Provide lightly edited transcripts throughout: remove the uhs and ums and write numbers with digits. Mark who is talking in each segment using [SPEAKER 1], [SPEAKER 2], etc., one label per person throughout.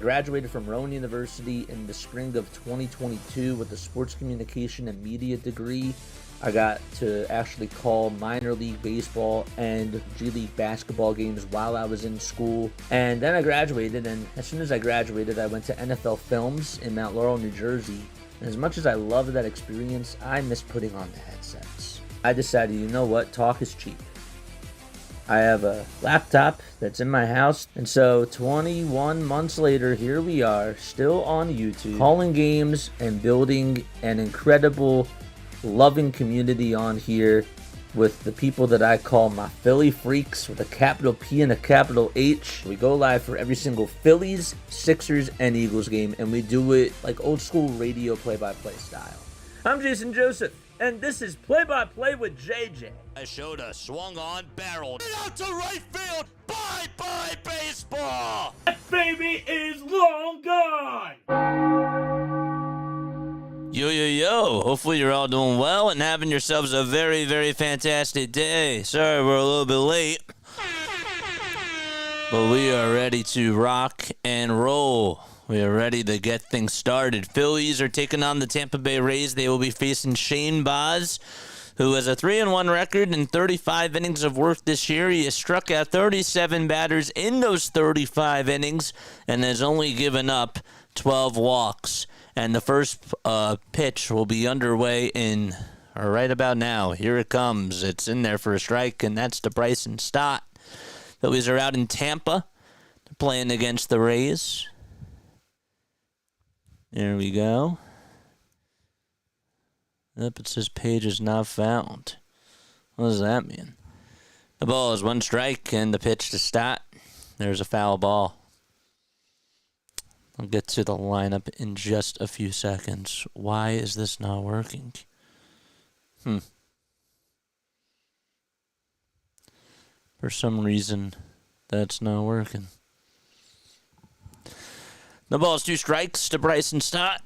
[SPEAKER 1] graduated from Rowan University in the spring of 2022 with a sports communication and media degree. I got to actually call minor league baseball and G League basketball games while I was in school. And then I graduated, and as soon as I graduated, I went to NFL Films in Mount Laurel, New Jersey. And as much as I loved that experience, I miss putting on the headsets. I decided, you know what, talk is cheap. I have a laptop that's in my house, and so 21 months later, here we are, still on YouTube, calling games and building an incredible, loving community on here with the people that I call my Philly freaks with a capital P and a capital H. We go live for every single Phillies, Sixers, and Eagles game, and we do it like old school radio play-by-play style. I'm Jason Joseph, and this is Play-by-Play with JJ.
[SPEAKER 2] I showed a swung on barrel out to right field. Bye-bye baseball.
[SPEAKER 3] That baby is long gone.
[SPEAKER 2] Yo. Hopefully you're all doing well and having yourselves a very, very fantastic day. Sorry we're a little bit late, but we are ready to rock and roll. We are ready to get things started. Phillies are taking on the Tampa Bay Rays. They will be facing Shane Baz, who has a 3-1 record in 35 innings of work this year. He has struck out 37 batters in those 35 innings and has only given up 12 walks. And the first pitch will be underway in right about now. Here it comes. It's in there for a strike, and that's to Bryson Stott. Phillies are out in Tampa. They're playing against the Rays. There we go. Yep, it says page is not found. What does that mean? The ball is one strike, and the pitch to Stott. There's a foul ball. I'll get to the lineup in just a few seconds. Why is this not working? For some reason, that's not working. The ball's 2 strikes to Bryson Stott.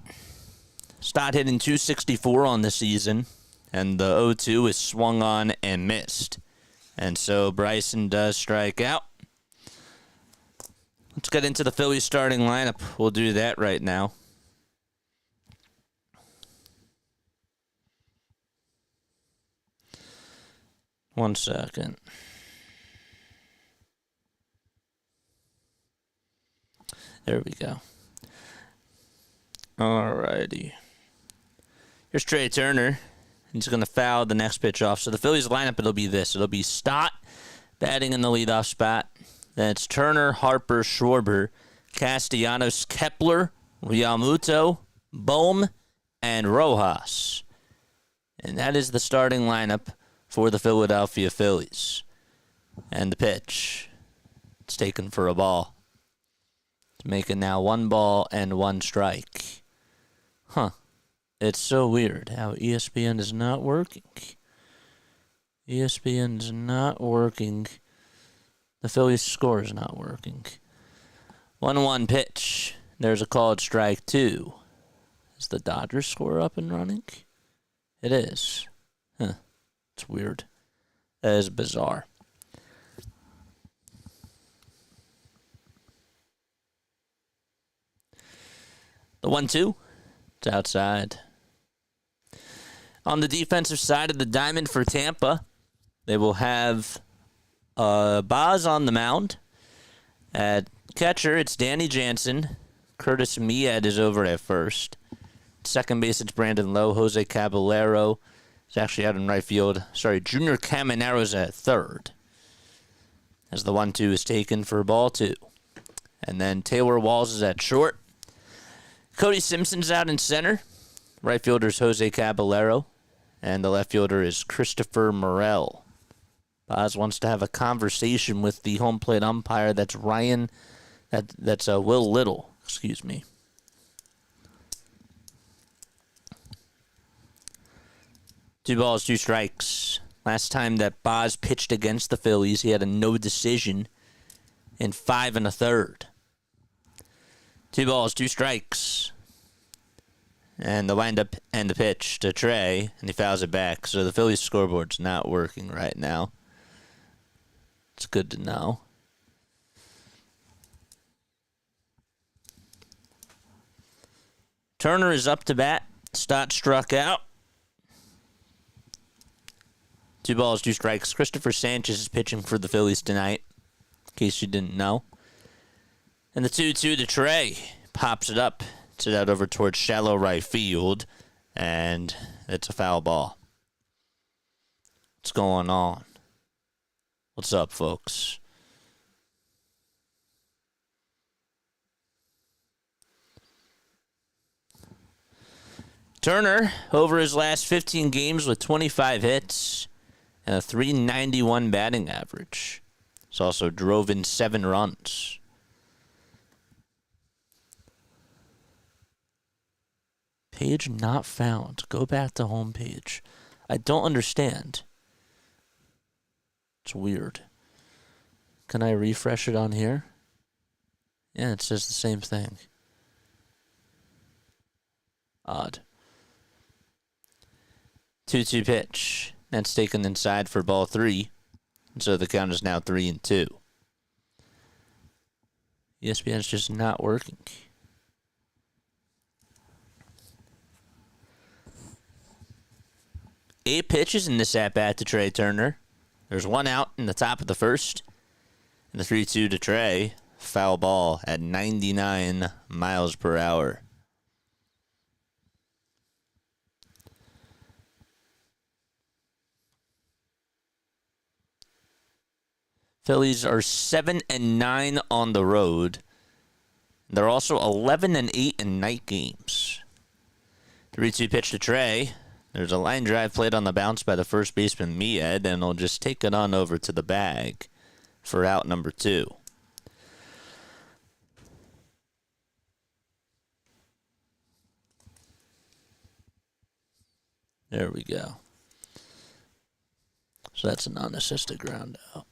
[SPEAKER 2] Stott hitting .264 on the season, and the 0-2 is swung on and missed. And so Bryson does strike out. Let's get into the Phillies starting lineup. We'll do that right now. One second. There we go. Alrighty. Here's Trey Turner. He's going to foul the next pitch off. So the Phillies lineup, it'll be this. It'll be Stott batting in the leadoff spot. Then it's Turner, Harper, Schwarber, Castellanos, Kepler, Realmuto, Bohm, and Rojas. And that is the starting lineup for the Philadelphia Phillies. And the pitch. It's taken for a ball. It's making now 1 ball and 1 strike. It's so weird how ESPN is not working. ESPN is not working. The Phillies score is not working. 1-1 pitch. There's a called strike 2. Is the Dodgers score up and running? It is. It's weird. That is bizarre. The 1-2. It's outside. On the defensive side of the diamond for Tampa, they will have Baz on the mound. At catcher, it's Danny Jansen. Curtis Mead is over at first. Second base, it's Brandon Lowe. Jose Caballero is actually out in right field. Junior Caminaro's at third. As the 1-2 is taken for ball 2. And then Taylor Walls is at short. Cody Simpson's out in center. Right fielder is Jose Caballero. And the left fielder is Christopher Morel. Baz wants to have a conversation with the home plate umpire. That's Will Little. Excuse me. Two balls, 2 strikes. Last time that Baz pitched against the Phillies, he had a no decision in 5 1/3. 2 balls, 2 strikes. And the windup and the pitch to Trey, and he fouls it back. So the Phillies scoreboard's not working right now. It's good to know. Turner is up to bat. Stott struck out. 2 balls, 2 strikes. Cristopher Sanchez is pitching for the Phillies tonight, in case you didn't know. And the 2-2 to Trey. Pops it up. It's it out over towards shallow right field. And it's a foul ball. What's going on? What's up, folks? Turner, over his last 15 games with 25 hits and a .391 batting average. He's also drove in 7 runs. Page not found. Go back to home page. I don't understand. It's weird. Can I refresh it on here? Yeah, it says the same thing. Odd. 2-2 pitch. That's taken inside for ball 3. And so the count is now 3-2. ESPN's just not working. Eight pitches in this at-bat to Trey Turner. There's 1 out in the top of the first. And the 3-2 to Trey. Foul ball at 99 miles per hour. Phillies are 7-9 on the road. They're also 11-8 in night games. 3-2 pitch to Trey. There's a line drive played on the bounce by the first baseman, Mied, and he'll just take it on over to the bag for out number 2. There we go. So that's a non-assisted ground out.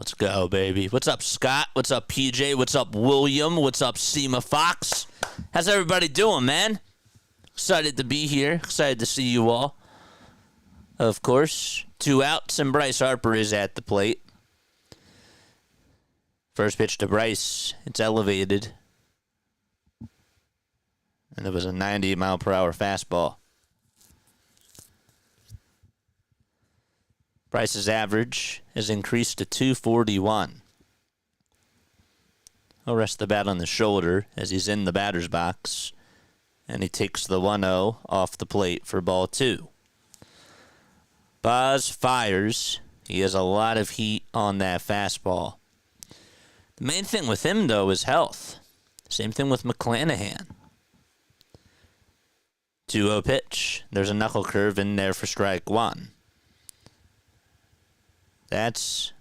[SPEAKER 2] Let's go, baby. What's up, Scott? What's up, PJ? What's up, William? What's up, Seema Fox? How's everybody doing, man? Excited to be here. Excited to see you all. Of course, 2 outs, and Bryce Harper is at the plate. First pitch to Bryce. It's elevated. And it was a 90-mile-per-hour fastball. Bryce's average has increased to 241. He'll rest the bat on the shoulder as he's in the batter's box. And he takes the 1-0 off the plate for ball 2. Boz fires. He has a lot of heat on that fastball. The main thing with him, though, is health. Same thing with McClanahan. 2-0 pitch. There's a knuckle curve in there for strike 1. That's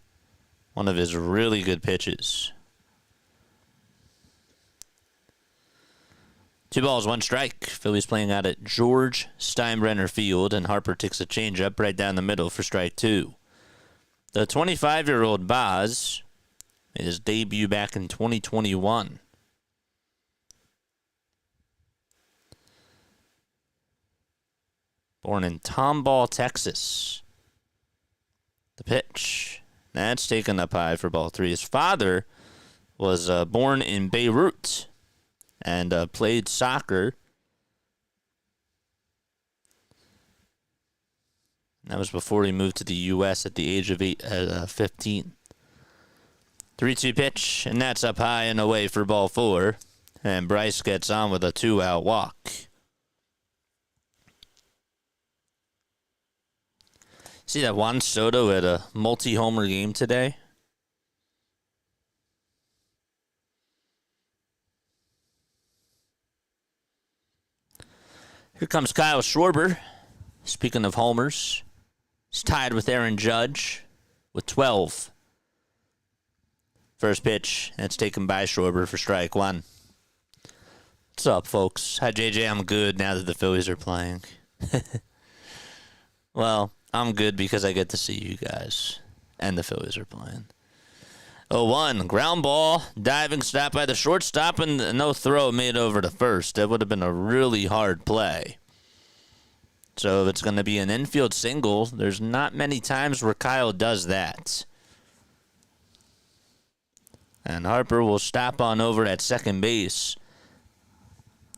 [SPEAKER 2] one of his really good pitches. 2 balls, 1 strike. Phillies playing out at George Steinbrenner Field, and Harper takes a changeup right down the middle for strike 2. The 25-year-old Boz made his debut back in 2021. Born in Tomball, Texas. The pitch. That's taken up high for ball 3. His father was born in Beirut and played soccer. That was before he moved to the U.S. at the age of 15. 3-2 pitch, and that's up high and away for ball 4. And Bryce gets on with a 2-out walk. See that Juan Soto at a multi-homer game today? Here comes Kyle Schwarber. Speaking of homers, he's tied with Aaron Judge with 12. First pitch, and it's taken by Schwarber for strike 1. What's up, folks? Hi, JJ. I'm good now that the Phillies are playing. Well, I'm good because I get to see you guys, and the Phillies are playing. 0-1, ground ball, diving stop by the shortstop, and no throw made over to first. That would have been a really hard play. So if it's going to be an infield single, there's not many times where Kyle does that. And Harper will stop on over at second base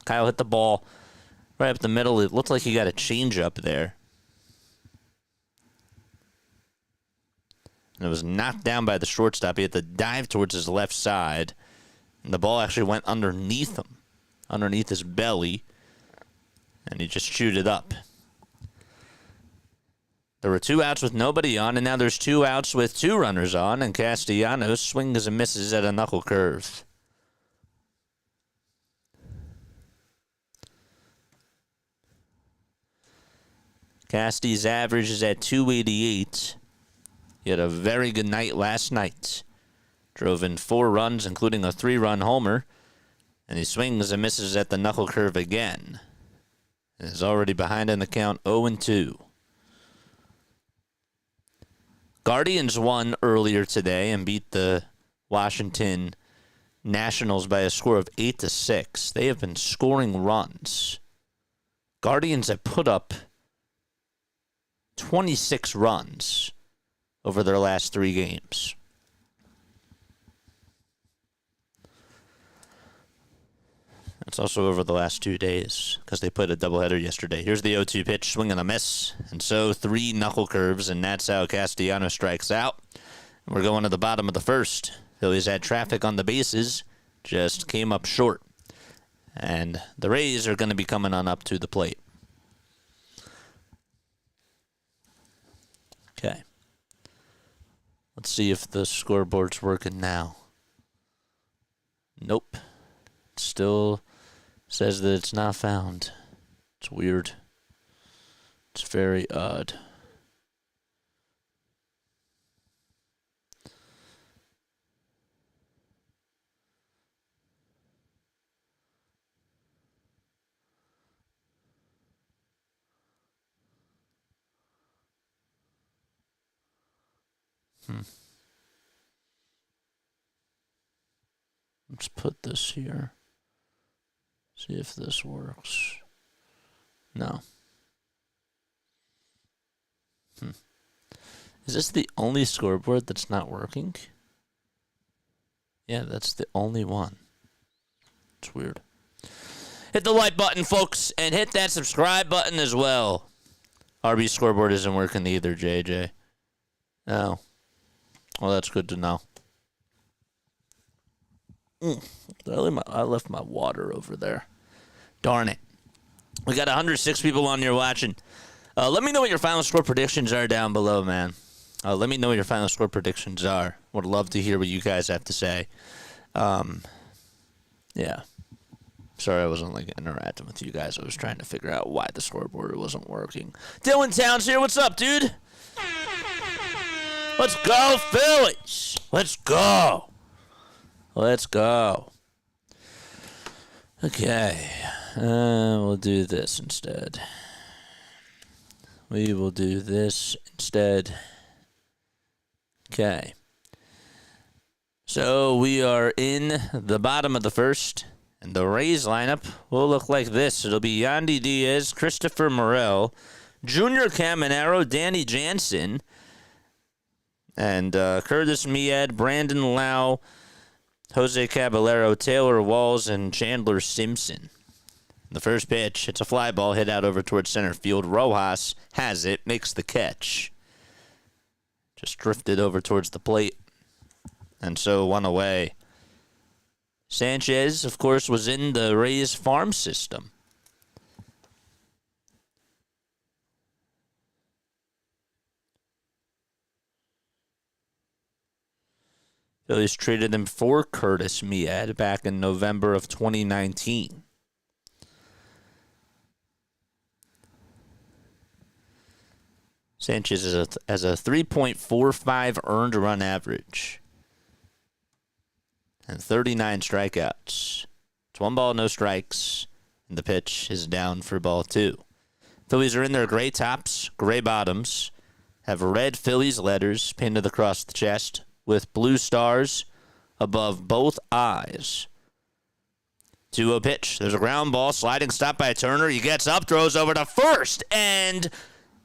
[SPEAKER 2] Kyle hit the ball right up the middle. It looked like he got a change-up there. And it was knocked down by the shortstop. He had to dive towards his left side. And the ball actually went underneath him, underneath his belly. And he just chewed it up. There were 2 outs with nobody on, and now there's 2 outs with 2 runners on, and Castellanos swings and misses at a knuckle curve. Casty's average is at .288. He had a very good night last night. Drove in 4 runs, including a 3-run homer, and he swings and misses at the knuckle curve again. And is already behind in the count, 0-2. Guardians won earlier today and beat the Washington Nationals by a score of 8-6. They have been scoring runs. Guardians have put up 26 runs over their last 3 games. It's also over the last 2 days because they played a doubleheader yesterday. Here's the 0-2 pitch, swing and a miss. And so 3 knuckle curves, and that's how Castellanos strikes out. And we're going to the bottom of the first. Phillies had traffic on the bases, just came up short. And the Rays are going to be coming on up to the plate. Okay. Let's see if the scoreboard's working now. Nope. Still says that it's not found. It's weird. It's very odd. Let's put this here. See if this works. No. Is this the only scoreboard that's not working? Yeah, that's the only one. It's weird. Hit the like button, folks, and hit that subscribe button as well. RB scoreboard isn't working either, JJ. No. Well, that's good to know. I left my water over there. Darn it. We got 106 people on here watching. Let me know what your final score predictions are down below, man. Let me know what your final score predictions are. Would love to hear what you guys have to say. Yeah. Sorry I wasn't interacting with you guys. I was trying to figure out why the scoreboard wasn't working. Dylan Towns here. What's up, dude? Let's go, Phillies. Let's go. Let's go. Okay. We'll do this instead. We will do this instead. Okay. So we are in the bottom of the first, and the Rays lineup will look like this. It'll be Yandy Diaz, Christopher Morel, Junior Caminero, Danny Jansen, and Curtis Mead, Brandon Lau, Jose Caballero, Taylor Walls, and Chandler Simpson. The first pitch, it's a fly ball hit out over towards center field. Rojas has it, makes the catch. Just drifted over towards the plate, and so 1 away. Sanchez, of course, was in the Rays farm system. Phillies traded him for Curtis Mead back in November of 2019. Sanchez has a 3.45 earned run average and 39 strikeouts. It's 1 ball, no strikes, and the pitch is down for ball 2. Phillies are in their gray tops, gray bottoms, have red Phillies letters painted across the chest with blue stars above both eyes. 2-0 pitch. There's a ground ball, sliding stop by Turner. He gets up, throws over to first, and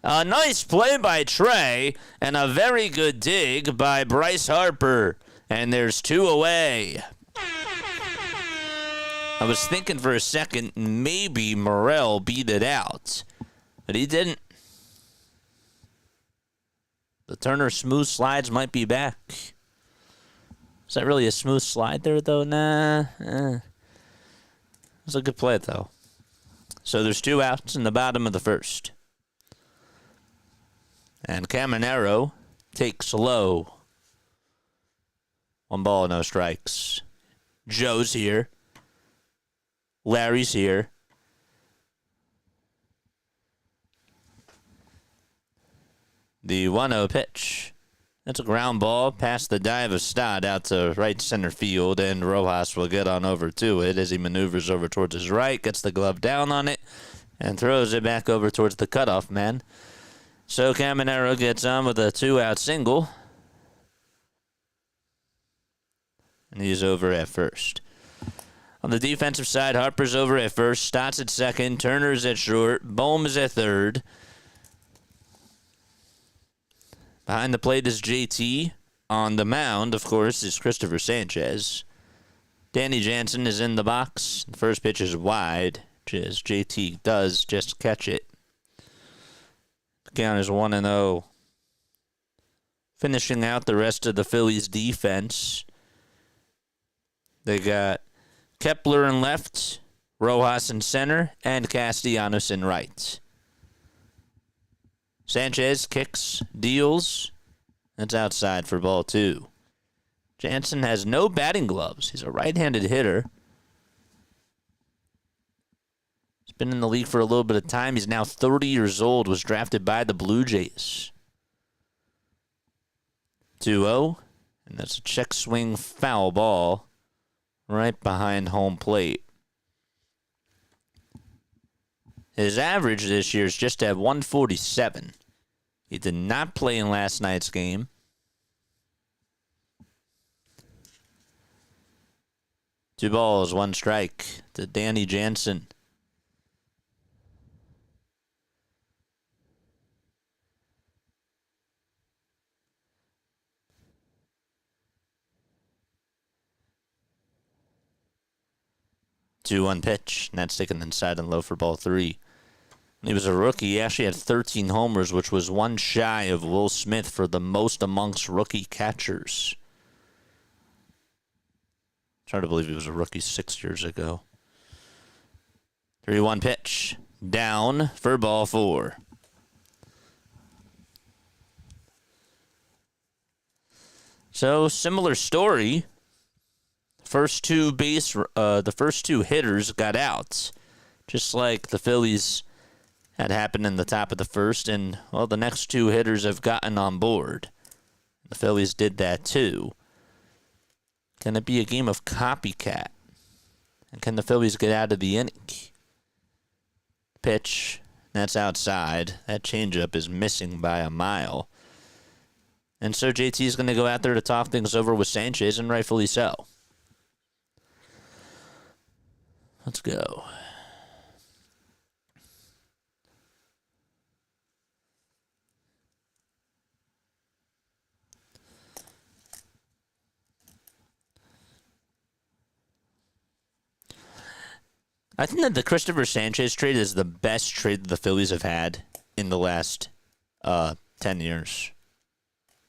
[SPEAKER 2] a nice play by Trey, and a very good dig by Bryce Harper. And there's 2 away. I was thinking for a second maybe Morel beat it out, but he didn't. The Turner smooth slides might be back. Is that really a smooth slide there, though? Nah. It was a good play, though. So there's 2 outs in the bottom of the first. And Caminero takes low. 1 ball, no strikes. Joe's here. Larry's here. The 1-0 pitch. That's a ground ball past the dive of Stott out to right center field, and Rojas will get on over to it as he maneuvers over towards his right, gets the glove down on it, and throws it back over towards the cutoff man. So Caminero gets on with a 2-out single, and he's over at first. On the defensive side, Harper's over at first, Stott's at second, Turner's at short, Bohm is at third. Behind the plate is JT. On the mound, of course, is Cristopher Sanchez. Danny Jansen is in the box. The first pitch is wide, as JT does just catch it. The count is 1-0. Finishing out the rest of the Phillies defense, they got Kepler in left, Rojas in center, and Castellanos in right. Sanchez kicks, deals. That's outside for ball 2. Jansen has no batting gloves. He's a right-handed hitter. He's been in the league for a little bit of time. He's now 30 years old, was drafted by the Blue Jays. 2-0, and that's a check swing foul ball right behind home plate. His average this year is just at 147. He did not play in last night's game. Two balls, 1 strike to Danny Jansen. Two one pitch, and that's taken inside and low for ball 3. When he was a rookie, he actually had 13 homers, which was 1 shy of Will Smith for the most amongst rookie catchers. It's hard to believe he was a rookie 6 years ago. 3-1 pitch. Down for ball 4. So, similar story. The first two hitters got out, just like the Phillies had happened in the top of the first, and well, the next 2 hitters have gotten on board. The Phillies did that too. Can it be a game of copycat? And can the Phillies get out of the inning? Pitch, that's outside. That changeup is missing by a mile. And so JT is going to go out there to talk things over with Sanchez, and rightfully so. Let's go. I think that the Cristopher Sanchez trade is the best trade that the Phillies have had in the last 10 years.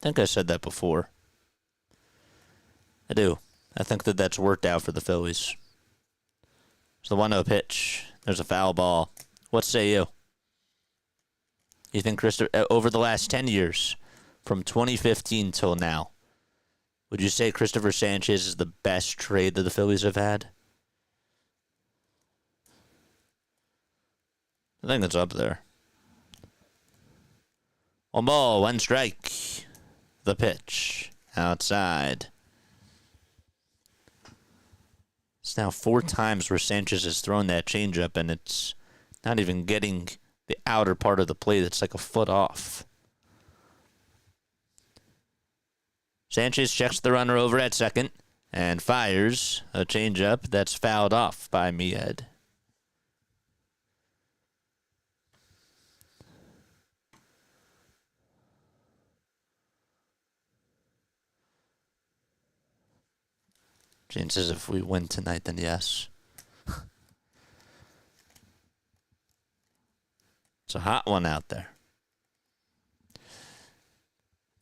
[SPEAKER 2] I think I said that before. I do. I think that that's worked out for the Phillies. It's the 1-0 pitch. There's a foul ball. What say you? You think over the last 10 years, from 2015 till now, would you say Cristopher Sanchez is the best trade that the Phillies have had? I think that's up there. 1 ball, 1 strike. The pitch. Outside. It's now 4 times where Sanchez has thrown that changeup, and it's not even getting the outer part of the plate. It's like a foot off. Sanchez checks the runner over at second and fires a changeup that's fouled off by Mied. Jane says if we win tonight, then yes. It's a hot one out there.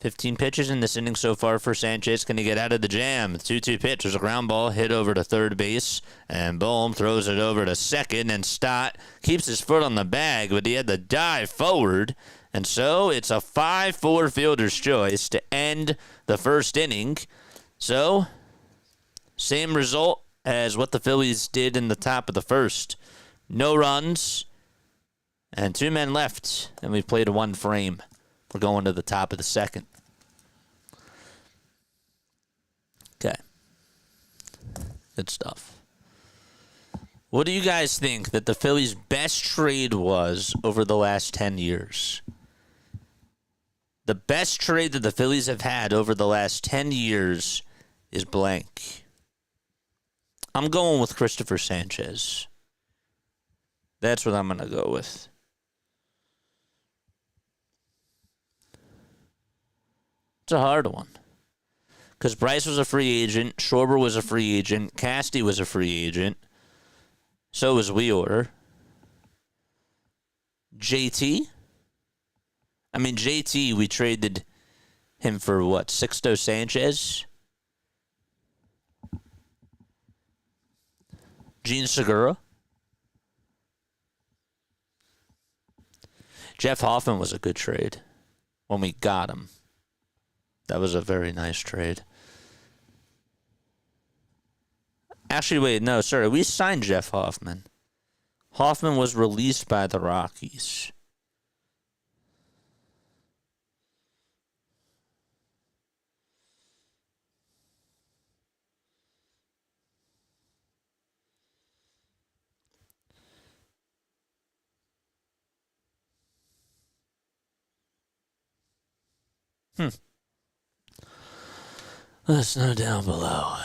[SPEAKER 2] 15 pitches in this inning so far for Sanchez. Can he get out of the jam? The 2-2 pitch. There's a ground ball hit over to third base. And Bohm throws it over to second. And Stott keeps his foot on the bag, but he had to dive forward. And so it's a 5-4 fielder's choice to end the first inning. So, same result as what the Phillies did in the top of the first. No runs and 2 men left. And we've played a 1 frame. We're going to the top of the second. Okay. Good stuff. What do you guys think that the Phillies' best trade was over the last 10 years? The best trade that the Phillies have had over the last 10 years is blank. I'm going with Cristopher Sanchez. That's what I'm going to go with. It's a hard one. Because Bryce was a free agent. Schwarber was a free agent. Casty was a free agent. So was Wheeler. JT? I mean, JT, we traded him for what? Sixto Sanchez? Gene Segura? Jeff Hoffman was a good trade when we got him. That was a very nice trade. Actually, wait, no, sorry. We signed Jeff Hoffman. Hoffman was released by the Rockies. Let us know down below.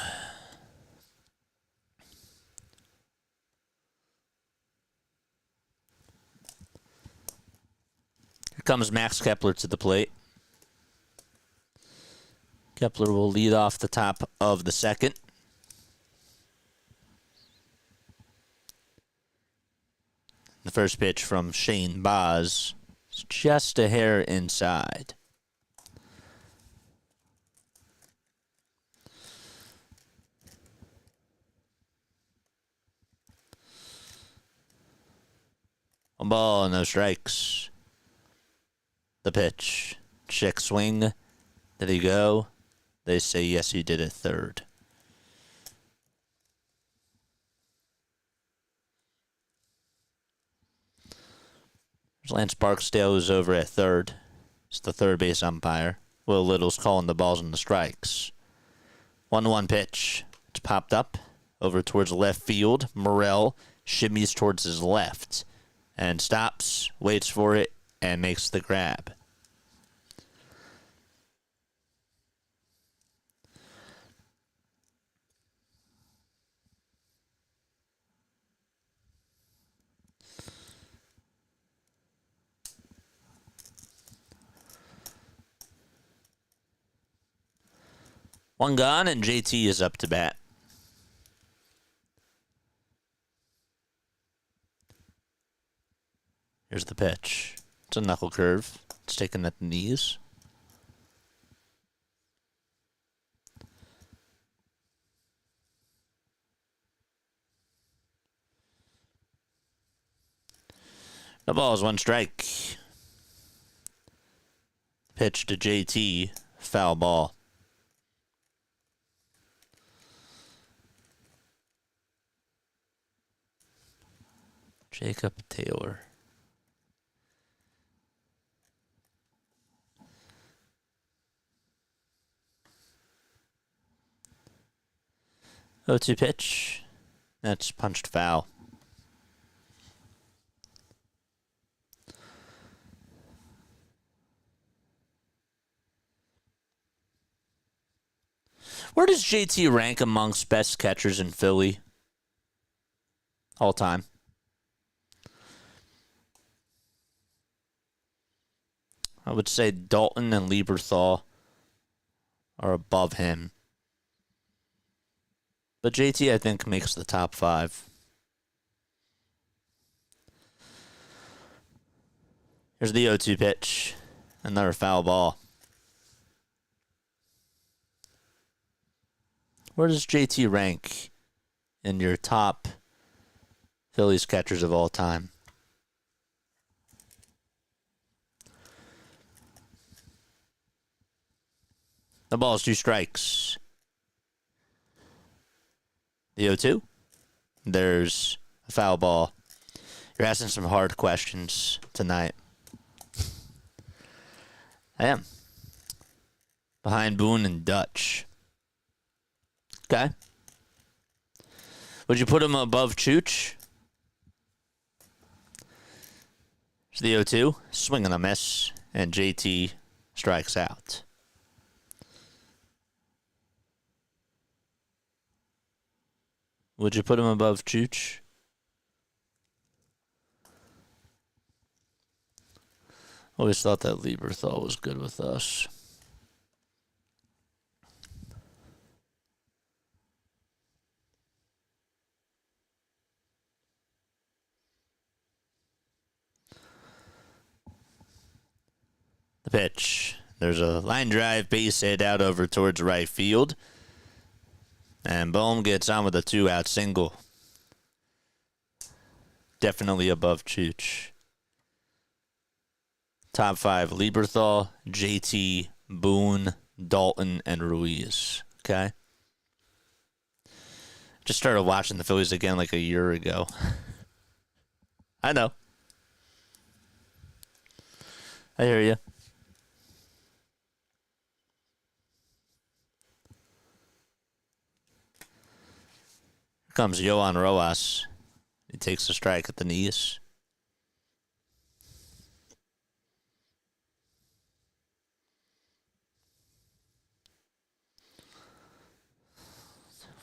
[SPEAKER 2] Here comes Max Kepler to the plate. Kepler will lead off the top of the second. The first pitch from Shane Baz is just a hair inside. One ball, no strikes. The pitch. Check swing. Did he go? They say yes, he did at third. Lance Barksdale is over at third. It's the third base umpire. Will Little's calling the balls and the strikes. 1-1 pitch. It's popped up over towards left field. Morel shimmies towards his left and stops, waits for it, and makes the grab. One gone, and JT is up to bat. Here's the pitch. It's a knuckle curve. It's taken at the knees. The ball is 1 strike. Pitch to JT. Foul ball. Jacob Taylor. Oh, 2 pitch. That's punched foul. Where does JT rank amongst best catchers in Philly? All time. I would say Dalton and Lieberthal are above him. But JT, I think, makes the top 5. Here's the 0-2 pitch. Another foul ball. Where does JT rank in your top Phillies catchers of all time? The ball's 2 strikes. The 0-2. There's a foul ball. You're asking some hard questions tonight. I am. Behind Boone and Dutch. Okay. Would you put him above Chooch? It's the 0-2. Swing and a miss. And JT strikes out. Would you put him above Chooch? Always thought that Lieberthal was good with us. The pitch. There's a line drive base hit out over towards right field. And Bohm gets on with a 2-out single. Definitely above Chooch. Top 5, Lieberthal, JT, Boone, Dalton, and Ruiz. Okay? Just started watching the Phillies again like a year ago. I know. I hear you. Here comes Yohan Rojas. He takes a strike at the knees.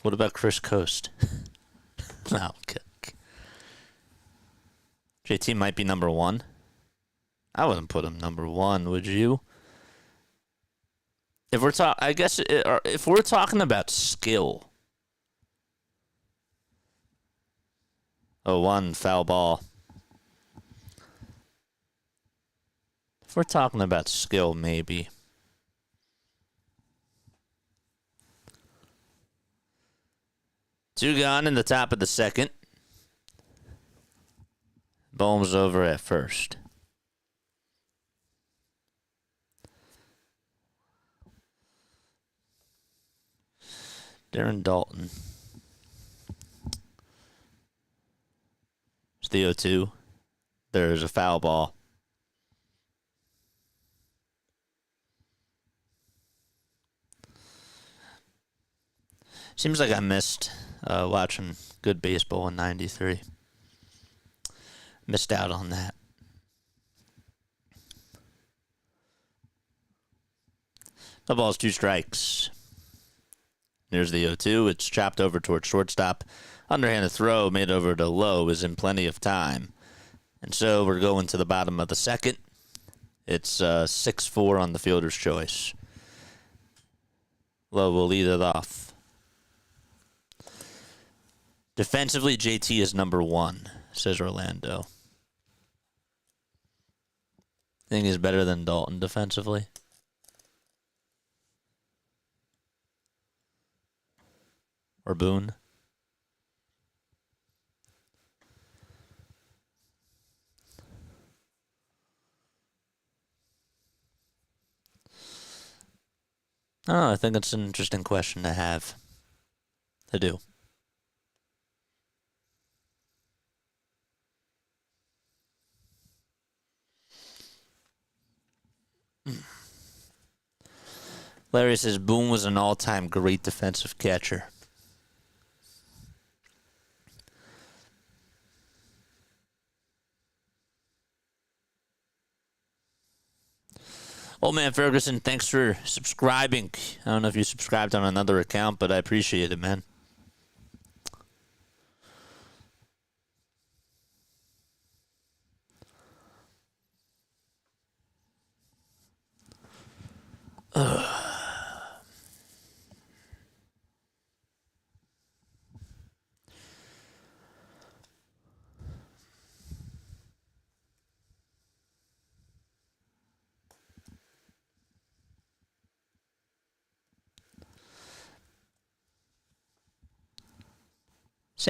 [SPEAKER 2] What about Chris Coast? No, okay. JT might be number 1. I wouldn't put him number 1, would you? If we're if we're talking about skill. 0-1 foul ball. If we're talking about skill, maybe. Two gone in the top of the second. Bohm's over at first. Darren Dalton. It's the 0-2. There's a foul ball. Seems like I missed watching good baseball in '93. Missed out on that. The ball's 2 strikes. There's the 0-2. It's chopped over towards shortstop. Underhanded throw made over to Lowe is in plenty of time. And so we're going to the bottom of the second. It's 6-4 on the fielder's choice. Lowe will lead it off. Defensively, JT is number 1, says Orlando. Think he's better than Dalton defensively? Or Boone? Oh, I think it's an interesting question to have. I do. Larry says Boone was an all-time great defensive catcher. Old Man Ferguson, thanks for subscribing. I don't know if you subscribed on another account, but I appreciate it, man.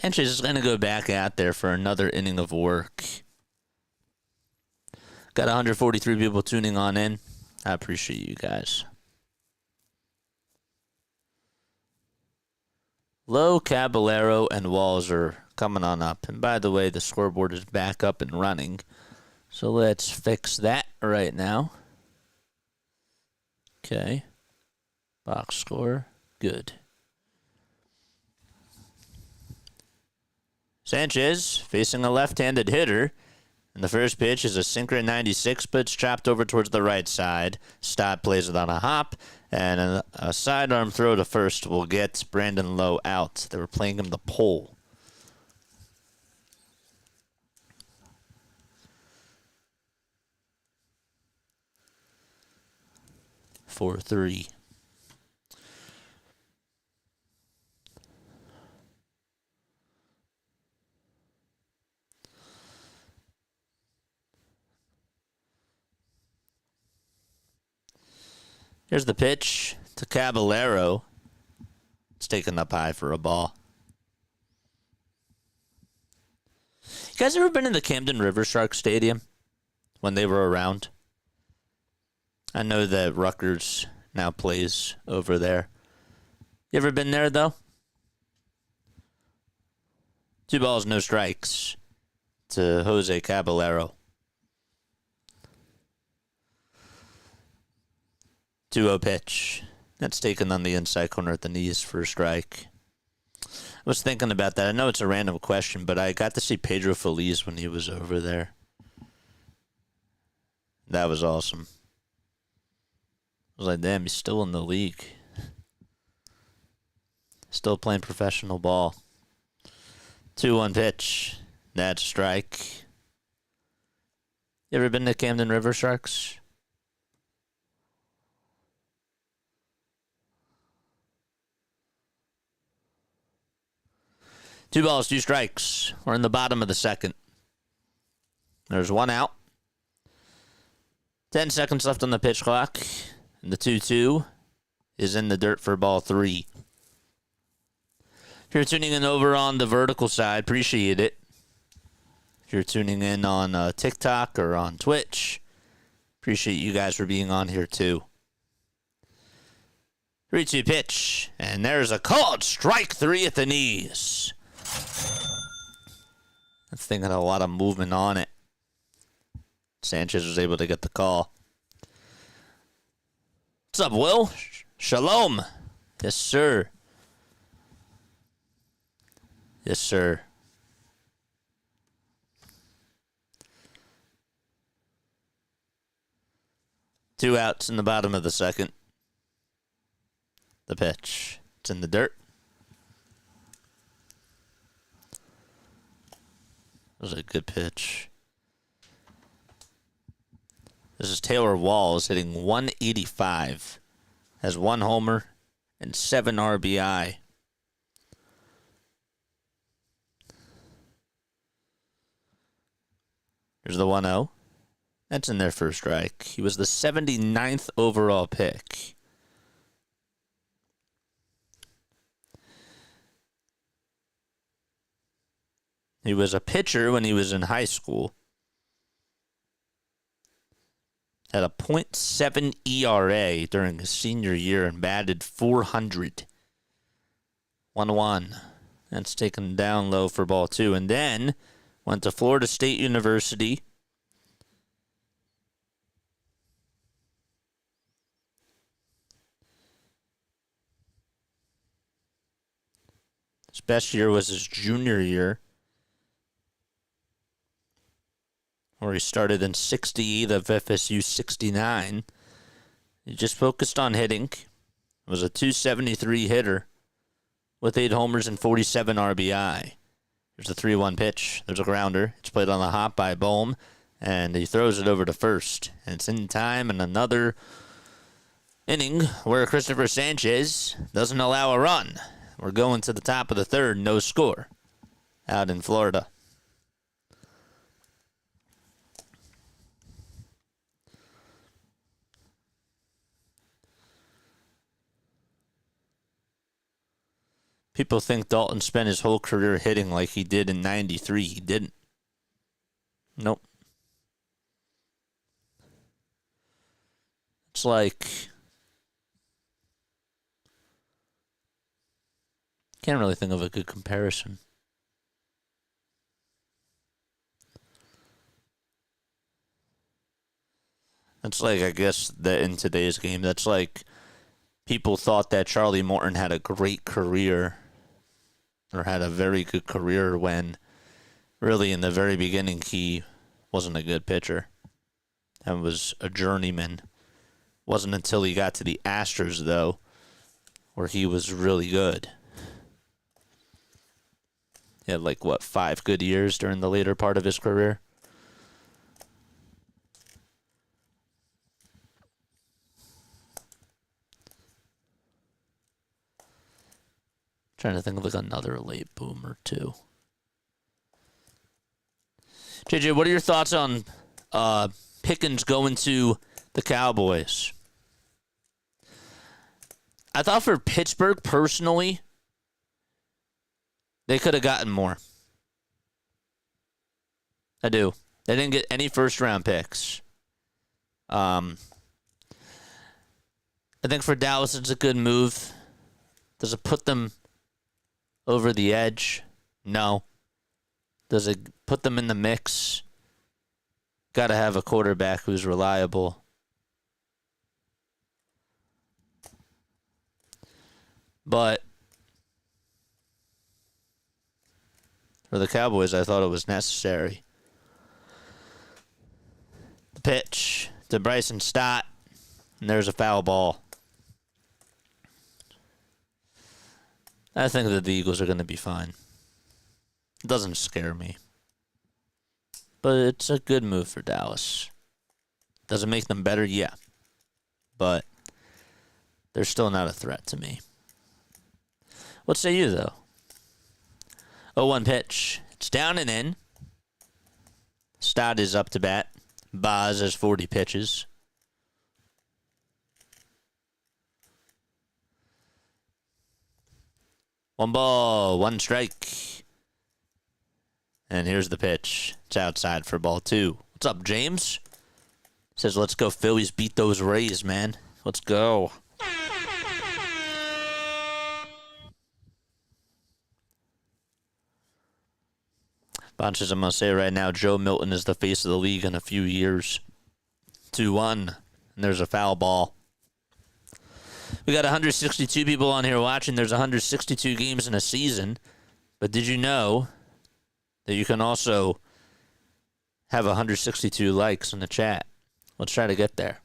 [SPEAKER 2] Sanchez is going to go back out there for another inning of work. Got 143 people tuning on in. I appreciate you guys. Lowe, Caballero, and Walls are coming on up. And by the way, the scoreboard is back up and running. So let's fix that right now. Okay. Box score. Good. Sanchez facing a left-handed hitter. And the first pitch is a sinker 96, but it's chopped over towards the right side. Stott plays it on a hop. And a sidearm throw to first will get Brandon Lowe out. They were playing him the pole. For 3. Here's the pitch to Caballero. It's taken up high for a ball. You guys ever been in the Camden River Sharks Stadium when they were around? I know that Rutgers now plays over there. You ever been there, though? 2 balls, no strikes to Jose Caballero. 2-0 pitch. That's taken on the inside corner at the knees for a strike. I was thinking about that. I know it's a random question, but I got to see Pedro Feliz when he was over there. That was awesome. I was like, damn, he's still in the league. Still playing professional ball. 2-1 pitch. That's a strike. You ever been to Camden River Sharks? Two balls, 2 strikes. We're in the bottom of the second. There's 1 out. 10 seconds left on the pitch clock. And the 2-2 is in the dirt for ball 3. If you're tuning in over on the vertical side, appreciate it. If you're tuning in on TikTok or on Twitch, appreciate you guys for being on here too. 3-2 pitch. And there's a called strike 3 at the knees. That thing had a lot of movement on it. Sanchez was able to get the call. What's up, Will? Shalom. Yes, sir. Yes, sir. Two outs in the bottom of the second. The pitch. It's in the dirt. That was a good pitch. This is Taylor Walls hitting .185. Has 1 homer and 7 RBI. Here's the 1-0. That's in there for a strike. He was the 79th overall pick. He was a pitcher when he was in high school. Had a .7 ERA during his senior year and batted .400. 1-1. That's taken down low for ball 2. And then went to Florida State University. His best year was his junior year, where he started in 68 of FSU 69. He just focused on hitting. Was a .273 hitter with 8 homers and 47 RBI. There's a 3-1 pitch. There's a grounder. It's played on the hop by Bohm, and he throws it over to first. And it's in time in another inning where Cristopher Sanchez doesn't allow a run. We're going to the top of the third, no score, out in Florida. People think Dalton spent his whole career hitting like he did in 93. He didn't. Nope. It's like... Can't really think of a good comparison. That's like, I guess, that in today's game, that's like people thought that Charlie Morton had a great career or had a very good career when really in the very beginning he wasn't a good pitcher and was a journeyman. Wasn't until he got to the Astros, though, where he was really good. He had, 5 good years during the later part of his career. Trying to think of another late boomer too. JJ, what are your thoughts on Pickens going to the Cowboys? I thought for Pittsburgh, personally, they could have gotten more. I do. They didn't get any first-round picks. I think for Dallas, it's a good move. Does it put them over the edge? No. Does it put them in the mix? Got to have a quarterback who's reliable. But for the Cowboys, I thought it was necessary. The pitch to Bryson Stott, and there's a foul ball. I think that the Eagles are going to be fine. It doesn't scare me. But it's a good move for Dallas. Does it make them better? Yeah. But they're still not a threat to me. What say you, though? 0-1 pitch. It's down and in. Stott is up to bat. Boz has 40 pitches. One ball, one strike. And here's the pitch. It's outside for ball 2. What's up, James? Says, let's go Phillies, beat those Rays, man. Let's go. Bonch says, I'm going to say right now, Joe Milton is the face of the league in a few years. 2-1. And there's a foul ball. We got 162 people on here watching. There's 162 games in a season. But did you know that you can also have 162 likes in the chat? Let's try to get there.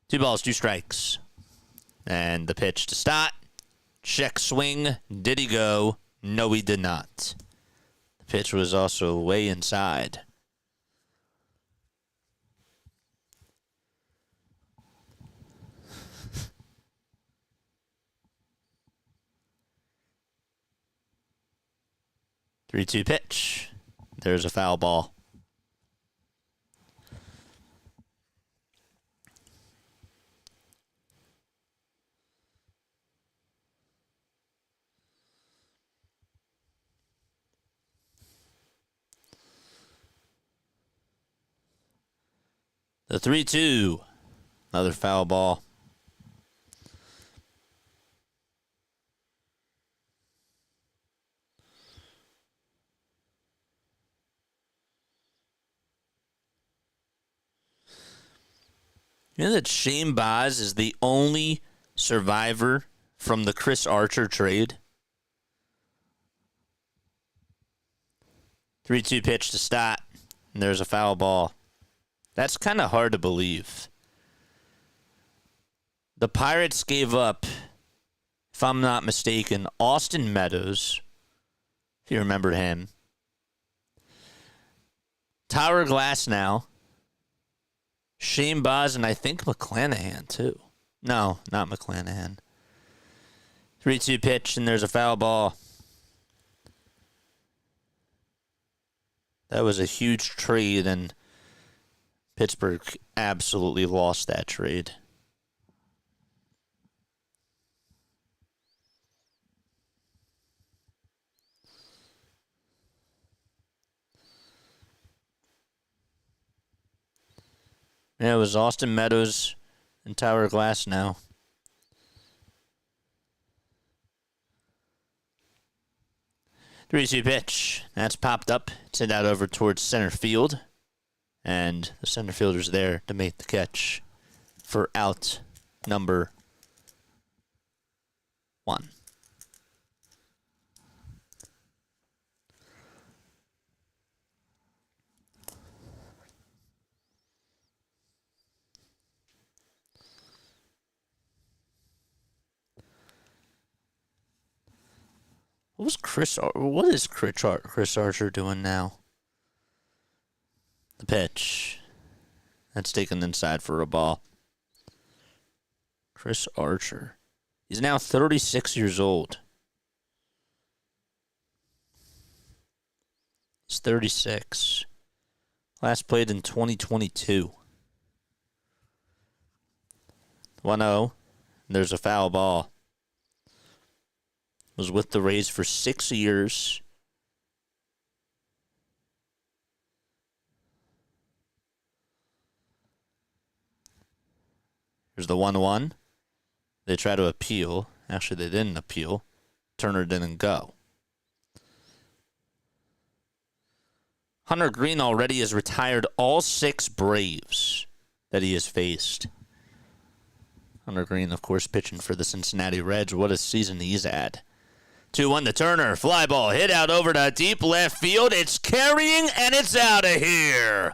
[SPEAKER 2] Two balls, 2 strikes. And the pitch to Stott. Check swing. Did he go? No, he did not. The pitch was also way inside. Three-two pitch. There's a foul ball. The 3-2. Another foul ball. You know that Shane Baz is the only survivor from the Chris Archer trade? 3-2 pitch to Stott, and there's a foul ball. That's kind of hard to believe. The Pirates gave up, if I'm not mistaken, Austin Meadows, if you remember him. Tyler Glasnow, Shane Baz, and I think McClanahan, too. No, not McClanahan. 3-2 pitch, and there's a foul ball. That was a huge trade, and Pittsburgh absolutely lost that trade. Yeah, it was Austin Meadows and Tyler Glass now. Three-two pitch. That's popped up. Sent out over towards center field. And the center fielder's there to make the catch for out number 1. What is Chris Archer doing now? The pitch. That's taken inside for a ball. Chris Archer. He's now 36 years old. He's 36. Last played in 2022. 1-0. There's a foul ball. Was with the Rays for 6 years. Here's the 1-1. They try to appeal. Actually, they didn't appeal. Turner didn't go. Hunter Green already has retired all 6 Braves that he has faced. Hunter Green, of course, pitching for the Cincinnati Reds. What a season he's had. 2-1 to Turner. Fly ball hit out over to deep left field. It's carrying and it's out of here.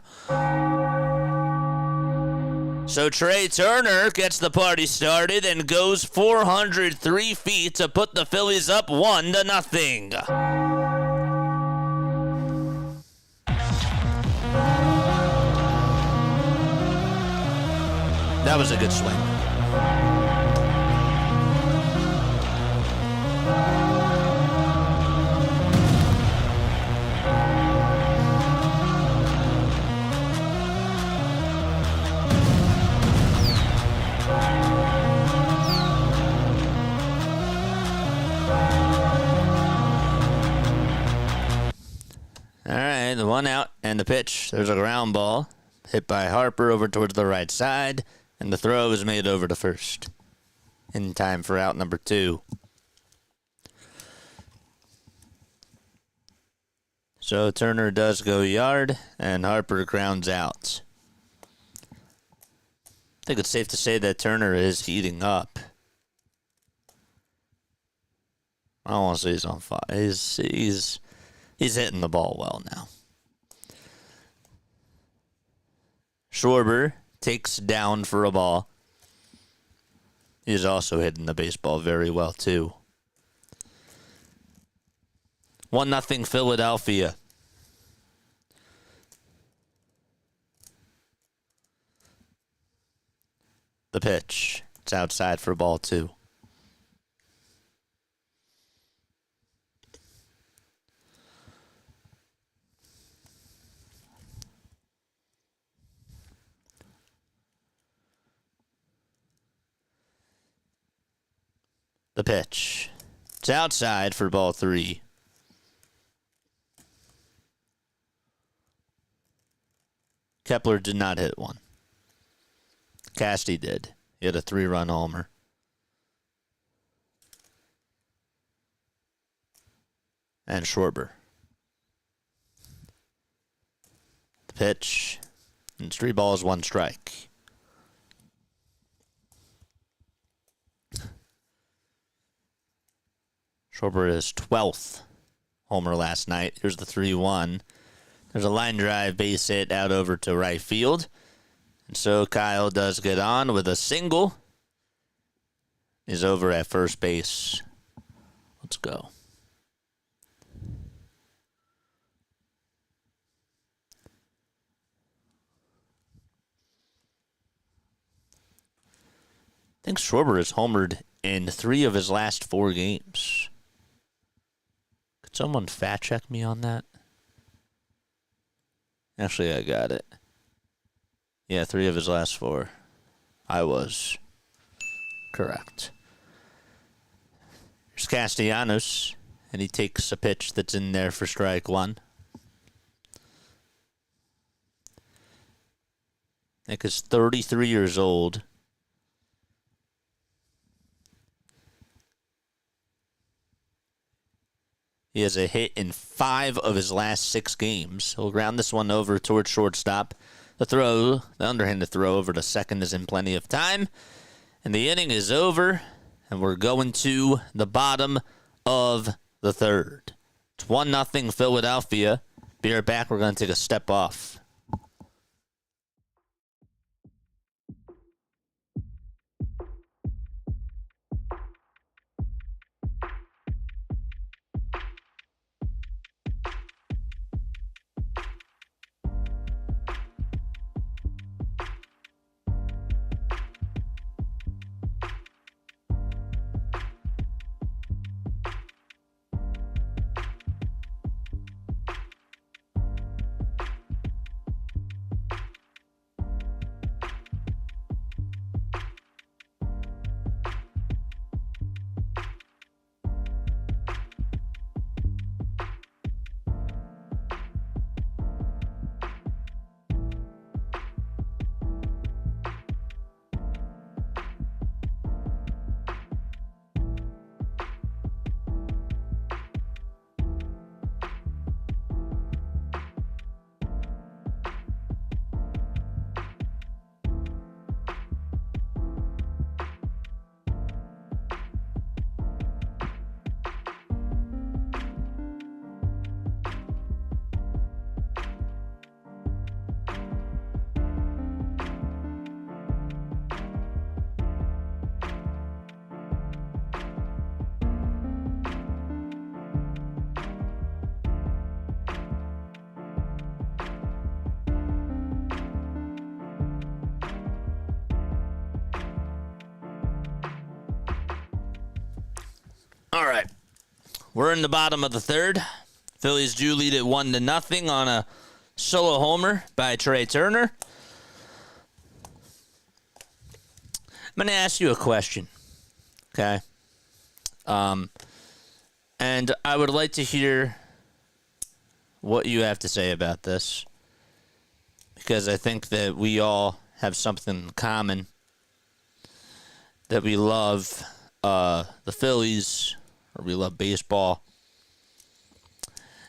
[SPEAKER 2] So Trey Turner gets the party started and goes 403 feet to put the Phillies up 1-0. That was a good swing. All right, the 1 out and the pitch. There's a ground ball hit by Harper over towards the right side, and the throw is made over to first in time for out number 2. So Turner does go yard, and Harper grounds out. I think it's safe to say that Turner is heating up. I don't want to say he's on fire. He's hitting the ball well now. Schwarber takes down for a ball. He's also hitting the baseball very well, too. 1-0 Philadelphia. The pitch. It's outside for ball 2. The pitch. It's outside for ball 3. Kepler did not hit one. Casty did. He had a 3-run homer. And Schwarber. The pitch. And it's 3 balls, 1 strike. Schwarber is 12th homer last night. Here's the 3-1. There's a line drive base hit out over to right field. And so Kyle does get on with a single. He's over at first base. Let's go. I think Schwarber has homered in 3 of his last 4 games. Could someone fact check me on that? Actually, I got it. Yeah, 3 of his last 4. I was correct. Here's Castellanos, and he takes a pitch that's in there for strike 1. Nick is 33 years old. He has a hit in 5 of his last 6 games. He'll ground this one over towards shortstop. The underhanded throw over to second is in plenty of time. And the inning is over, and we're going to the bottom of the 3rd. It's 1-0 Philadelphia. Be right back. We're going to take a step off. All right. We're in the bottom of the 3rd. Phillies do lead it 1-0 on a solo homer by Trey Turner. I'm going to ask you a question, okay? And I would like to hear what you have to say about this, because I think that we all have something in common, that we love the Phillies, or we love baseball.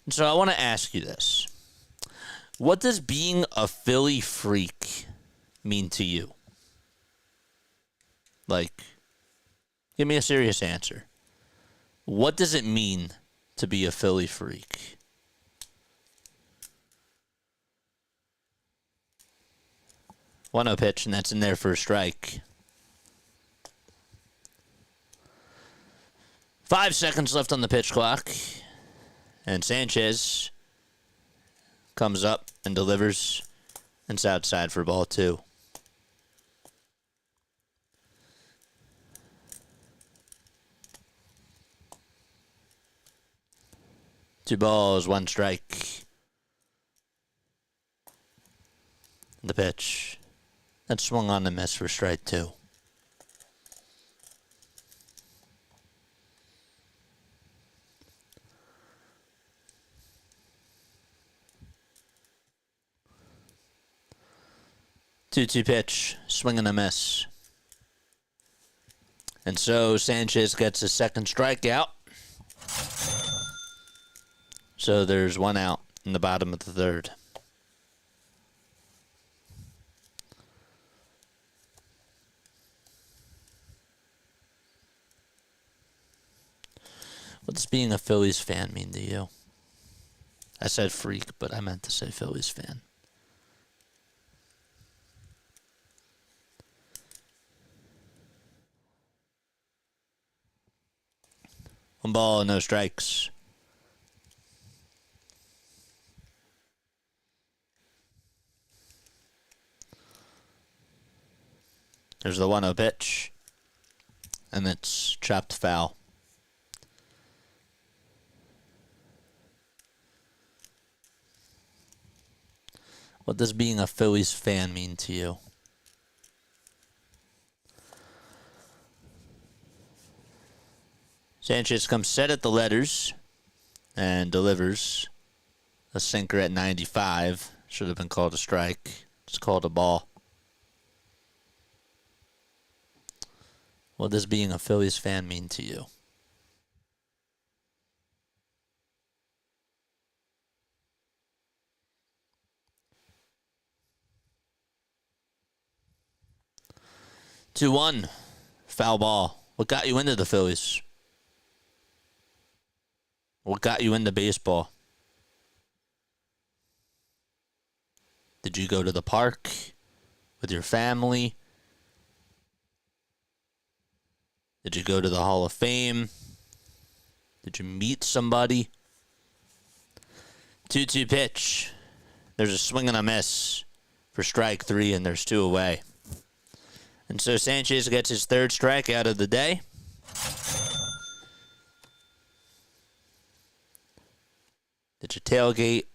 [SPEAKER 2] And so I want to ask you this. What does being a Philly freak mean to you? Like, give me a serious answer. What does it mean to be a Philly freak? One-0 pitch, and that's in there for a strike. 5 seconds left on the pitch clock. And Sanchez comes up and delivers. And it's outside for ball 2. Two balls, 1 strike. The pitch. That swung on and missed for strike 2. Two pitch, swing and a miss. And so Sanchez gets his second strikeout. So there's 1 out in the bottom of the 3rd. What does being a Phillies fan mean to you? I said freak, but I meant to say Phillies fan. One ball, no strikes. There's the 1-0 pitch. And it's chopped foul. What does being a Phillies fan mean to you? Sanchez comes set at the letters and delivers a sinker at 95. Should have been called a strike. It's called a ball. What does being a Phillies fan mean to you? Two one, foul ball. What got you into the Phillies? What got you into baseball? Did you go to the park with your family? Did you go to the Hall of Fame? Did you meet somebody? 2-2 pitch. There's a swing and a miss for strike 3, and there's 2 away. And so Sanchez gets his 3rd strikeout of the day. Did you tailgate?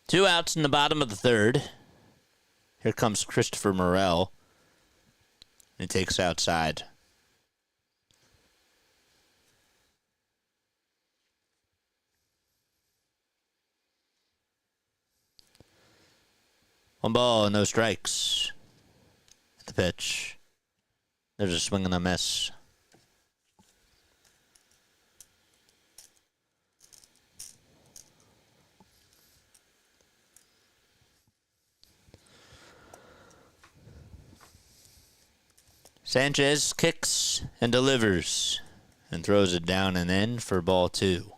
[SPEAKER 2] Two outs in the bottom of the 3rd. Here comes Christopher Morel. He takes outside. One ball, no strikes. At the pitch. There's a swing and a miss. Sanchez kicks and delivers and throws it down and in for ball 2.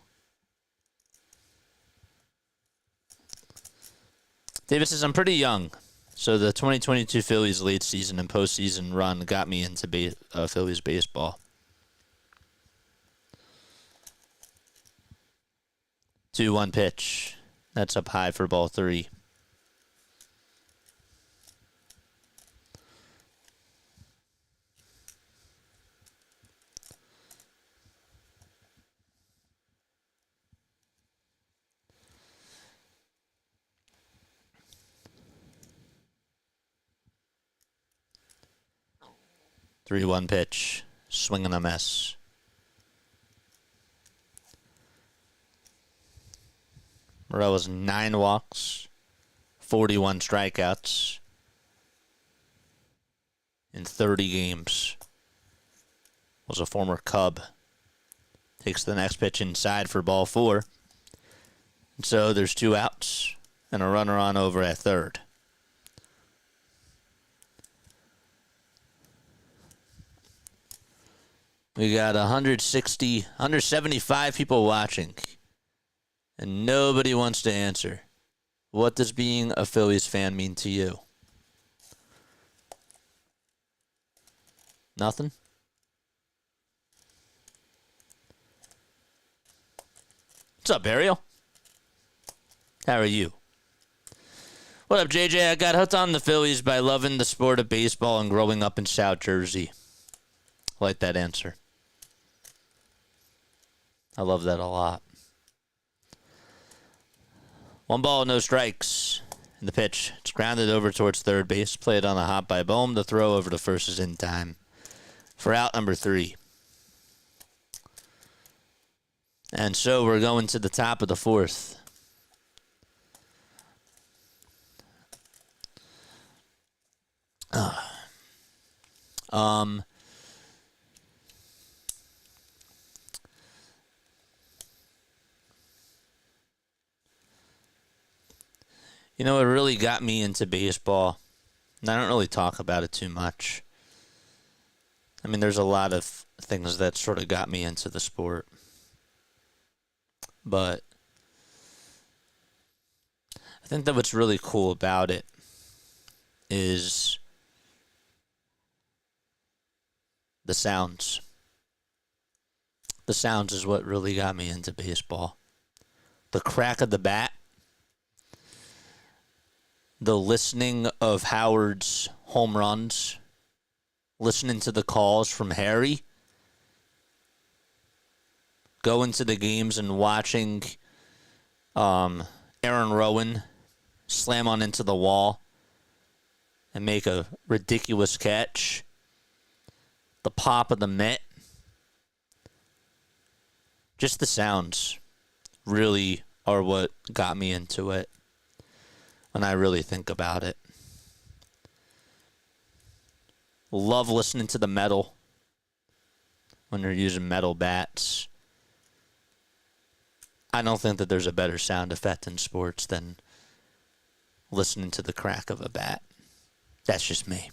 [SPEAKER 2] Davis says, I'm pretty young, so the 2022 Phillies late season and postseason run got me into Phillies baseball. 2-1 pitch. That's up high for ball 3. Three-one pitch, swing and a miss. Morel has 9 walks, 41 strikeouts in 30 games. Was a former Cub. Takes the next pitch inside for ball 4. And so there's 2 outs and a runner on over at 3rd. We got 175 people watching, and nobody wants to answer. What does being a Phillies fan mean to you? Nothing? What's up, Ariel? How are you? What up, JJ? I got hooked on the Phillies by loving the sport of baseball and growing up in South Jersey. I like that answer. I love that a lot. 1 ball, no strikes. In the pitch, it's grounded over towards 3rd base. Played on the hop by Bohm. The throw over to first is in time for out number 3. And so we're going to the top of the 4th. You know, it really got me into baseball, and I don't really talk about it too much. I mean, there's a lot of things that sort of got me into the sport. But I think that what's really cool about it is the sounds. The sounds is what really got me into baseball. The crack of the bat. The listening of Howard's home runs, listening to the calls from Harry, going to the games and watching Aaron Rowan slam on into the wall and make a ridiculous catch. The pop of the mitt. Just the sounds really are what got me into it when I really think about it. Love listening to the metal when they're using metal bats. I don't think that there's a better sound effect in sports than listening to the crack of a bat. That's just me.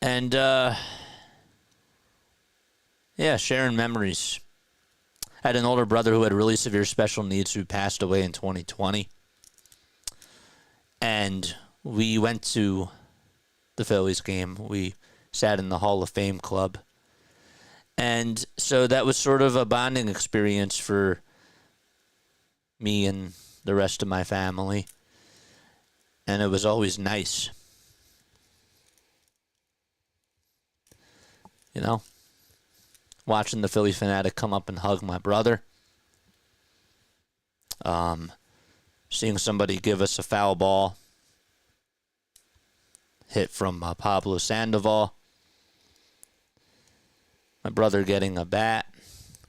[SPEAKER 2] And, sharing memories. I had an older brother who had really severe special needs who passed away in 2020. And we went to the Phillies game. We sat in the Hall of Fame club. And so that was sort of a bonding experience for me and the rest of my family. And it was always nice. You know, watching the Philly fanatic come up and hug my brother. Seeing somebody give us a foul ball hit from Pablo Sandoval. My brother getting a bat,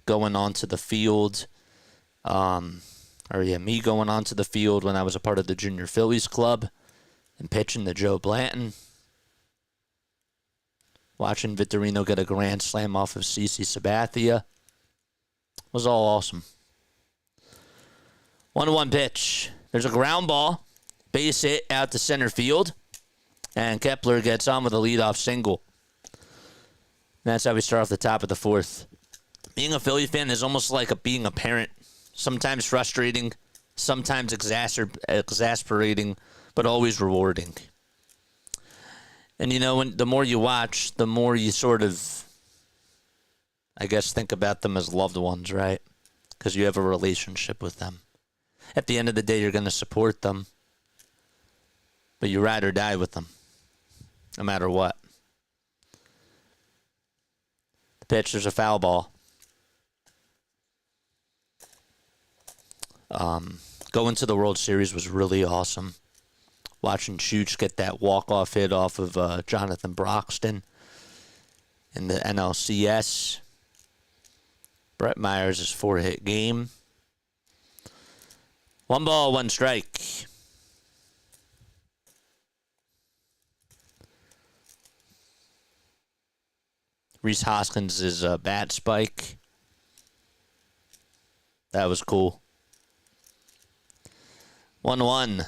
[SPEAKER 2] going onto the field. Me going onto the field when I was a part of the Junior Phillies Club and pitching to Joe Blanton. Watching Vittorino get a grand slam off of CeCe Sabathia was all awesome. 1-1 pitch. There's a ground ball, base hit out to center field, and Kepler gets on with a leadoff single. And that's how we start off the top of the fourth. Being a Philly fan is almost like being a parent. Sometimes frustrating, sometimes exasperating, but always rewarding. And you know, the more you watch, the more you sort of, I guess, think about them as loved ones, right? Because you have a relationship with them. At the end of the day, you're going to support them, but you ride or die with them, no matter what. The pitch, there's a foul ball. Going to the World Series was really awesome. Watching Chooch get that walk-off hit off of Jonathan Broxton in the NLCS. Brett Myers' 4-hit game. 1 ball, 1 strike. Rhys Hoskins' bat spike. That was cool. 1-1.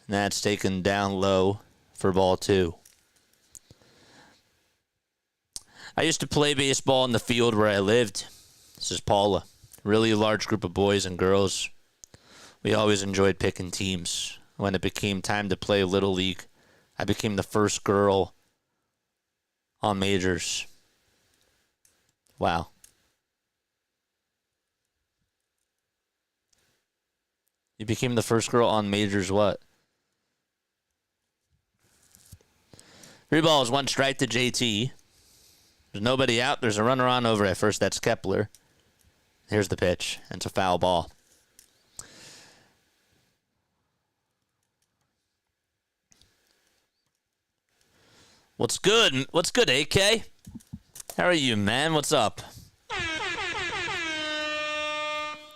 [SPEAKER 2] That's taken down low for ball 2. I used to play baseball in the field where I lived. This is Paula. Really large group of boys and girls. We always enjoyed picking teams. When it became time to play Little League, I became the first girl on majors. Wow. You became the first girl on majors what? 3 balls, 1 strike to JT. There's nobody out. There's a runner on over at first. That's Kepler. Here's the pitch. And it's a foul ball. What's good? What's good, AK? How are you, man? What's up?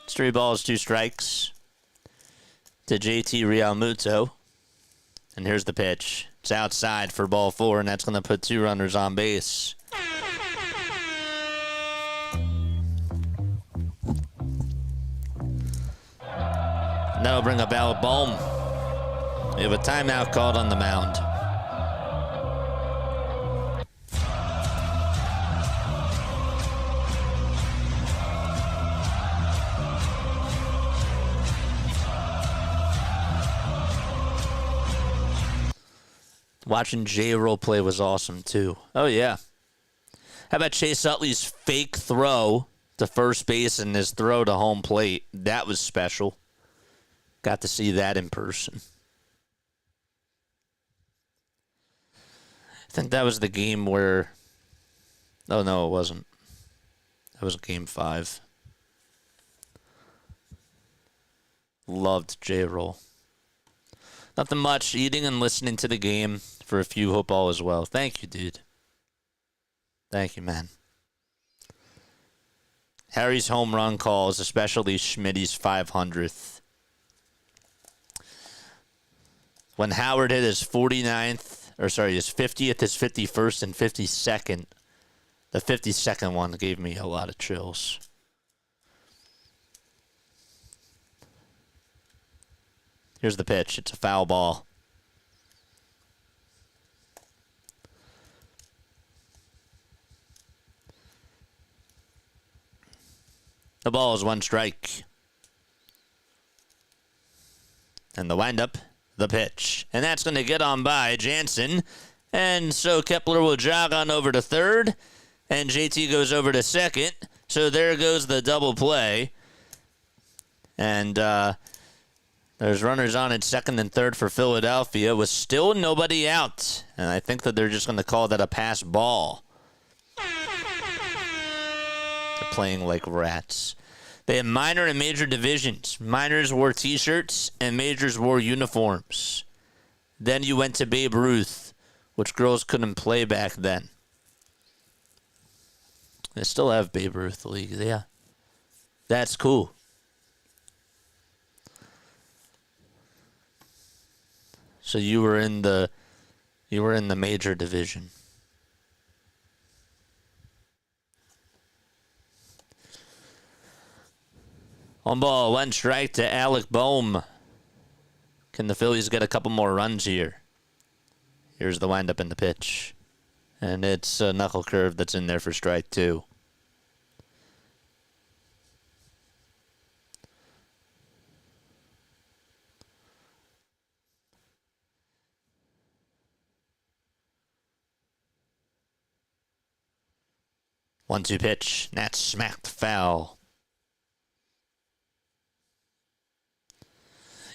[SPEAKER 2] It's 3 balls, 2 strikes to JT Realmuto. And here's the pitch. It's outside for ball 4, and that's going to put 2 runners on base. And that'll bring up Alec Bohm. We have a timeout called on the mound. Watching J-Roll play was awesome, too. Oh, yeah. How about Chase Utley's fake throw to first base and his throw to home plate? That was special. Got to see that in person. I think that was the game where... Oh, no, it wasn't. That was Game 5. Loved J-Roll. Nothing much. Eating and listening to the game for a few football as well. Thank you, dude. Thank you, man. Harry's home run calls, especially Schmidt's 500th. When Howard hit his 49th, his 50th, his 51st, and 52nd, the 52nd one gave me a lot of chills. Here's the pitch. It's a foul ball. The ball is 1 strike. And the windup, the pitch. And that's going to get on by Jansen. And so Kepler will jog on over to third. And JT goes over to second. So there goes the double play. And there's runners on at second and third for Philadelphia with still nobody out. And I think that they're just going to call that a pass ball. They're playing like rats. They had minor and major divisions. Minors wore T-shirts and majors wore uniforms. Then you went to Babe Ruth, which girls couldn't play back then. They still have Babe Ruth League, yeah. That's cool. So you were in the major division. On ball, 1 strike to Alec Boehm. Can the Phillies get a couple more runs here? Here's the windup in the pitch. And it's a knuckle curve that's in there for strike 2. One-two pitch. That's smacked foul.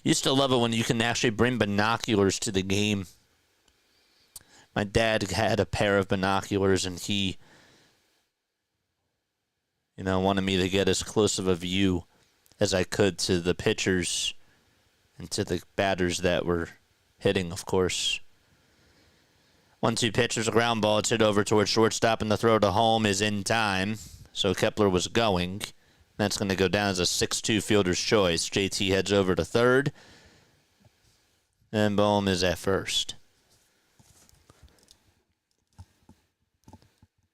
[SPEAKER 2] Used to love it when you can actually bring binoculars to the game. My dad had a pair of binoculars, and he, wanted me to get as close of a view as I could to the pitchers and to the batters that were hitting, of course. 1-2 pitch. There's a ground ball. It's hit over towards shortstop, and the throw to home is in time. So Kepler was going. That's going to go down as a 6-2 fielder's choice. JT heads over to third. And Boehm is at first.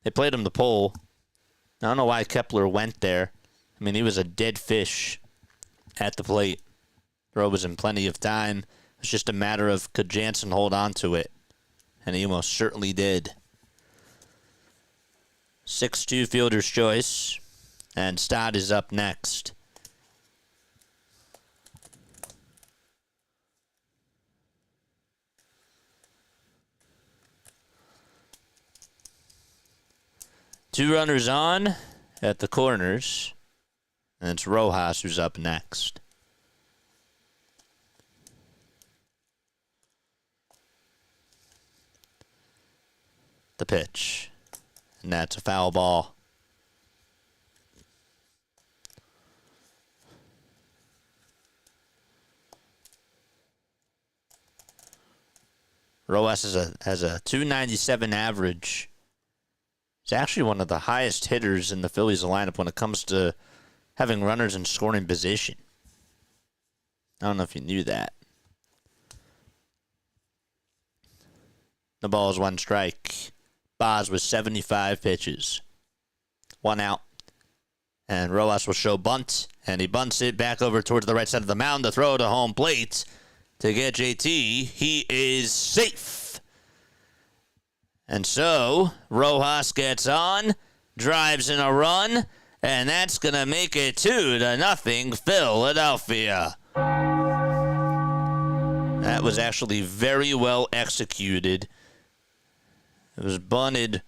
[SPEAKER 2] They played him the pole. I don't know why Kepler went there. I mean, he was a dead fish at the plate. Throw was in plenty of time. It's just a matter of could Jansen hold on to it. And he most certainly did. 6-2 fielder's choice. And Stott is up next. Two runners on at the corners. And it's Rojas who's up next. The pitch. And that's a foul ball. Rojas has a 297 average. He's actually one of the highest hitters in the Phillies lineup when it comes to having runners in scoring position. I don't know if you knew that. The ball is 1 strike. Boz with 75 pitches. 1 out. And Rojas will show bunt. And he bunts it back over towards the right side of the mound to throw to home plate. To get JT, he is safe. And so, Rojas gets on, drives in a run, and that's going to make it 2-0 Philadelphia. That was actually very well executed. It was bunted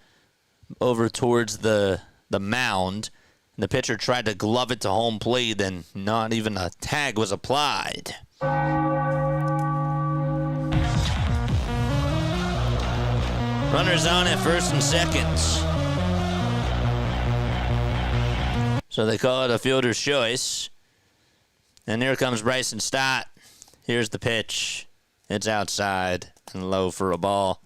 [SPEAKER 2] over towards the mound, and the pitcher tried to glove it to home plate, and not even a tag was applied. Runners on at first and second. So they call it a fielder's choice. And here comes Bryson Stott. Here's the pitch. It's outside and low for a ball.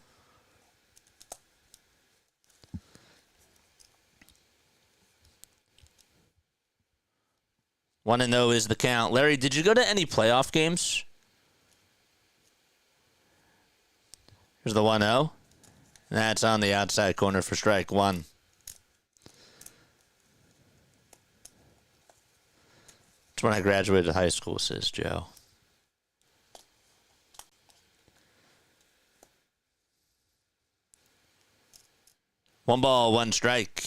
[SPEAKER 2] One and 0 is the count. Larry, did you go to any playoff games? Here's the 1-0. That's on the outside corner for strike one. That's when I graduated high school, says Joe. One ball, one strike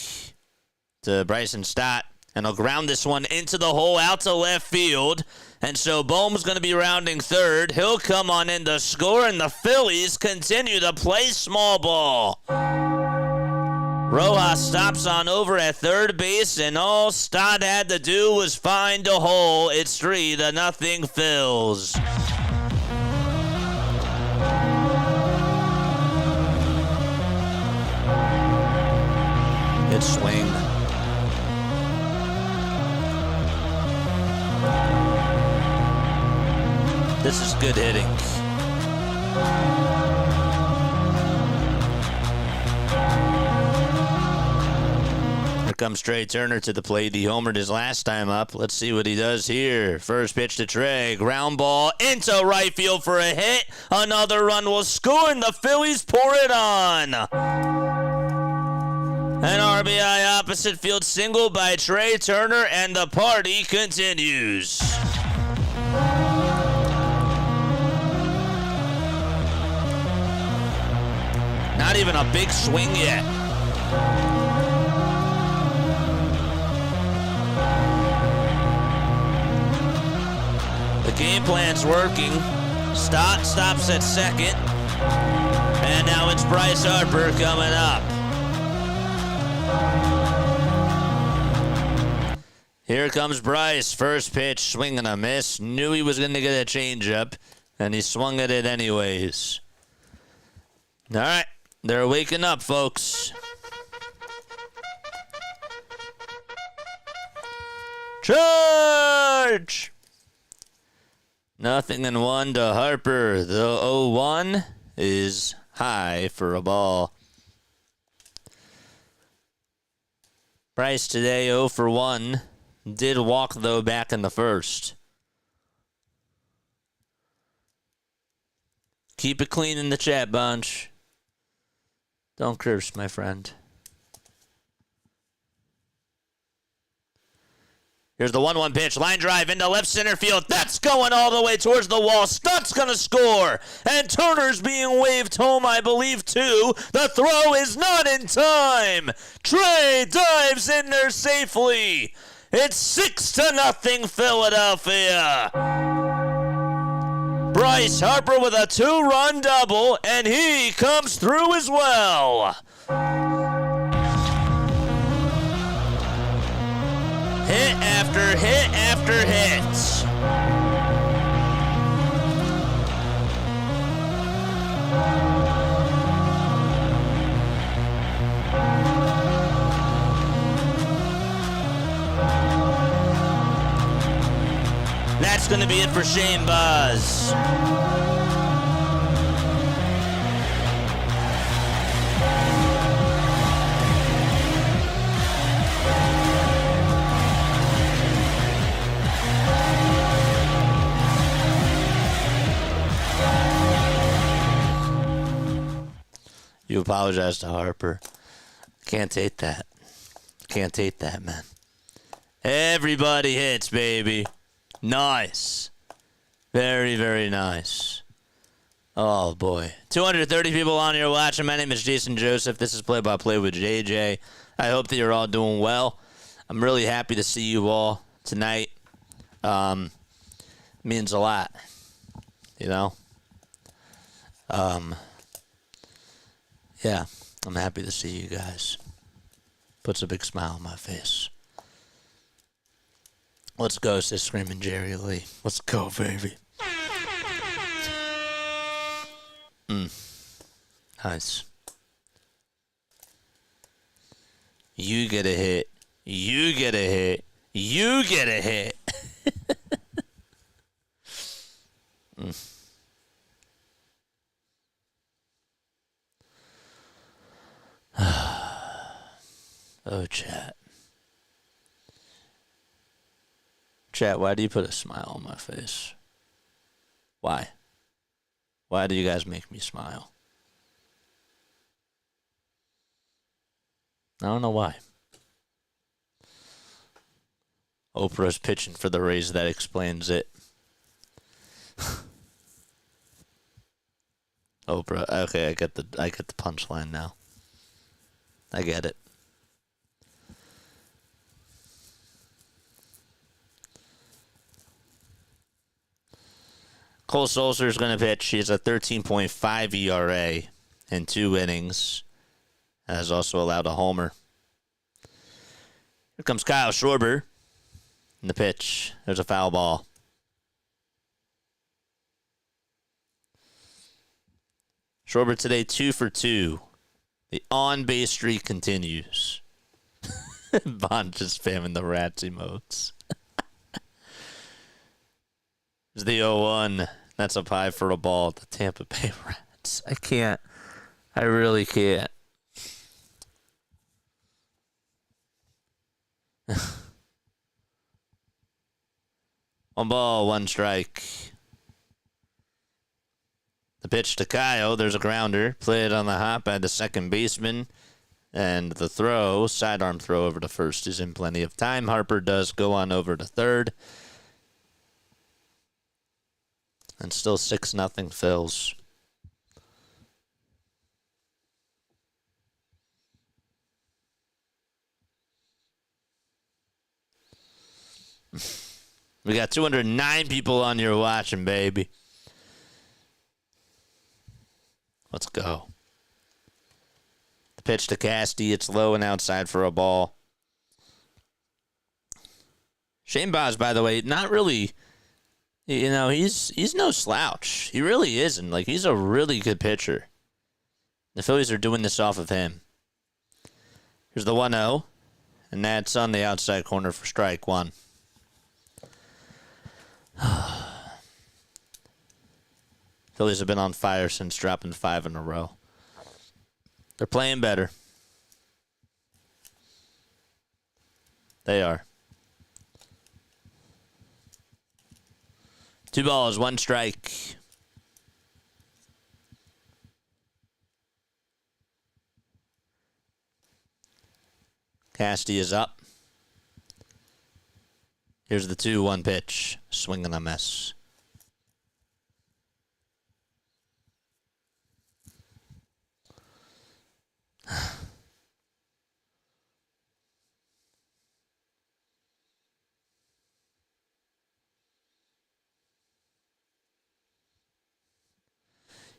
[SPEAKER 2] to Bryson Stott. And he'll ground this one into the hole out to left field. And so Bohm's going to be rounding third. He'll come on in to score, and the Phillies continue to play small ball. Rojas stops on over at third base, and all Stott had to do was find a hole. It's 3-0 Phils. Good swing. This is good hitting. Here comes Trey Turner to the plate. He homered his last time up. Let's see what he does here. First pitch to Trey. Ground ball into right field for a hit. Another run will score, and the Phillies pour it on. An RBI opposite field single by Trey Turner, and the party continues. Not even a big swing yet. The game plan's working. Stott stops at second. And now it's Bryce Harper coming up. Here comes Bryce. First pitch, swing and a miss. Knew he was going to get a changeup, and he swung at it anyways. All right. They're waking up, folks. Charge! 0-1 to Harper. The 0-1 is high for a ball. Bryce today 0 for 1. Did walk, though, back in the first. Keep it clean in the chat bunch. Don't curse, my friend. Here's the 1-1 pitch. Line drive into left center field. That's going all the way towards the wall. Stott's going to score. And Turner's being waved home, I believe, too. The throw is not in time. Trey dives in there safely. It's 6-0 Philadelphia. Bryce Harper with a 2-run double, and he comes through as well. Hit after hit after hit. That's going to be it for Shane Baz. You apologize to Harper. Can't take that. Can't take that, man. Everybody hits, baby. Nice. Very, very nice. Oh, boy. 230 people on here watching. My name is Jason Joseph. This is Play by Play with JJ. I hope that you're all doing well. I'm really happy to see you all tonight. Means a lot. You know? Yeah, I'm happy to see you guys. Puts a big smile on my face. Let's go, says Screaming Jerry Lee. Let's go, baby. Nice. You get a hit. You get a hit. You get a hit. Oh, chat. Chat, why do you put a smile on my face? Why? Why do you guys make me smile? I don't know why. Oprah's pitching for the Rays. That explains it. Oprah. Okay, I get the punchline now. I get it. Cole Sulser's going to pitch. He has a 13.5 ERA in 2 innings. Has also allowed a homer. Here comes Kyle Schwarber. In the pitch, there's a foul ball. Schwarber today 2 for 2. The on-base streak continues. Bond just spamming the rats emotes. There's the 0-1. That's up high for a ball. The Tampa Bay Rats. I can't. I really can't. One ball, one strike. The pitch to Kyle. There's a grounder. Played on the hop by the second baseman. And the throw, sidearm throw over to first, is in plenty of time. Harper does go on over to third. And still 6-0 Phils. We got 209 people on here watching, baby. Let's go. The pitch to Casty. It's low and outside for a ball. Shane Baz, by the way, not really, you know, he's no slouch. He really isn't. Like, he's a really good pitcher. The Phillies are doing this off of him. Here's the 1-0, and that's on the outside corner for strike one. Phillies have been on fire since dropping 5 in a row. They're playing better. They are. 2 balls, 1 strike. Casty is up. Here's the 2-1 pitch. Swing and a miss.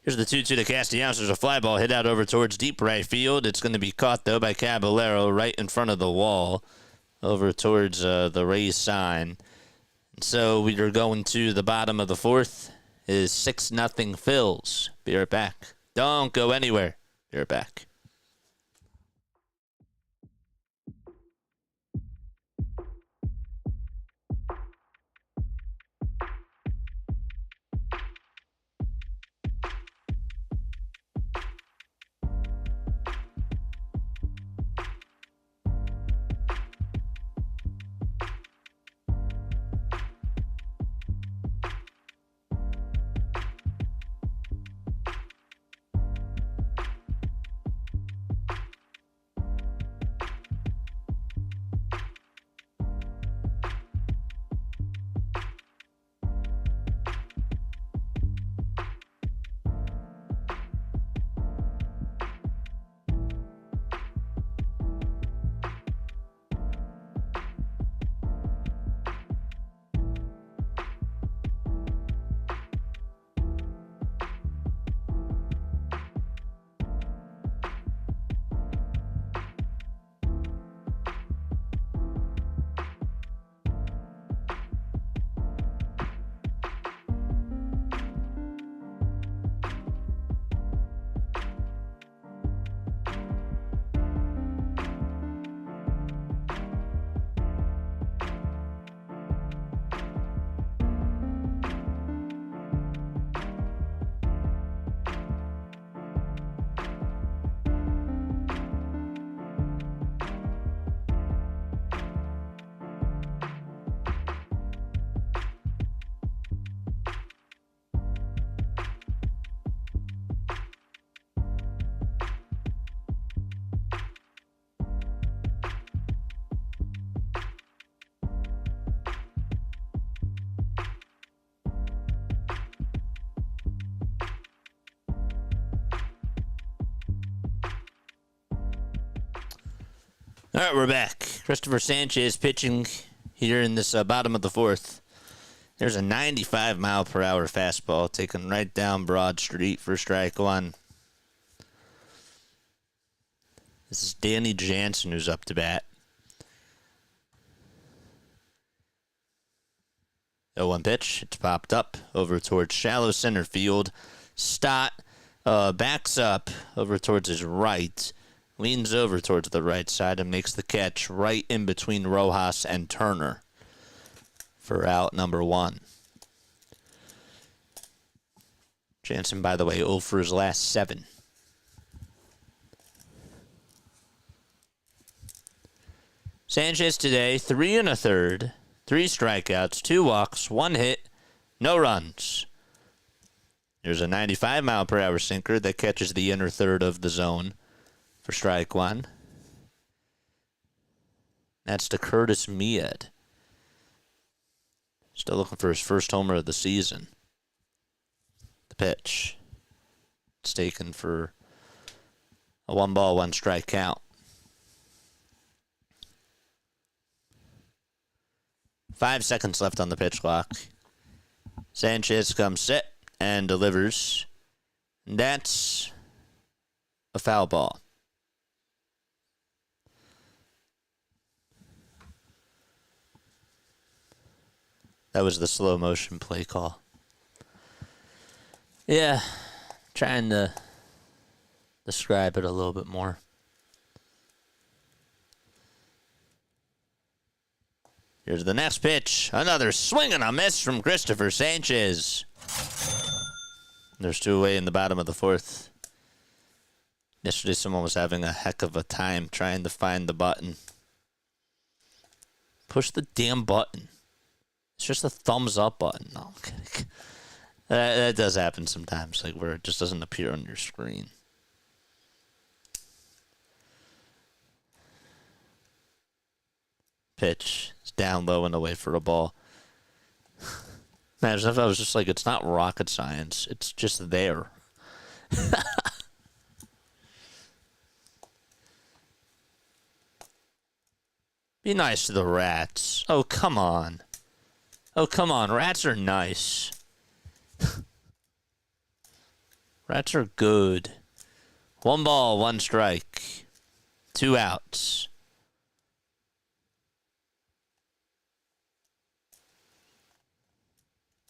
[SPEAKER 2] Here's the 2-2 to Castellanos. There's a fly ball hit out over towards deep right field. It's going to be caught, though, by Caballero right in front of the wall over towards the Rays sign. And so we are going to the bottom of the 4th. It is 6-0 Phils. Be right back. Don't go anywhere. Be right back. All right, we're back. Cristopher Sanchez pitching here in this bottom of the fourth. There's a 95-mile-per-hour fastball taken right down Broad Street for strike one. This is Danny Jansen who's up to bat. 0-1 pitch. It's popped up over towards shallow center field. Stott backs up over towards his right. Leans over towards the right side and makes the catch right in between Rojas and Turner for out number 1. Jansen, by the way, 0 for his last 7. Sanchez today, 3 1/3, 3 strikeouts, 2 walks, 1 hit, no runs. There's a 95-mile-per-hour sinker that catches the inner third of the zone for strike 1. That's to Curtis Mead. Still looking for his first homer of the season. The pitch. It's taken for a 1-ball, 1-strike count. 5 seconds left on the pitch clock. Sanchez comes set and delivers. That's a foul ball. That was the slow motion play call. Yeah, trying to describe it a little bit more. Here's the next pitch. Another swing and a miss from Cristopher Sanchez. There's 2 away in the bottom of the fourth. Yesterday someone was having a heck of a time trying to find the button. Push the damn button. It's just a thumbs up button. No, I'm kidding. That does happen sometimes, like where it just doesn't appear on your screen. Pitch. It's down low and away for a ball. Imagine if I was just like, it's not rocket science. It's just there. Be nice to the rats. Oh, come on. Oh, come on. Rats are nice. Rats are good. 1 ball, 1 strike. 2 outs.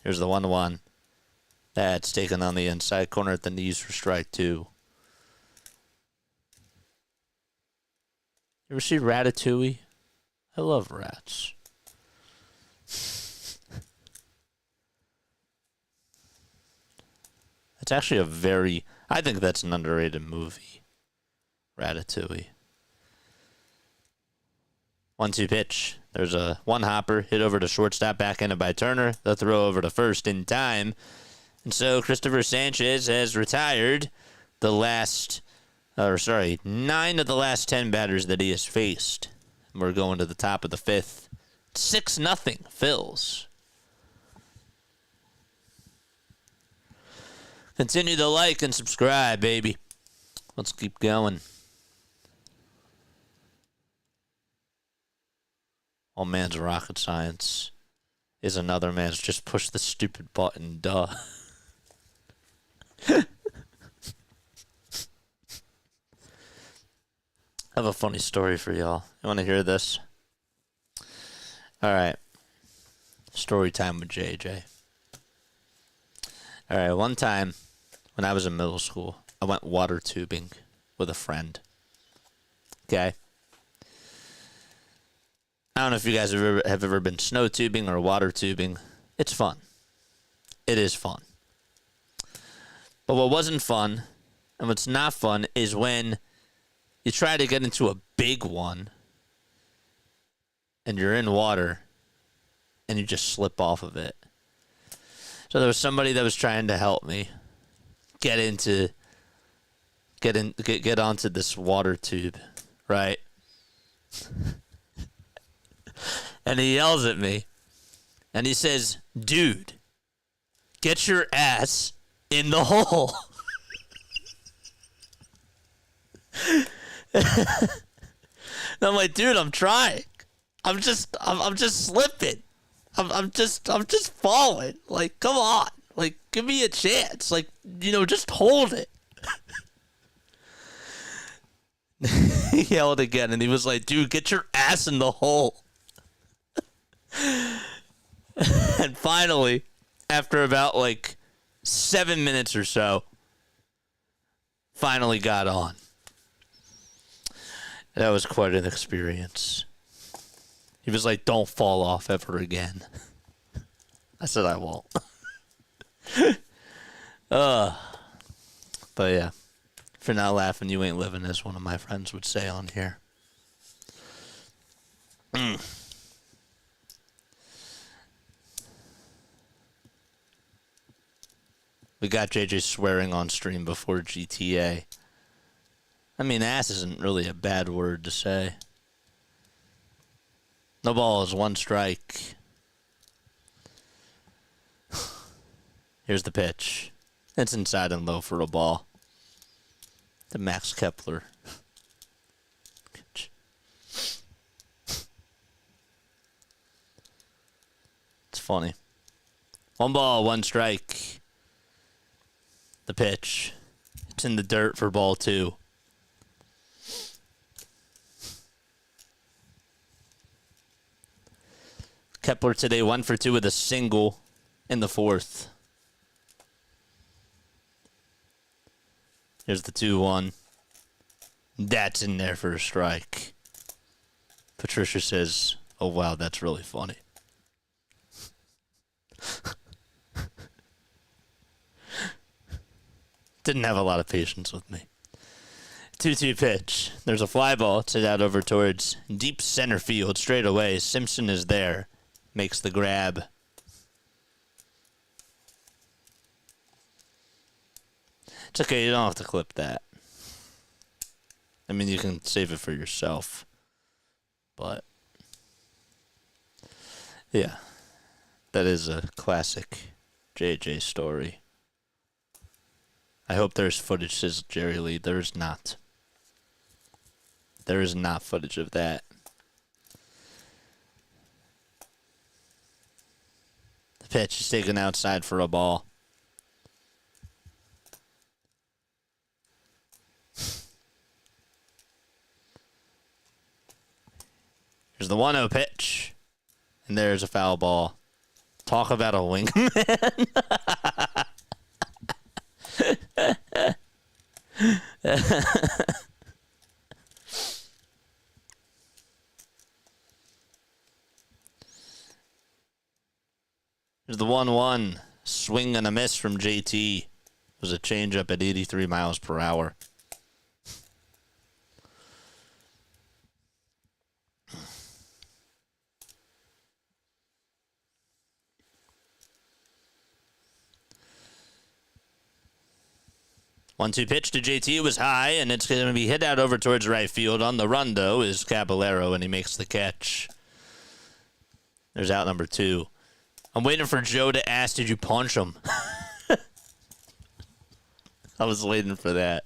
[SPEAKER 2] Here's the 1-1. That's taken on the inside corner at the knees for strike 2. You ever see Ratatouille? I love rats. It's actually I think that's an underrated movie. Ratatouille. 1-2 pitch. There's a 1 hopper hit over to shortstop, backhanded by Turner. The throw over to first in time. And so Cristopher Sanchez has retired 9 of the last 10 batters that he has faced. And we're going to the top of the 5th. 6-0 Phils. Continue to like and subscribe, baby. Let's keep going. One man's rocket science is another man's just push the stupid button, duh. I have a funny story for y'all. You want to hear this? All right. Story time with JJ. All right, one time when I was in middle school, I went water tubing with a friend. Okay? I don't know if you guys have ever been snow tubing or water tubing. It's fun. It is fun. But what wasn't fun, and what's not fun, is when you try to get into a big one, and you're in water, and you just slip off of it. So there was somebody that was trying to help me get onto this water tube, right? And he yells at me, and he says, "Dude, get your ass in the hole." I'm like, dude, I'm trying. I'm just slipping. I'm just falling. Like, come on. Like, give me a chance. Like, just hold it. He yelled again, and he was like, dude, get your ass in the hole. And finally, after about, 7 minutes or so, finally got on. That was quite an experience. He was like, don't fall off ever again. I said I won't. But yeah. If you're not laughing, you ain't living, as one of my friends would say on here. We got JJ swearing on stream before GTA. I mean, ass isn't really a bad word to say. No ball is one strike. Here's the pitch. It's inside and low for a ball. To Max Kepler. It's funny. One ball, one strike. The pitch. It's in the dirt for ball 2. Kepler today 1 for 2 with a single in the 4th. Here's the 2-1. That's in there for a strike. Patricia says, oh wow, that's really funny. Didn't have a lot of patience with me. 2-2 pitch. There's a fly ball. It's hit out over towards deep center field. Straight away, Simpson is there. Makes the grab. It's okay, you don't have to clip that. I mean, you can save it for yourself. But, yeah. That is a classic JJ story. I hope there's footage, says Jerry Lee. There's not. There is not footage of that. The pitch is taken outside for a ball. Here's the 1-0 pitch. And there's a foul ball. Talk about a wingman. There's the 1-1. Swing and a miss from JT. It was a changeup at 83 miles per hour. One-two pitch to JT. It was high, and it's going to be hit out over towards right field. On the run, though, is Caballero, and he makes the catch. There's out number 2. I'm waiting for Joe to ask, did you punch him? I was waiting for that.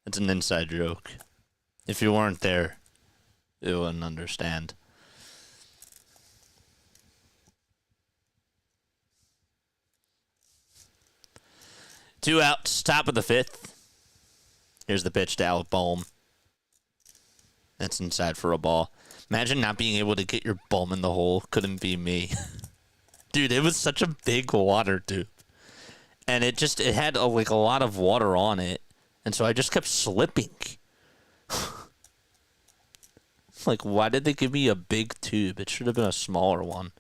[SPEAKER 2] It's an inside joke. If you weren't there, you wouldn't understand. Two outs, top of the 5th. Here's the pitch to Alec Bohm. That's inside for a ball. Imagine not being able to get your bum in the hole. Couldn't be me. Dude, it was such a big water tube. And it had a lot of water on it. And so I just kept slipping. Why did they give me a big tube? It should have been a smaller one.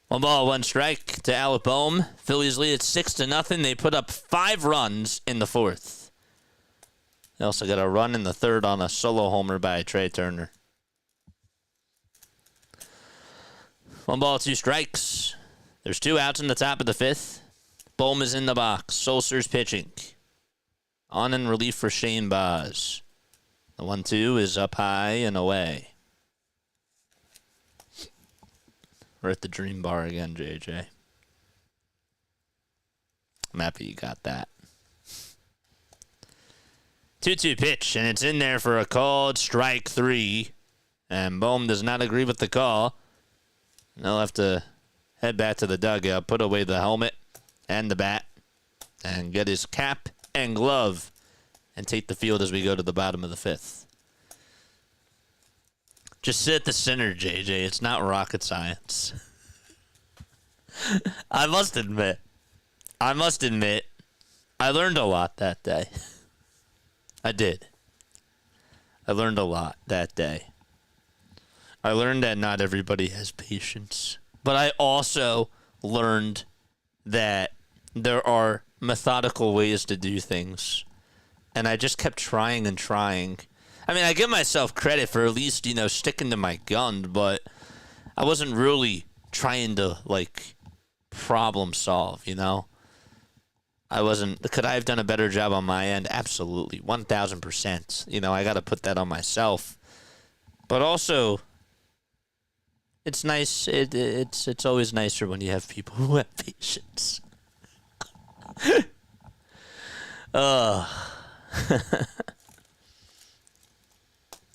[SPEAKER 2] One ball, one strike to Alec Bohm. Phillies lead at 6-0. They put up 5 runs in the 4th. They also got a run in the 3rd on a solo homer by Trey Turner. 1 ball, 2 strikes. There's 2 outs in the top of the 5th. Bohm is in the box. Sulcer's pitching. On in relief for Shane Baz. The 1-2 is up high and away. We're at the Dream Bar again, JJ. I'm happy you got that. 2-2 pitch, and it's in there for a called strike 3. And Bohm does not agree with the call. And he'll have to head back to the dugout, put away the helmet and the bat, and get his cap and glove, and take the field as we go to the bottom of the 5th. Just sit at the center, JJ. It's not rocket science. I must admit, I learned a lot that day. I did. I learned a lot that day. I learned that not everybody has patience. But I also learned that there are methodical ways to do things. And I just kept trying and trying. I mean, I give myself credit for at least, sticking to my gun, but I wasn't really trying to, problem solve, I wasn't. Could I have done a better job on my end? Absolutely. 1,000%. I got to put that on myself. But also, it's nice. It's always nicer when you have people who have patience.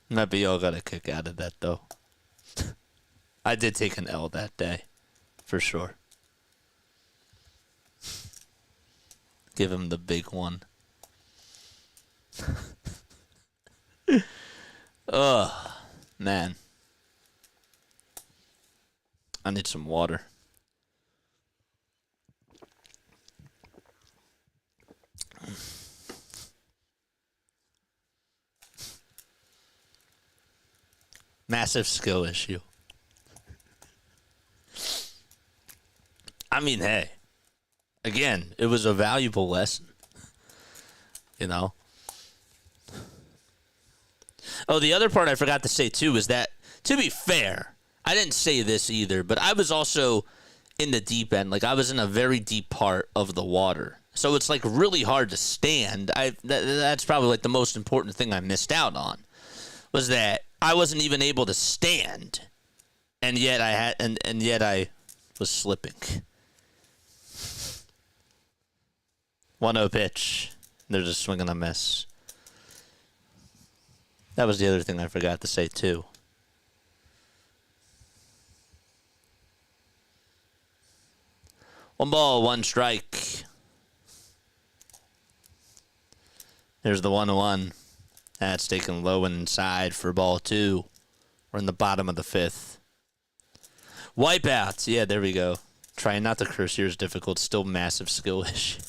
[SPEAKER 2] Maybe y'all got a kick out of that, though. I did take an L that day, for sure. Give him the big one. Man. I need some water. Massive skill issue. I mean, hey. Again, it was a valuable lesson. Oh, the other part I forgot to say, too, is that, to be fair, I didn't say this either, but I was also in the deep end. I was in a very deep part of the water. So it's, really hard to stand. That's probably, the most important thing I missed out on, was that I wasn't even able to stand. And yet I was slipping. 1-0 pitch. There's a swing and a miss. That was the other thing I forgot to say, too. One ball, one strike. There's the 1-1. That's taken low and inside for ball 2. We're in the bottom of the 5th. Wipeouts. Yeah, there we go. Trying not to curse here is difficult. Still massive skill issue.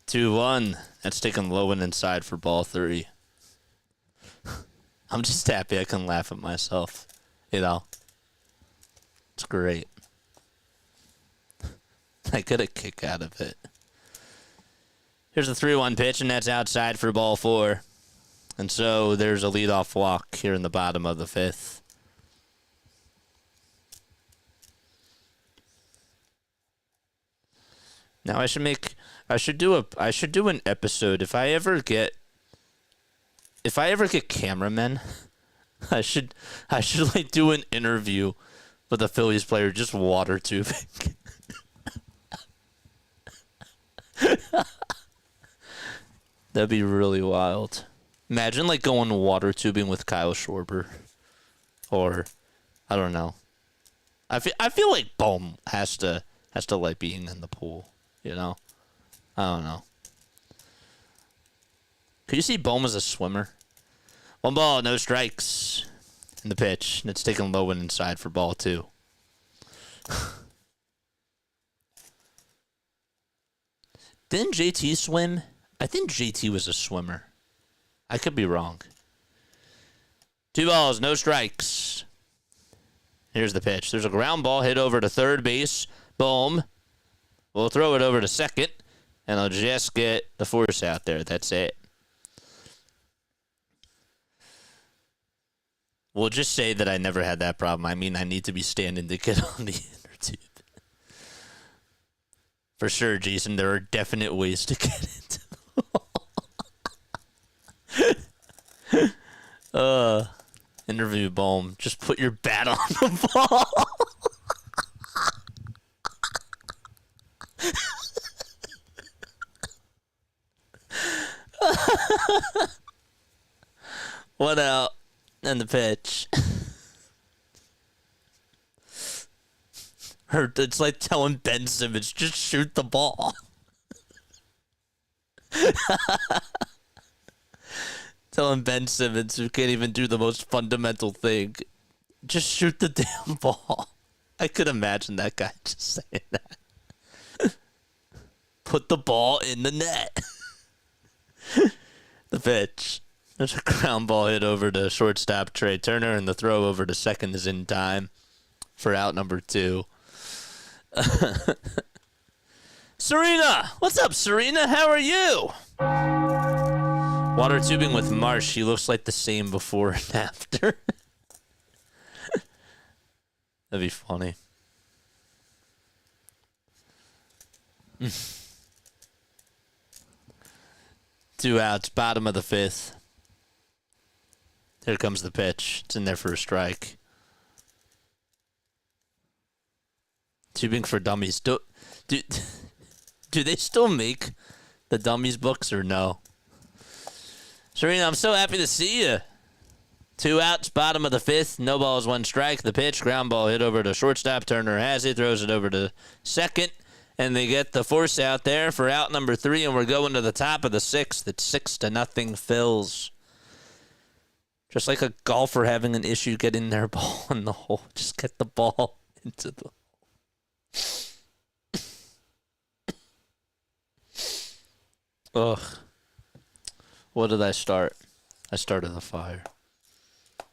[SPEAKER 2] 2-1. That's taken low and inside for ball 3. I'm just happy I can laugh at myself. It's great. I get a kick out of it. Here's a 3-1 pitch, and that's outside for ball 4. And so there's a leadoff walk here in the bottom of the 5th. Now I should do an episode. If I ever get cameramen, I should do an interview with a Phillies player just water tubing. That'd be really wild. Imagine going water tubing with Kyle Schwarber, or I don't know. I feel like Bohm has to like being in the pool. I don't know. Could you see Bohm as a swimmer? 1 ball, no strikes in the pitch. And it's taken low and inside for ball 2. Didn't JT swim? I think JT was a swimmer. I could be wrong. 2 balls, no strikes. Here's the pitch. There's a ground ball hit over to third base. Boom. We'll throw it over to second, and I'll just get the force out there. That's it. We'll just say that I never had that problem. I mean, I need to be standing to get on the inner tube. For sure, Jason, there are definite ways to get into the ball. Interview Bohm. Just put your bat on the ball. What out? And the pitch. It's like telling Ben Simmons, just shoot the ball. Telling Ben Simmons, who can't even do the most fundamental thing, just shoot the damn ball. I could imagine that guy just saying that. Put the ball in the net. The pitch. There's a ground ball hit over to shortstop Trey Turner, and the throw over to second is in time for out number 2. Serena! What's up, Serena? How are you? Water tubing with Marsh. He looks like the same before and after. That'd be funny. 2 outs, bottom of the 5th. Here comes the pitch. It's in there for a strike. Tubing for Dummies. Do they still make the Dummies books or no? Serena, I'm so happy to see you. 2 outs, bottom of the 5th. No balls, 1 strike. The pitch, ground ball hit over to shortstop. Turner has it, throws it over to second. And they get the force out there for out number 3, and we're going to the top of the 6th. It's 6-0 Phils. Just like a golfer having an issue getting their ball in the hole. Just get the ball into the hole. Ugh. What did I start? I started the fire.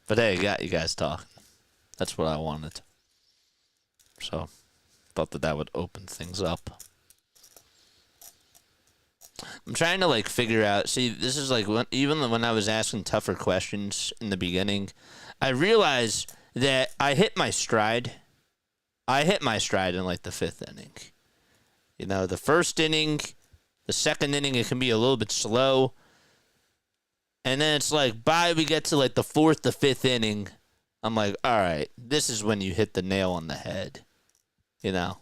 [SPEAKER 2] But hey, I got you guys talking. That's what I wanted. So, thought that would open things up. I'm trying to figure out. See, this is even when I was asking tougher questions in the beginning, I realized that I hit my stride. I hit my stride in the 5th inning. You know, the first inning, the second inning, it can be a little bit slow. And then it's we get to the 4th, the 5th inning. I'm like, all right, this is when you hit the nail on the head. You know?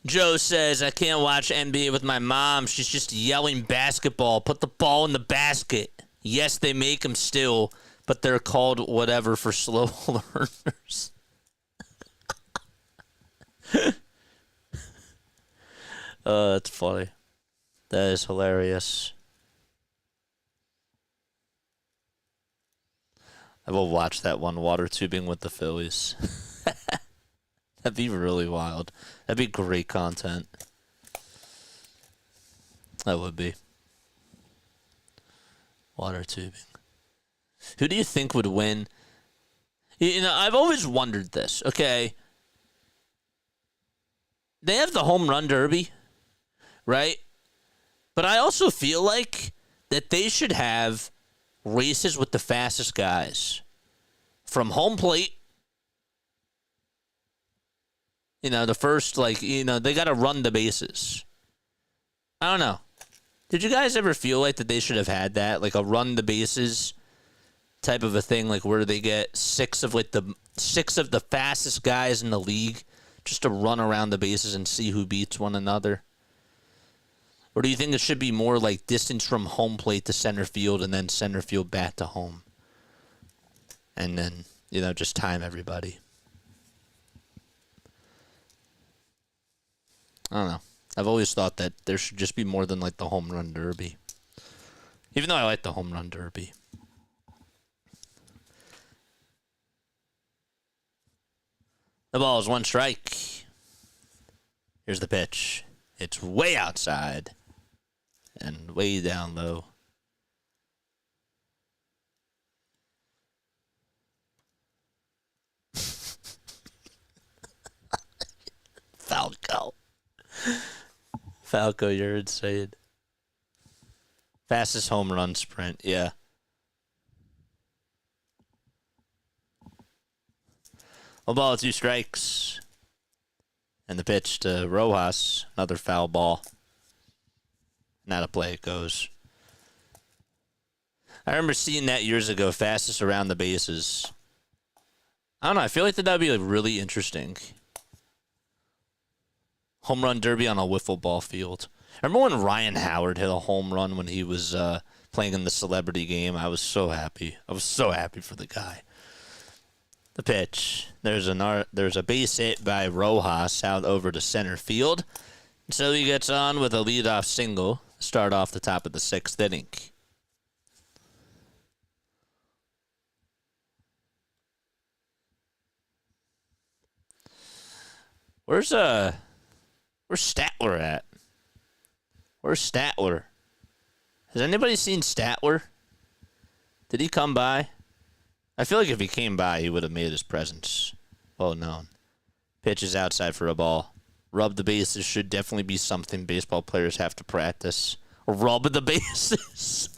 [SPEAKER 2] Joe says, I can't watch NBA with my mom. She's just yelling basketball. Put the ball in the basket. Yes, they make them still, but they're called whatever for slow learners. That's funny. That is hilarious. I will watch that one, water tubing with the Phillies. That'd be really wild. That'd be great content. That would be. Water tubing. Who do you think would win? You know, I've always wondered this, okay? They have the home run derby, right? But I also feel like that they should have races with the fastest guys. From home plate. You know, the first, they got to run the bases. I don't know. Did you guys ever feel like that they should have had that? Like a run the bases type of a thing, where they get 6 of the fastest guys in the league just to run around the bases and see who beats one another? Or do you think it should be more distance from home plate to center field and then center field back to home? And then, just time everybody. I don't know. I've always thought that there should just be more than the home run derby. Even though I like the home run derby. The ball is 1 strike. Here's the pitch. It's way outside and way down low. Falco, you're insane. Fastest home run sprint, yeah. A ball, 2 strikes. And the pitch to Rojas, another foul ball. Not a play, it goes. I remember seeing that years ago, fastest around the bases. I don't know. I feel like that would be like really interesting. Home run derby on a wiffle ball field. Remember when Ryan Howard hit a home run when he was playing in the celebrity game? I was so happy. I was so happy for the guy. The pitch. There's a base hit by Rojas out over to center field. So he gets on with a leadoff single. Start off the top of the 6th inning. Where's Statler at? Where's Statler? Has anybody seen Statler? Did he come by? I feel like if he came by, he would have made his presence well known. Pitch is outside for a ball. Rub the bases should definitely be something baseball players have to practice. Rub the bases.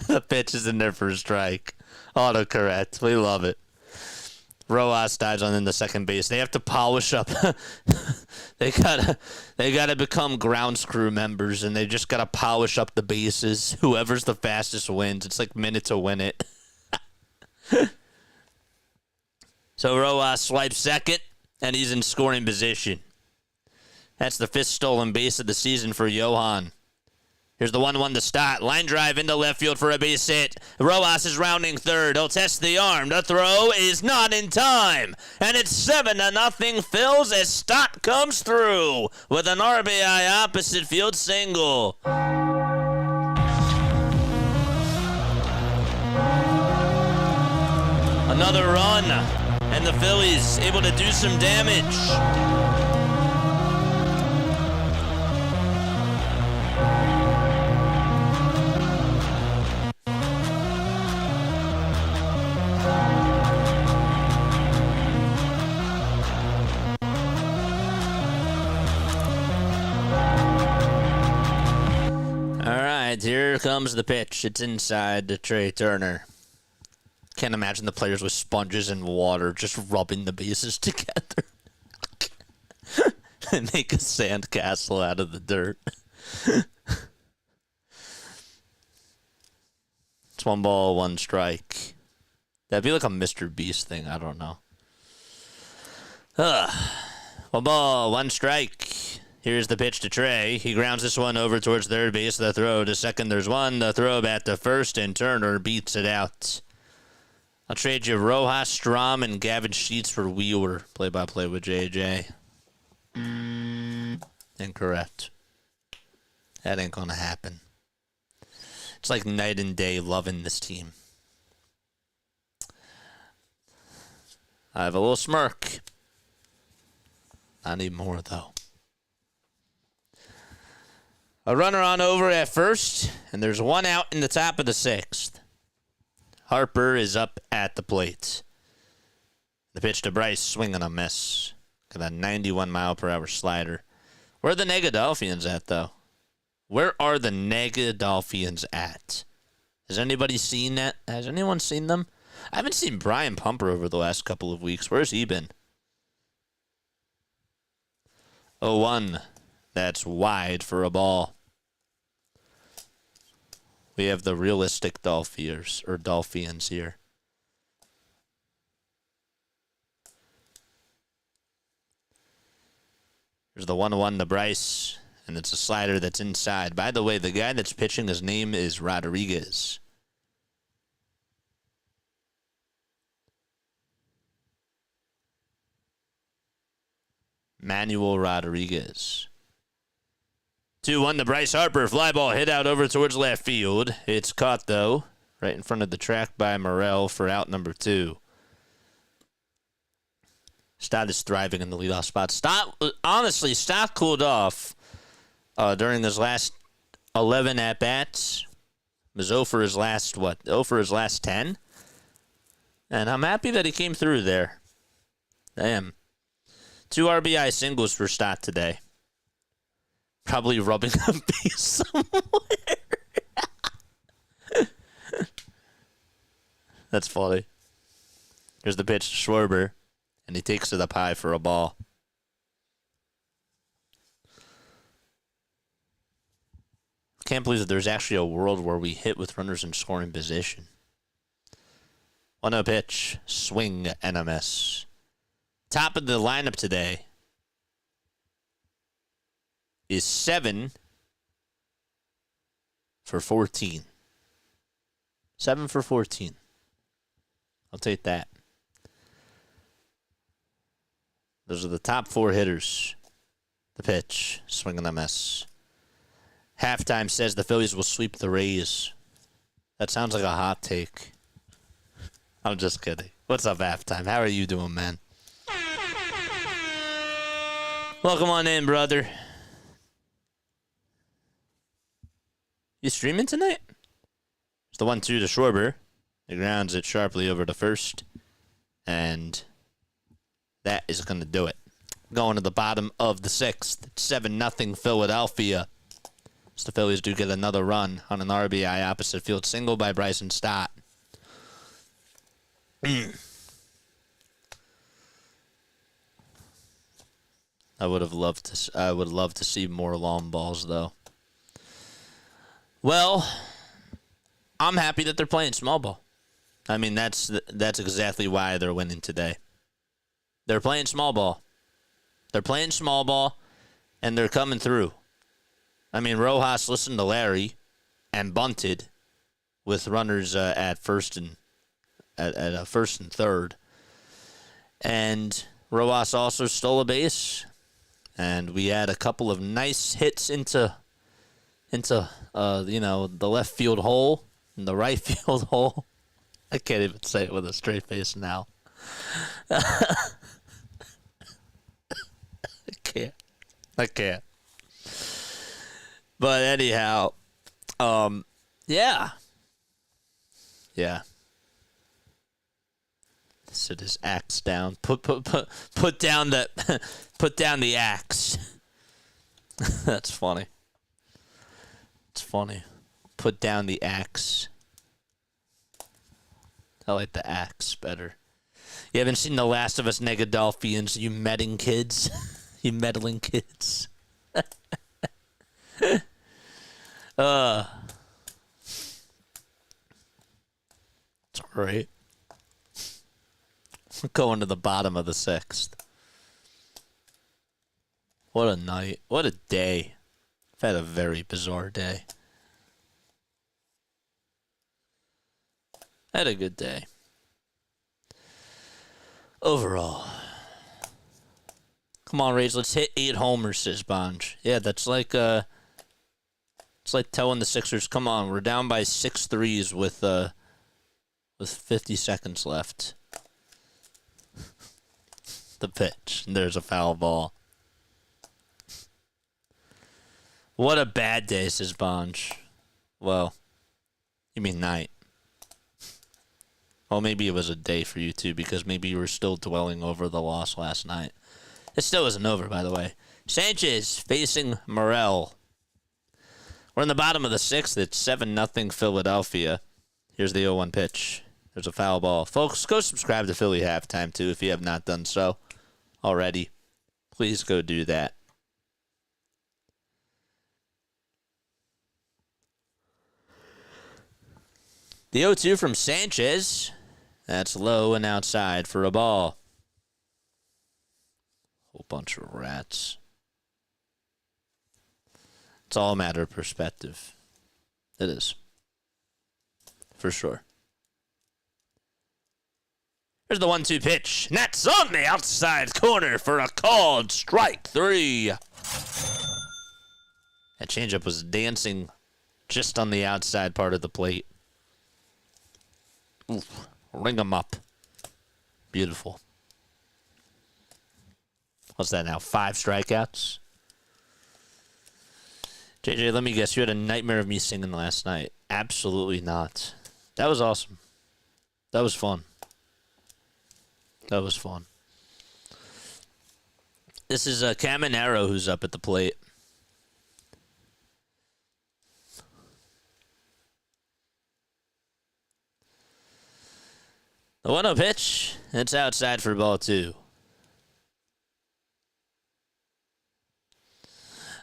[SPEAKER 2] The pitch is in there for a strike. Autocorrect. We love it. Rojas dives on in the second base. They have to polish up. They gotta become ground crew members, and they just gotta polish up the bases. Whoever's the fastest wins. It's like minute to win it. So Rojas swipes second, and he's in scoring position. That's the 5th stolen base of the season for Johan. Here's the 1-1 to start. Line drive into left field for a base hit. Rojas is rounding third. He'll test the arm. The throw is not in time. And it's 7-0 Phils as Stott comes through with an RBI opposite field single. Another run. And the Phillies able to do some damage. Here comes the pitch. It's inside to Trey Turner. Can't imagine the players with sponges and water just rubbing the bases together. And make a sandcastle out of the dirt. It's 1 ball, 1 strike. That'd be like a Mr. Beast thing. I don't know. 1 ball, 1 strike. Here's the pitch to Trey. He grounds this one over towards third base. The throw to second. There's 1. The throw back to first, and Turner beats it out. I'll trade you Rojas, Strom, and Gavin Sheets for Wheeler. Play-by-play with JJ. Incorrect. That ain't gonna happen. It's like night and day loving this team. I have a little smirk. I need more, though. A runner on over at first, and there's 1 out in the top of the 6th. Harper is up at the plate. The pitch to Bryce, swing and a miss. Got a 91-mile-per-hour slider. Where are the Negadelphians at, though? Where are the Negadelphians at? Has anybody seen that? Has anyone seen them? I haven't seen Brian Pumper over the last couple of weeks. Where's he been? 0-1. That's wide for a ball. We have the realistic Dolphians here. There's the 1-1 to Bryce, and it's a slider that's inside. By the way, the guy that's pitching, his name is Rodriguez. Manuel Rodriguez. 2-1 to Bryce Harper. Fly ball hit out over towards left field. It's caught, though, right in front of the track by Morel for out number 2. Stott is thriving in the leadoff spot. Stott cooled off during his last 11 at-bats. Was 0 for his last, 0 for his last 10? And I'm happy that he came through there. Damn. 2 RBI singles for Stott today. Probably rubbing a base somewhere. That's funny. Here's the pitch to Schwarber, and he takes it up high for a ball. can't believe that there's actually a world where we hit with runners in scoring position. 1-0 pitch. Swing and a miss. Top of the lineup today is 7 for 14. 7 for 14. I'll take that. Those are the top 4 hitters. The pitch. Swing and a miss. Halftime says the Phillies will sweep the Rays. That sounds like a hot take. I'm just kidding. What's up, Halftime? How are you doing, man? Welcome on in, brother. You streaming tonight? It's the 1-2 to Schwarber. He grounds it sharply over to first. And that is going to do it. Going to the bottom of the 6th. 7-0 Philadelphia. So the Phillies do get another run on an RBI opposite field single by Bryson Stott. I would love to see more long balls, though. Well, I'm happy that they're playing small ball. I mean, that's exactly why they're winning today. They're playing small ball. They're playing small ball, and they're coming through. I mean, Rojas listened to Larry and bunted with runners at first and first and third. And Rojas also stole a base, and we had a couple of nice hits into the left field hole and the right field hole. I can't even say it with a straight face now. I can't. But anyhow, yeah. Sit his axe down. Put down the axe. That's funny. It's funny. Put down the axe. I like the axe better. You haven't seen The Last of Us Negadolphians, you meddling kids. You meddling kids. It's all right. We're going to the bottom of the 6th. What a night. What a day. I've had a very bizarre day. I had a good day. Overall. Come on, Rays, let's hit 8 homers, says Bonge. Yeah, that's like it's like telling the Sixers, come on, we're down by 6 threes with 50 seconds left. The pitch. And there's a foul ball. What a bad day, says Bonge. Well, you mean night. Well, maybe it was a day for you, too, because maybe you were still dwelling over the loss last night. It still isn't over, by the way. Sanchez facing Morel. We're in the bottom of the 6th. It's 7-0 Philadelphia. Here's the 0-1 pitch. There's a foul ball. Folks, go subscribe to Philly Halftime, too, if you have not done so already. Please go do that. The 0-2 from Sanchez. That's low and outside for a ball. Whole bunch of rats. It's all a matter of perspective. It is. For sure. Here's the 1-2 pitch. And that's on the outside corner for a called strike 3. That changeup was dancing just on the outside part of the plate. Oof. Ring them up. Beautiful. What's that now? 5 strikeouts? JJ, let me guess. You had a nightmare of me singing last night. Absolutely not. That was awesome. That was fun. That was fun. This is Caminero who's up at the plate. The 1-0 pitch. It's outside for ball 2.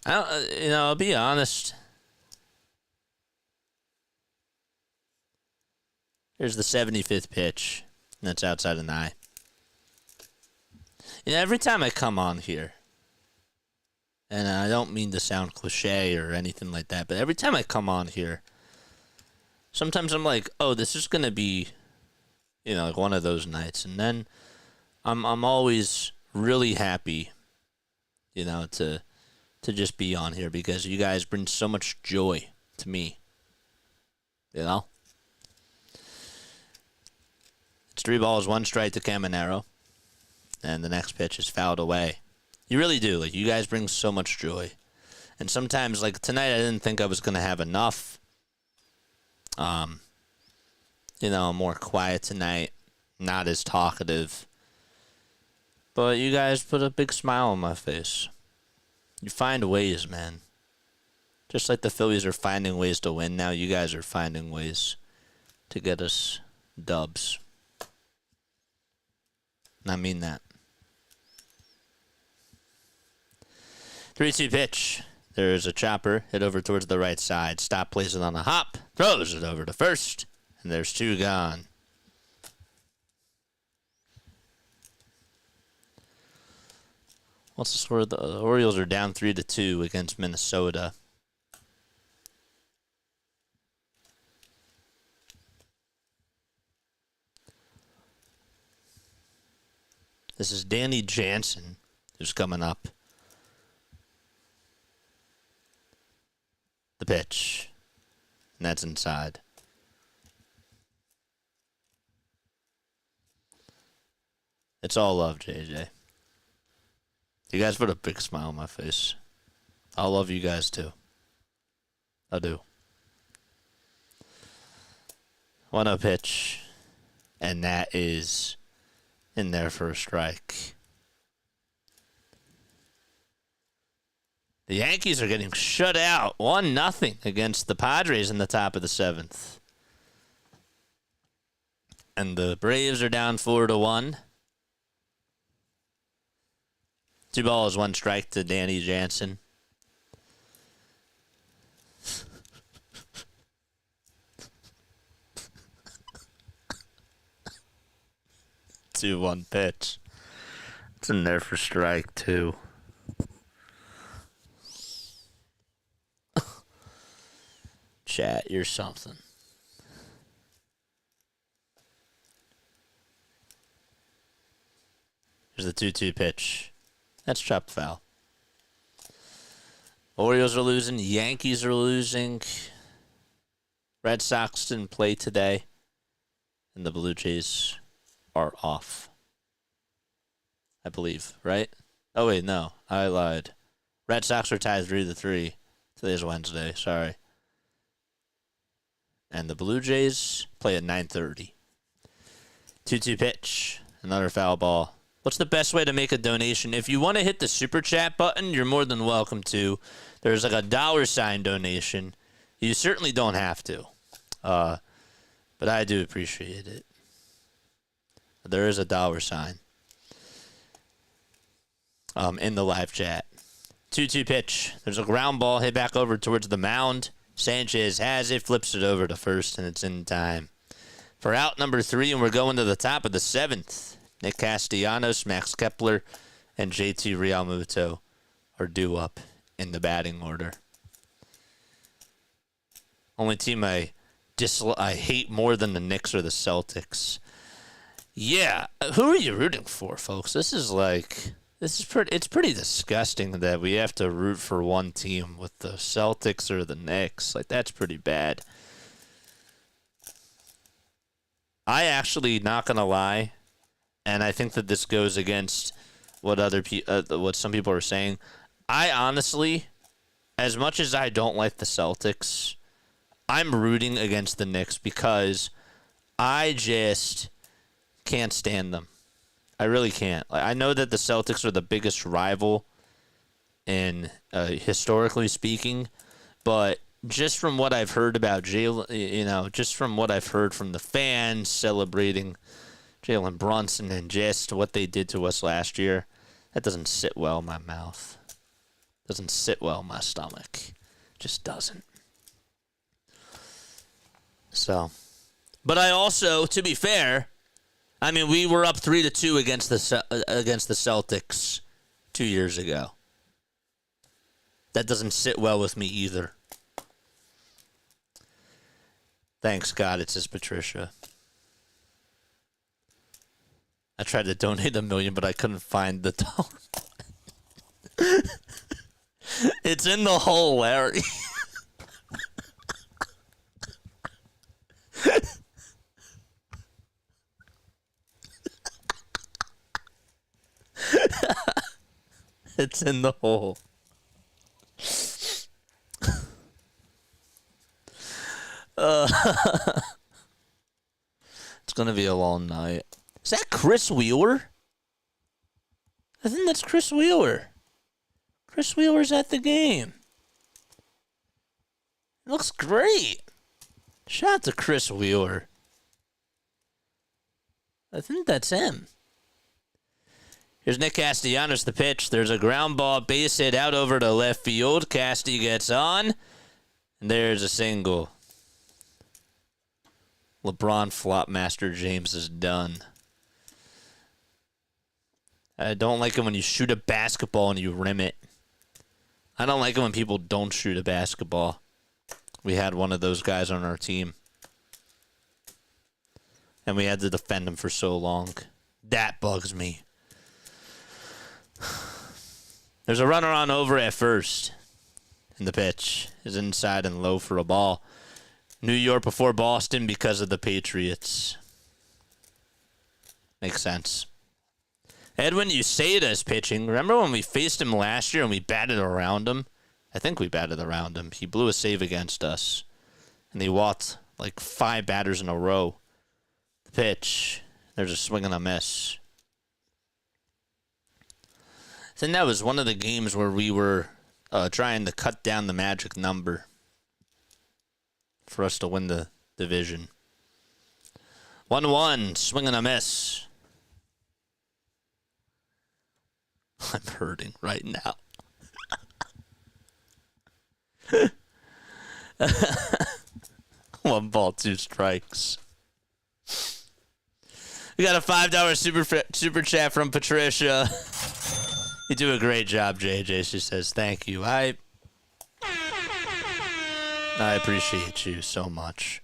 [SPEAKER 2] I'll be honest. Here's the 75th pitch. And that's outside an eye. You know, every time I come on here, and I don't mean to sound cliche or anything like that, but every time I come on here, sometimes I'm like, oh, this is going to be, you know, like one of those nights. And then I'm always really happy, you know, to just be on here because you guys bring so much joy to me. You know? It's 3 balls, 1 strike to Caminero. And the next pitch is fouled away. You really do. Like, you guys bring so much joy. And sometimes, like, tonight I didn't think I was going to have enough. You know, more quiet tonight. Not as talkative. But you guys put a big smile on my face. You find ways, man. Just like the Phillies are finding ways to win now, you guys are finding ways to get us dubs. And I mean that. 3-2 pitch. There's a chopper. Hit over towards the right side. Stop, plays it on a hop. Throws it over to first. And there's 2 gone. What's the score? The Orioles are down 3-2 against Minnesota. This is Danny Jansen who's coming up. The pitch. And that's inside. It's all love, JJ. You guys put a big smile on my face. I love you guys too. I do. 1-0 pitch. And that is in there for a strike. The Yankees are getting shut out 1-0 against the Padres in the top of the 7th. And the Braves are down 4-1. 2 balls, 1 strike to Danny Jansen. Two, 1 pitch. It's in there for strike 2. Chat, you're something. Here's the 2-2 pitch. That's chopped foul. Orioles are losing. Yankees are losing. Red Sox didn't play today. And the Blue Jays are off. I believe, right? Oh, wait, no. I lied. Red Sox are tied 3-3. Today's Wednesday. Sorry. And the Blue Jays play at 9:30. 2-2 pitch. Another foul ball. What's the best way to make a donation? If you want to hit the super chat button, you're more than welcome to. There's like a $sign donation. You certainly don't have to. But I do appreciate it. There is a $sign. In the live chat. 2-2 pitch. There's a ground ball hit back over towards the mound. Sanchez has it, flips it over to first, and it's in time. For out number 3, and we're going to the top of the 7th. Nick Castellanos, Max Kepler, and JT Realmuto are due up in the batting order. Only team I hate more than the Knicks or the Celtics. Yeah, who are you rooting for, folks? It's pretty disgusting that we have to root for one team with the Celtics or the Knicks. Like, that's pretty bad. I actually, not gonna lie, and I think that this goes against what what some people are saying. I honestly, as much as I don't like the Celtics, I'm rooting against the Knicks because I just can't stand them. I really can't. I know that the Celtics are the biggest rival in historically speaking, but just from what I've heard about Jalen, just from what I've heard from the fans celebrating Jalen Brunson and just what they did to us last year, that doesn't sit well in my mouth. Doesn't sit well in my stomach. Just doesn't. So, But I also, to be fair, I mean, we were up 3-2 against the Celtics 2 years ago. That doesn't sit well with me either. Thanks, God, it says Patricia. I tried to donate $1 million, but I couldn't find the dollar. It's in the hole, Larry. It's in the hole. It's going to be a long night. Is that Chris Wheeler? I think that's Chris Wheeler. Chris Wheeler's at the game. It looks great. Shout out to Chris Wheeler. I think that's him. Here's Nick Castellanos, the pitch. There's a ground ball, base hit out over to left field. Casty gets on, and there's a single. LeBron flop Master James is done. I don't like it when you shoot a basketball and you rim it. I don't like it when people don't shoot a basketball. We had one of those guys on our team. And we had to defend him for so long. That bugs me. There's a runner on over at first. And the pitch is inside and low for a ball. New York before Boston because of the Patriots. Makes sense. Edwin Uceda is pitching. Remember when we faced him last year and we batted around him? I think we batted around him. He blew a save against us. And he walked like 5 batters in a row. The pitch. There's a swing and a miss. I think that was one of the games where we were trying to cut down the magic number for us to win the division. 1-1, swing and a miss. I'm hurting right now. One ball, 2 strikes. We got a $5 super chat from Patricia. You do a great job, JJ. She says, thank you. I appreciate you so much.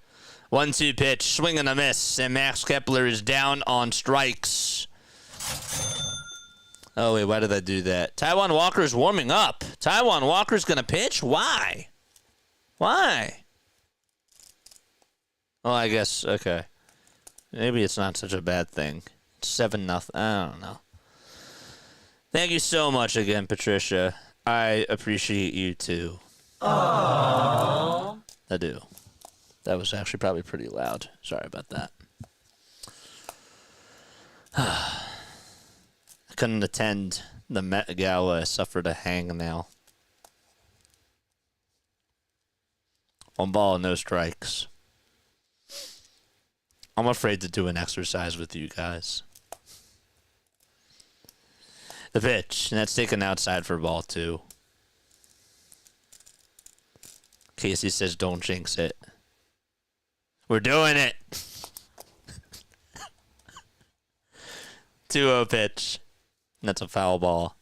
[SPEAKER 2] 1-2 pitch, swing and a miss, and Max Kepler is down on strikes. Oh, wait, why did I do that? Taijuan Walker's warming up. Taijuan Walker's going to pitch? Why? Why? Oh, I guess, okay. Maybe it's not such a bad thing. It's 7-0. I don't know. Thank you so much again, Patricia. I appreciate you, too. Aww. I do. That was actually probably pretty loud. Sorry about that. I couldn't attend the Met Gala. I suffered a hangnail. 1 ball, no strikes. I'm afraid to do an exercise with you guys. The pitch, and that's taken outside for ball 2. Casey says, don't jinx it. We're doing it. 2-0 pitch. And that's a foul ball.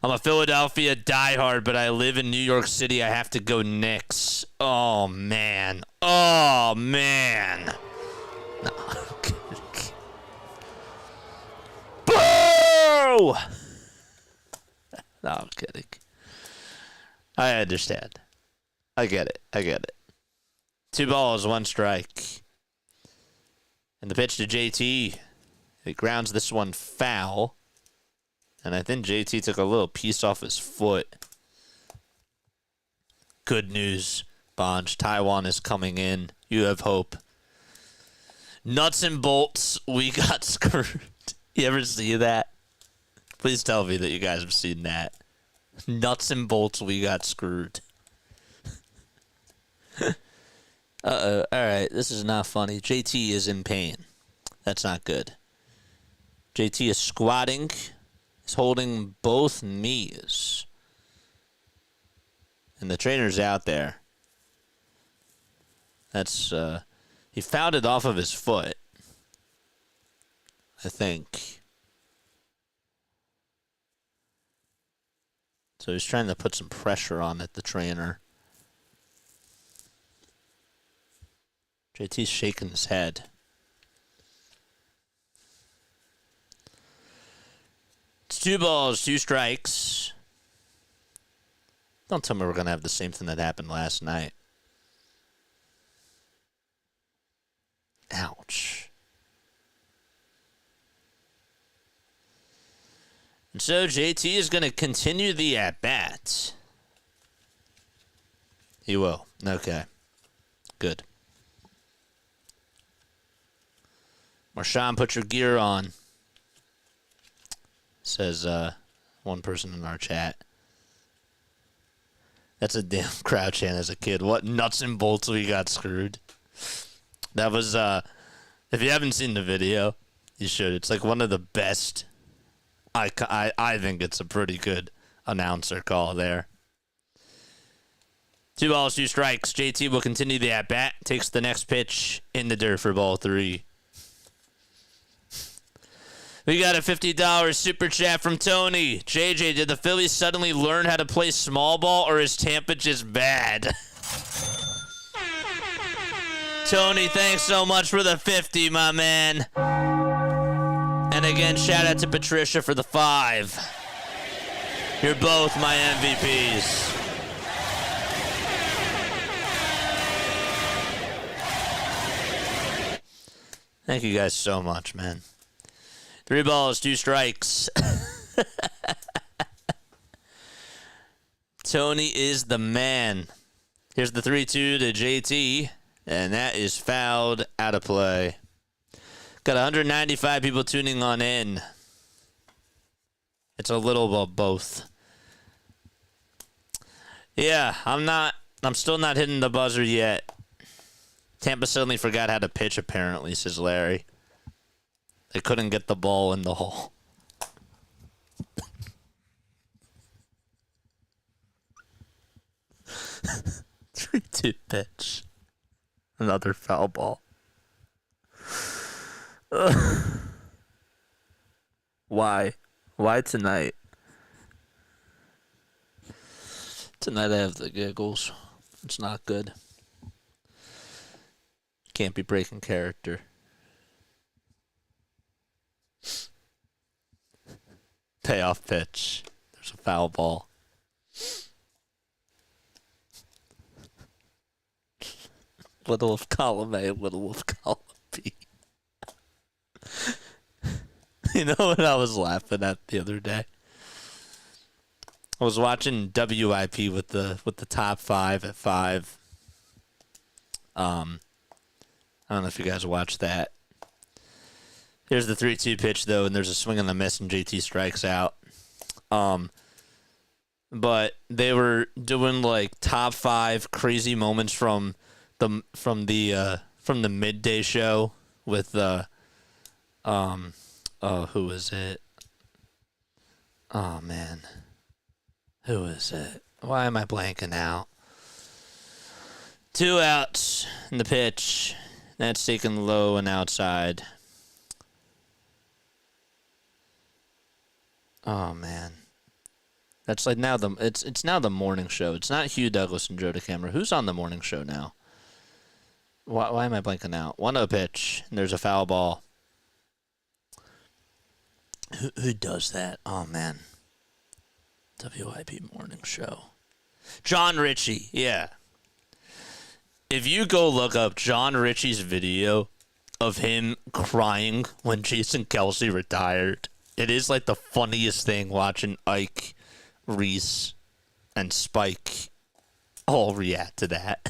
[SPEAKER 2] I'm a Philadelphia diehard, but I live in New York City. I have to go Knicks. Oh, man. Oh, man. No, I'm kidding. Boo! No, I'm kidding. I understand. I get it. I get it. 2 balls, 1 strike. And the pitch to JT. It grounds this one foul. And I think JT took a little piece off his foot. Good news, Bonge. Taijuan is coming in. You have hope. Nuts and bolts, we got screwed. You ever see that? Please tell me that you guys have seen that. Nuts and bolts, we got screwed. Uh-oh. All right, this is not funny. JT is in pain. That's not good. JT is squatting. He's holding both knees. And the trainer's out there. That's, He fouled it off of his foot, I think. So he's trying to put some pressure on it, the trainer. JT's shaking his head. It's 2 balls, 2 strikes. Don't tell me we're going to have the same thing that happened last night. Ouch. And so JT is going to continue the at-bat. He will. Okay. Good. Marshawn, put your gear on. Says one person in our chat. That's a damn crowd chant as a kid. What nuts and bolts we got screwed. That was, if you haven't seen the video, you should. It's like one of the best. I think it's a pretty good announcer call there. 2 balls, 2 strikes. JT will continue the at-bat. Takes the next pitch in the dirt for ball 3. We got a $50 super chat from Tony. JJ, did the Phillies suddenly learn how to play small ball, or is Tampa just bad? Tony, thanks so much for the 50, my man. And again, shout out to Patricia for the 5. You're both my MVPs. Thank you guys so much, man. 3 balls, 2 strikes. Tony is the man. Here's the 3-2 to JT, and that is fouled out of play. Got 195 people tuning on in. It's a little of both. Yeah, I'm still not hitting the buzzer yet. Tampa suddenly forgot how to pitch, apparently, says Larry. They couldn't get the ball in the hole. 3-2 pitch. Another foul ball. Why? Why tonight? Tonight I have the giggles. It's not good. Can't be breaking character. Payoff pitch. There's a foul ball. Little of column A, little of column B. You know what I was laughing at the other day? I was watching WIP with the top 5 at 5. I don't know if you guys watched that. Here's the 3-2 pitch, though, and there's a swing and a miss, and JT strikes out. But they were doing like top 5 crazy moments from the midday show with who is it? Oh man, who is it? Why am I blanking out? 2 outs in the pitch. That's taken low and outside. Oh man, that's like now it's now the morning show. It's not Hugh Douglas and Joe DeCamera. Who's on the morning show now? Why am I blanking out? 1-0 pitch, and there's a foul ball. Who does that? Oh man, WIP morning show. John Ritchie, yeah. If you go look up John Ritchie's video of him crying when Jason Kelce retired, it is like the funniest thing watching Ike, Reese, and Spike all react to that.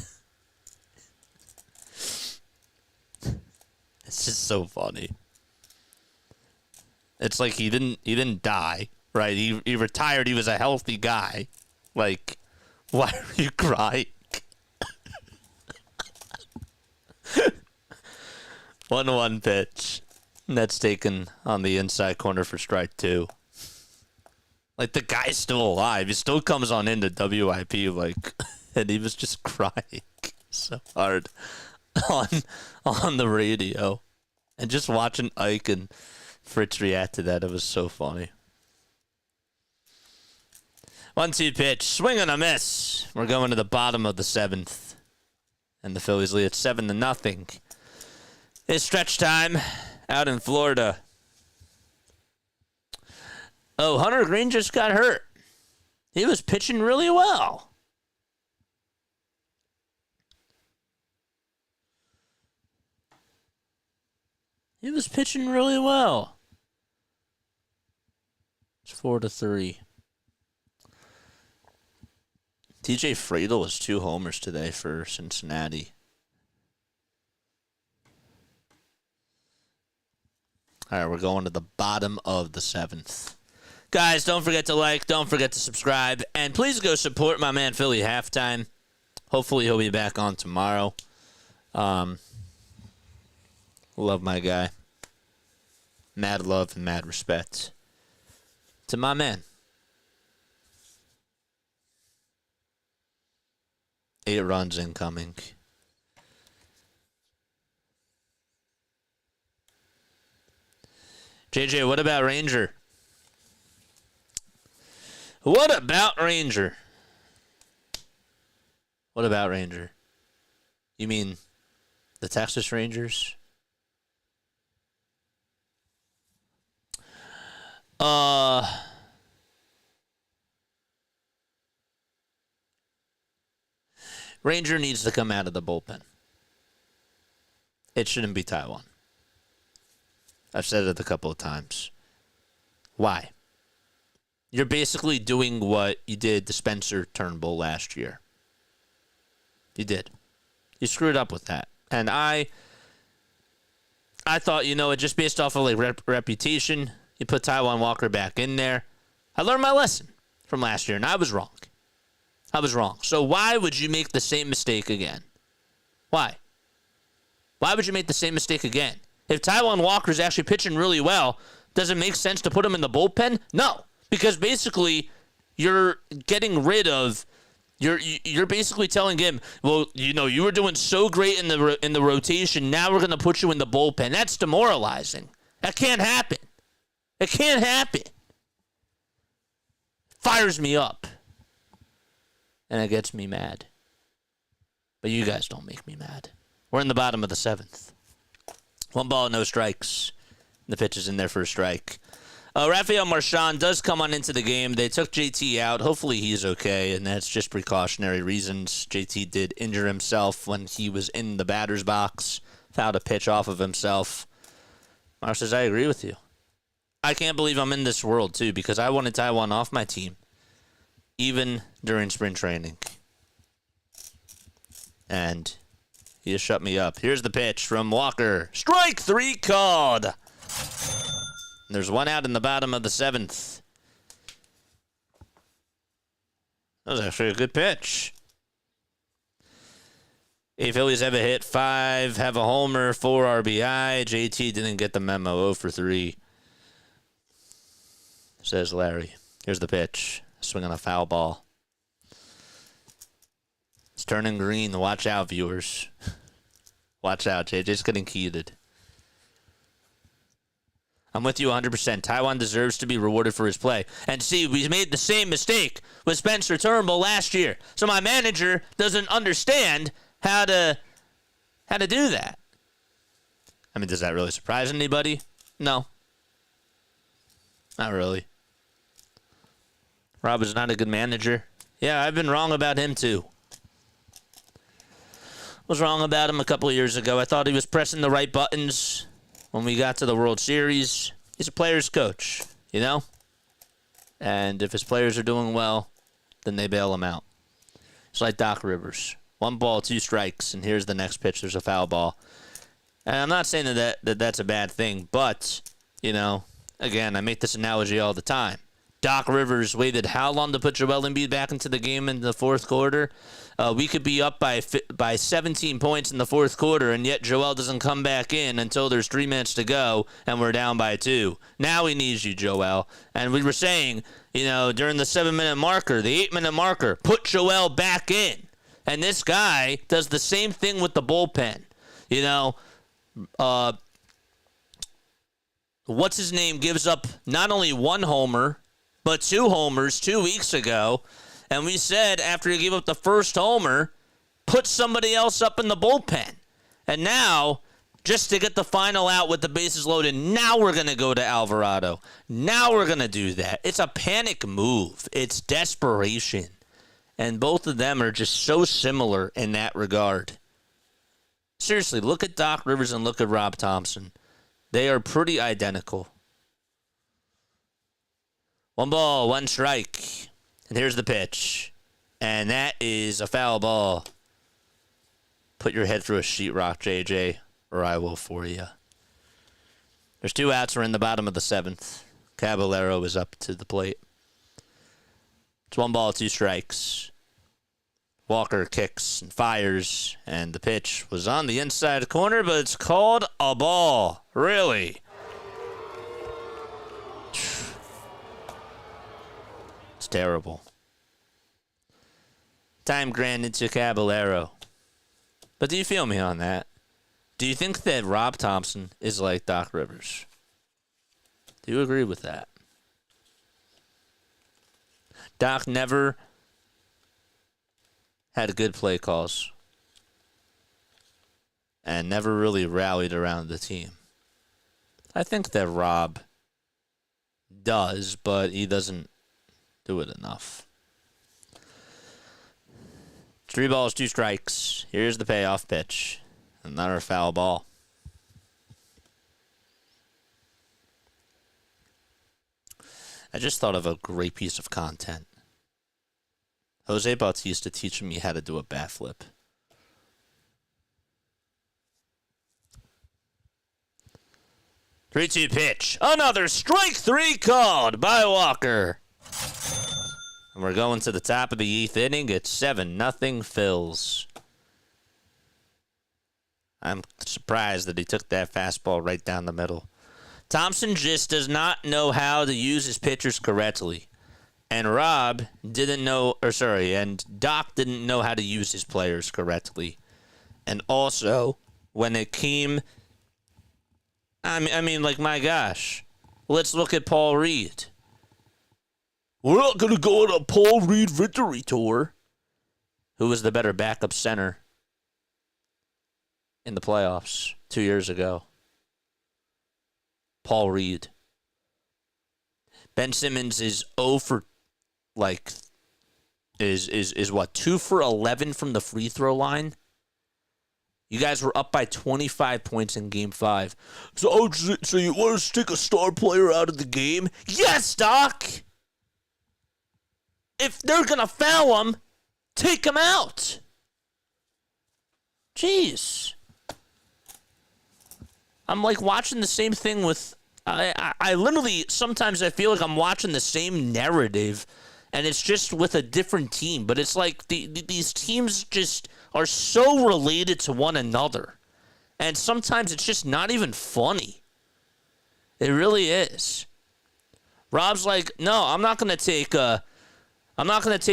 [SPEAKER 2] It's just so funny. It's like he didn't die, right? He retired. He was a healthy guy. Like, why are you crying? 1-1 pitch. And that's taken on the inside corner for strike 2. Like, the guy's still alive. He still comes on into WIP, like, and he was just crying so hard. on on the radio. And just watching Ike and Fritz react to that, it was so funny. 1-2 pitch, swing and a miss. We're going to the bottom of the 7th. And the Phillies lead at 7-0. It's stretch time out in Florida. Oh, Hunter Green just got hurt. He was pitching really well. He was pitching really well. It's 4-3. TJ Friedel was 2 homers today for Cincinnati. All right, we're going to the bottom of the 7th. Guys, don't forget to like, don't forget to subscribe, and please go support my man Philly Halftime. Hopefully he'll be back on tomorrow. Love my guy. Mad love and mad respect to my man. 8 runs incoming. JJ, what about Ranger? What about Ranger? What about Ranger? You mean the Texas Rangers? Ranger needs to come out of the bullpen. It shouldn't be Taiwan. I've said it a couple of times. Why? You're basically doing what you did to Spencer Turnbull last year. You did. You screwed up with that. And I thought, just based off of like reputation, you put Taiwan Walker back in there. I learned my lesson from last year, and I was wrong. So why would you make the same mistake again? Why? Why would you make the same mistake again? If Taiwan Walker's actually pitching really well, does it make sense to put him in the bullpen? No, because basically you're getting rid of. You're basically telling him, well, you were doing so great in the rotation. Now we're going to put you in the bullpen. That's demoralizing. That can't happen. It can't happen. Fires me up. And it gets me mad. But you guys don't make me mad. We're in the bottom of the 7th. 1 ball, no strikes. The pitch is in there for a strike. Rafael Marchand does come on into the game. They took JT out. Hopefully he's okay, and that's just precautionary reasons. JT did injure himself when he was in the batter's box. Fouled a pitch off of himself. Mark says, I agree with you. I can't believe I'm in this world, too, because I wanted Taiwan off my team, even during spring training. And he just shut me up. Here's the pitch from Walker. Strike 3 called. There's 1 out in the bottom of the 7th. That was actually a good pitch. 8 Phillies have a hit, 5 have a homer, 4 RBI. JT didn't get the memo, 0 for 3. Says Larry. Here's the pitch. Swing on a foul ball. It's turning green. Watch out, viewers. Watch out. JJ's getting heated. I'm with you 100%. Taiwan deserves to be rewarded for his play. And see, we made the same mistake with Spencer Turnbull last year. So my manager doesn't understand how to do that. I mean, does that really surprise anybody? No. Not really. Rob is not a good manager. Yeah, I've been wrong about him too. Was wrong about him a couple of years ago. I thought he was pressing the right buttons when we got to the World Series. He's a player's coach, And if his players are doing well, then they bail him out. It's like Doc Rivers. 1 ball, 2 strikes, and here's the next pitch. There's a foul ball. And I'm not saying that's a bad thing, but, again, I make this analogy all the time. Doc Rivers waited how long to put Joel Embiid back into the game in the 4th quarter? We could be up by 17 points in the 4th quarter, and yet Joel doesn't come back in until there's 3 minutes to go, and we're down by 2. Now he needs you, Joel. And we were saying, during the 7-minute marker, the 8-minute marker, put Joel back in. And this guy does the same thing with the bullpen. You know, what's his name gives up not only one homer, but 2 homers 2 weeks ago. And we said after he gave up the first homer, put somebody else up in the bullpen. And now, just to get the final out with the bases loaded, now we're going to go to Alvarado. Now we're going to do that. It's a panic move. It's desperation. And both of them are just so similar in that regard. Seriously, look at Doc Rivers and look at Rob Thompson. They are pretty identical. 1 ball, 1 strike. And here's the pitch. And that is a foul ball. Put your head through a sheetrock, JJ, or I will for you. There's 2 outs. We're in the bottom of the 7th. Caballero is up to the plate. It's 1 ball, 2 strikes. Walker kicks and fires, and the pitch was on the inside corner, but it's called a ball. Really? It's terrible. Time granted to Caballero. But do you feel me on that? Do you think that Rob Thompson is like Doc Rivers? Do you agree with that? Doc never had good play calls and never really rallied around the team. I think that Rob does, but he doesn't do it enough. 3 balls, 2 strikes. Here's the payoff pitch. Another foul ball. I just thought of a great piece of content. Jose Bautista teaching me how to do a bat flip. Three-two pitch. Another strike 3 called by Walker. And we're going to the top of the 8th inning. It's 7-0 Phils. I'm surprised that he took that fastball right down the middle. Thompson just does not know how to use his pitchers correctly. And Rob didn't know, and Doc didn't know how to use his players correctly. And also, when it came, I mean, like, my gosh, let's look at Paul Reed. We're not going to go on a Paul Reed victory tour. Who was the better backup center in the playoffs 2 years ago? Paul Reed. Ben Simmons is 0 for, like, is what, 2 for 11 from the free throw line? You guys were up by 25 points in Game 5. So you want to stick a star player out of the game? Yes, Doc! If they're going to foul him, take him out. Jeez. I'm like watching the same thing with... I literally, sometimes I feel like I'm watching the same narrative, and it's just with a different team. But it's like these teams just are so related to one another. And sometimes it's just not even funny. It really is. Rob's like, no, I'm not going to take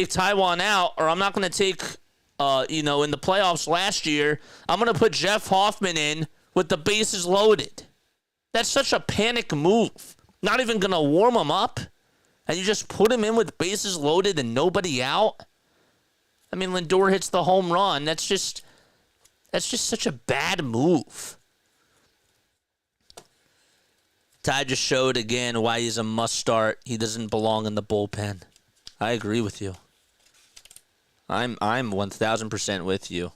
[SPEAKER 2] Taiwan out, or I'm not going to take, in the playoffs last year, I'm going to put Jeff Hoffman in with the bases loaded. That's such a panic move. Not even going to warm him up, and you just put him in with bases loaded and nobody out. I mean, Lindor hits the home run. That's just such a bad move. Ty just showed again why he's a must start. He doesn't belong in the bullpen. I agree with you. I'm 1,000% with you.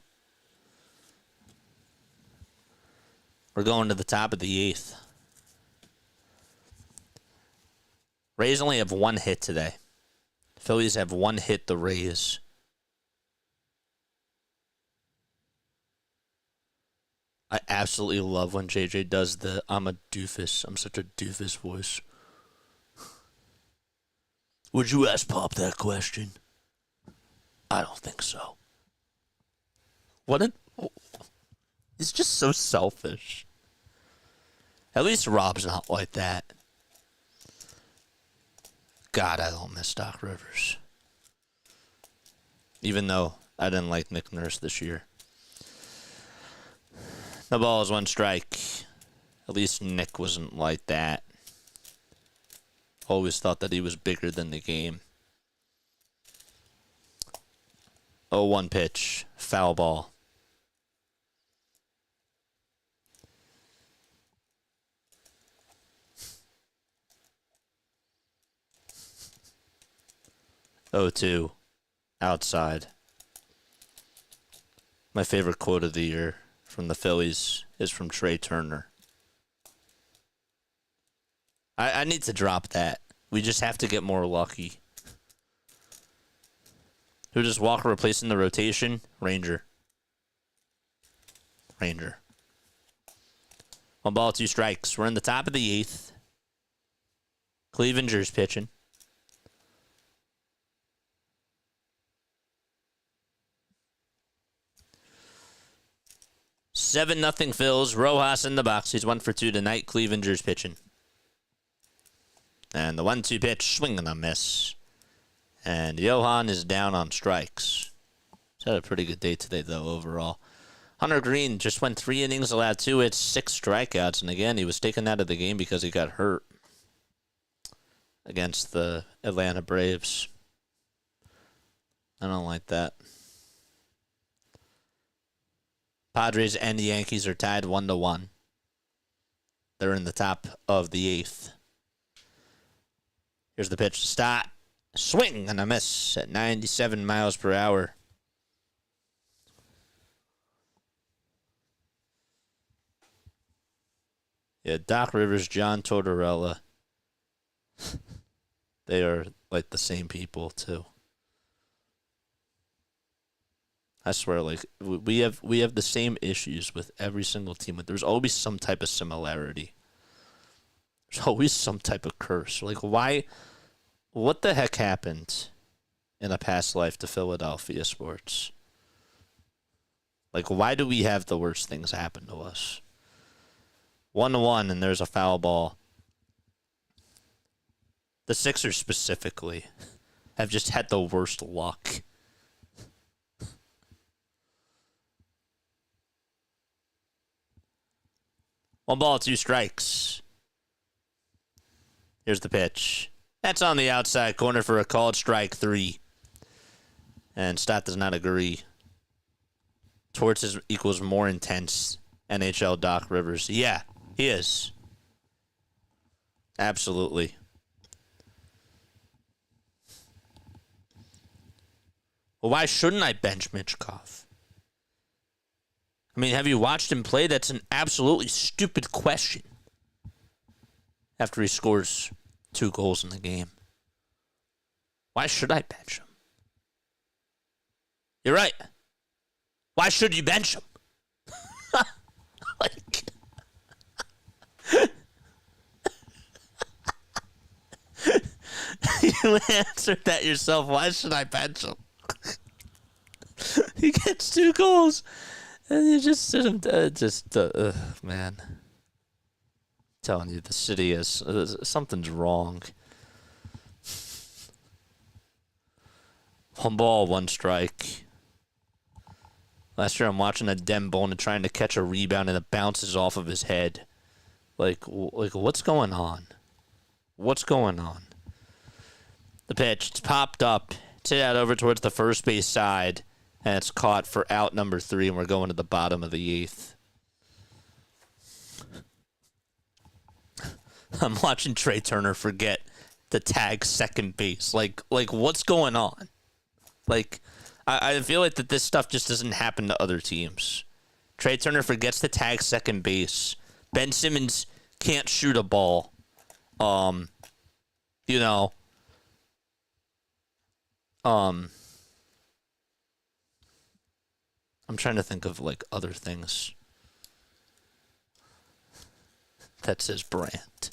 [SPEAKER 2] We're going to the top of the 8th. Rays only have 1 hit today. Phillies have 1 hit the Rays. I absolutely love when JJ does the I'm a doofus. I'm such a doofus voice. Would you ask Pop that question? I don't think so. He's just so selfish. At least Rob's not like that. God, I don't miss Doc Rivers. Even though I didn't like Nick Nurse this year. The ball is 1 strike. At least Nick wasn't like that. Always thought that he was bigger than the game. 0-1 pitch. Foul ball. Oh, 2. Outside. My favorite quote of the year from the Phillies is from Trey Turner. I need to drop that. We just have to get more lucky. Who does Walker replace in the rotation? Ranger. 1 ball, 2 strikes. We're in the top of the 8th. Clevenger's pitching. Seven nothing Phils. Rojas in the box. He's 1 for 2 tonight. Clevenger's pitching. And the 1-2 pitch, swing and a miss. And Johan is down on strikes. He's had a pretty good day today, though, overall. Hunter Green just went 3 innings, allowed 2 hits, 6 strikeouts. And again, he was taken out of the game because he got hurt against the Atlanta Braves. I don't like that. Padres and the Yankees are tied 1-1. They're in the top of the 8th. Here's the pitch to start. Swing and a miss at 97 miles per hour. Yeah, Doc Rivers, John Tortorella. They are like the same people, too. I swear, like, we have the same issues with every single team. There's always some type of similarity. There's always some type of curse. Like, why? What the heck happened in a past life to Philadelphia sports? Like, why do we have the worst things happen to us? 1-1, and there's a foul ball. The Sixers specifically have just had the worst luck. One ball, 2 strikes. Here's the pitch. That's on the outside corner for a called strike 3. And Stott does not agree. Torts equals more intense NHL Doc Rivers. Yeah, he is. Absolutely. Well, why shouldn't I bench Michkov? I mean, have you watched him play? That's an absolutely stupid question. After he scores 2 goals in the game. Why should I bench him? You're right. Why should you bench him? Like, you answered that yourself. Why should I bench him? He gets 2 goals. And you just sit him, man. I'm telling you, the city is, something's wrong. 1 ball, 1 strike. Last year I'm watching a Dembona trying to catch a rebound and it bounces off of his head. Like what's going on? What's going on? The pitch, it's popped up. It's hit out over towards the first base side. And it's caught for out number 3, and we're going to the bottom of the 8th. I'm watching Trey Turner forget to tag second base. Like what's going on? Like, I feel like that this stuff just doesn't happen to other teams. Trey Turner forgets to tag second base. Ben Simmons can't shoot a ball. You know. I'm trying to think of, like, other things. That's his brand.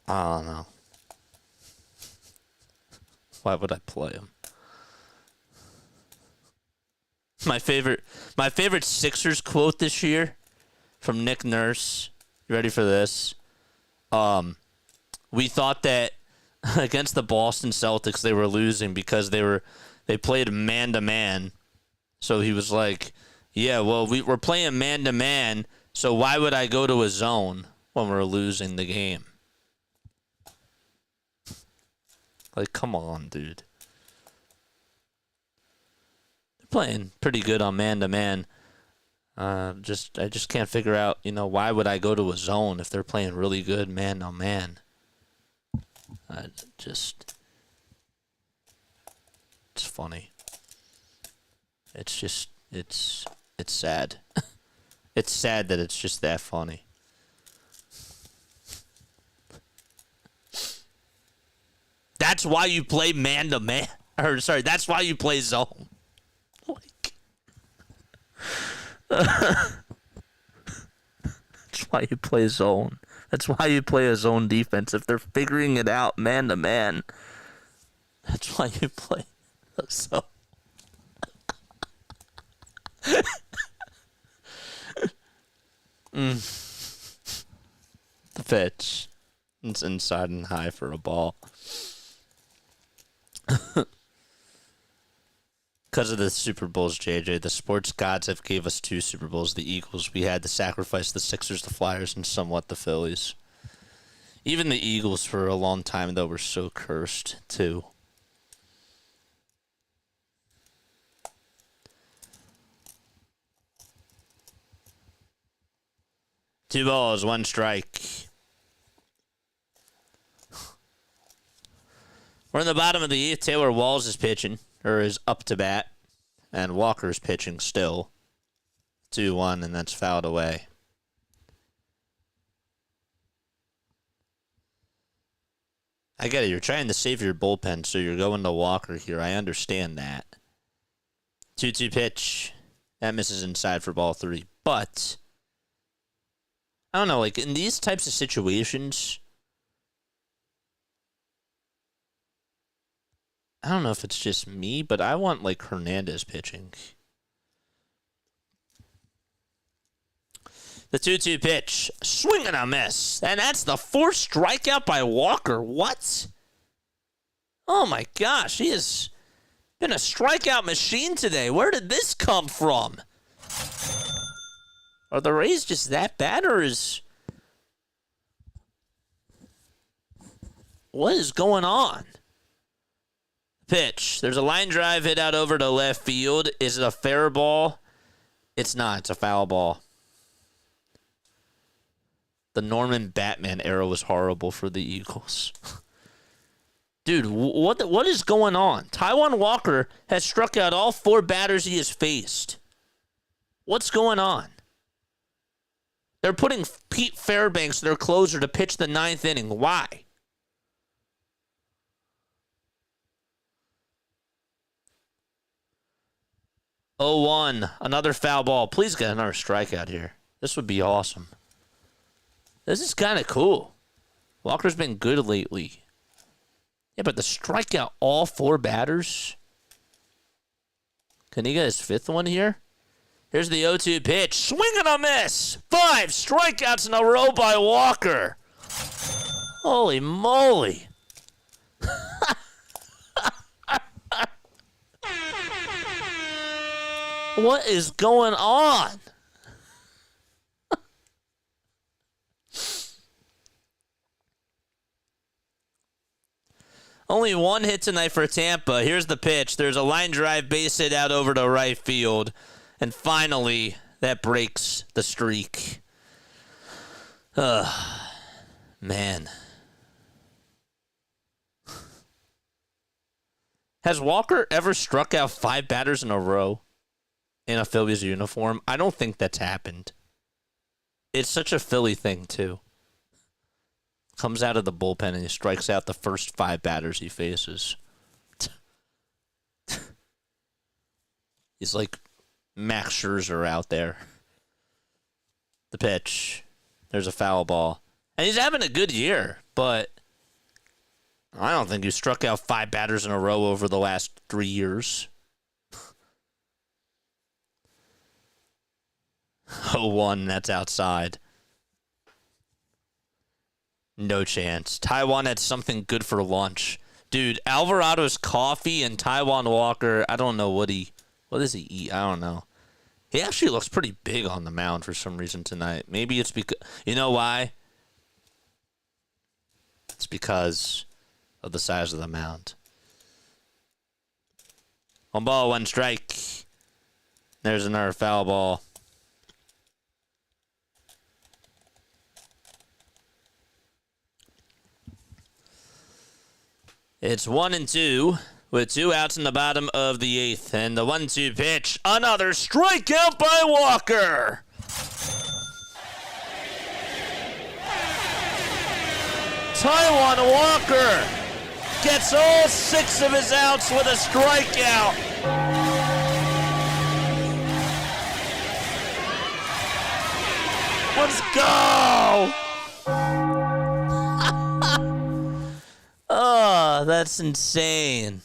[SPEAKER 2] I don't know. Why would I play him? My favorite Sixers quote this year from Nick Nurse. You ready for this? We thought that against the Boston Celtics they were losing because they played man to man, So he was like, yeah, well, we're playing man-to-man, so why would I go to a zone when we're losing the game? Like, come on, dude. They're playing pretty good on man-to-man. I just can't figure out, why would I go to a zone if they're playing really good man-to-man? It's funny. It's sad. It's sad that it's just that funny. That's why you play man-to-man. That's why you play zone. Like, that's why you play zone. That's why you play a zone defense. If they're figuring it out man-to-man, that's why you play a zone. The pitch. It's inside and high for a ball. Because of the Super Bowls, JJ, the sports gods have gave us 2 Super Bowls. The Eagles, we had to sacrifice the Sixers, the Flyers, and somewhat the Phillies. Even the Eagles for a long time, though, were so cursed, too. Two balls, 1 strike. We're in the bottom of the 8th. Taylor Walls is pitching, or is up to bat. And Walker's pitching still. 2-1, and that's fouled away. I get it. You're trying to save your bullpen, so you're going to Walker here. I understand that. 2-2 pitch. That misses inside for ball 3. But, I don't know, like, in these types of situations, I don't know if it's just me, but I want, like, Hernandez pitching. The 2-2 pitch. Swing and a miss. And that's the 4th strikeout by Walker. What? Oh, my gosh. He has been a strikeout machine today. Where did this come from? Are the Rays just that bad, or is... What is going on? Pitch. There's a line drive hit out over to left field. Is it a fair ball? It's not. It's a foul ball. The Norman Batman era was horrible for the Eagles. Dude, what is going on? Taijuan Walker has struck out all 4 batters he has faced. What's going on? They're putting Pete Fairbanks, their closer, to pitch the 9th inning. Why? Oh, 1. Another foul ball. Please get another strikeout here. This would be awesome. This is kind of cool. Walker's been good lately. Yeah, but to strike out all 4 batters? Can he get his 5th one here? Here's the 0-2 pitch. Swing and a miss. 5 strikeouts in a row by Walker. Holy moly. What is going on? Only 1 hit tonight for Tampa. Here's the pitch. There's a line drive base hit out over to right field. And finally, that breaks the streak. Man. Has Walker ever struck out 5 batters in a row in a Phillies uniform? I don't think that's happened. It's such a Philly thing, too. Comes out of the bullpen and he strikes out the first 5 batters he faces. He's like Max Scherzer out there. The pitch. There's a foul ball. And he's having a good year, but I don't think he struck out 5 batters in a row over the last 3 years. 0-1, that's outside. No chance. Taijuan had something good for lunch. Dude, Alvarado's coffee and Taijuan Walker, I don't know what he What does he eat? I don't know. He actually looks pretty big on the mound for some reason tonight. Maybe it's because... You know why? It's because of the size of the mound. 1 ball, 1 strike. There's another foul ball. It's 1-2 with 2 outs in the bottom of the 8th. And the 1-2 pitch. Another strikeout by Walker. Taijuan Walker gets all 6 of his outs with a strikeout. Let's go! Oh, that's insane.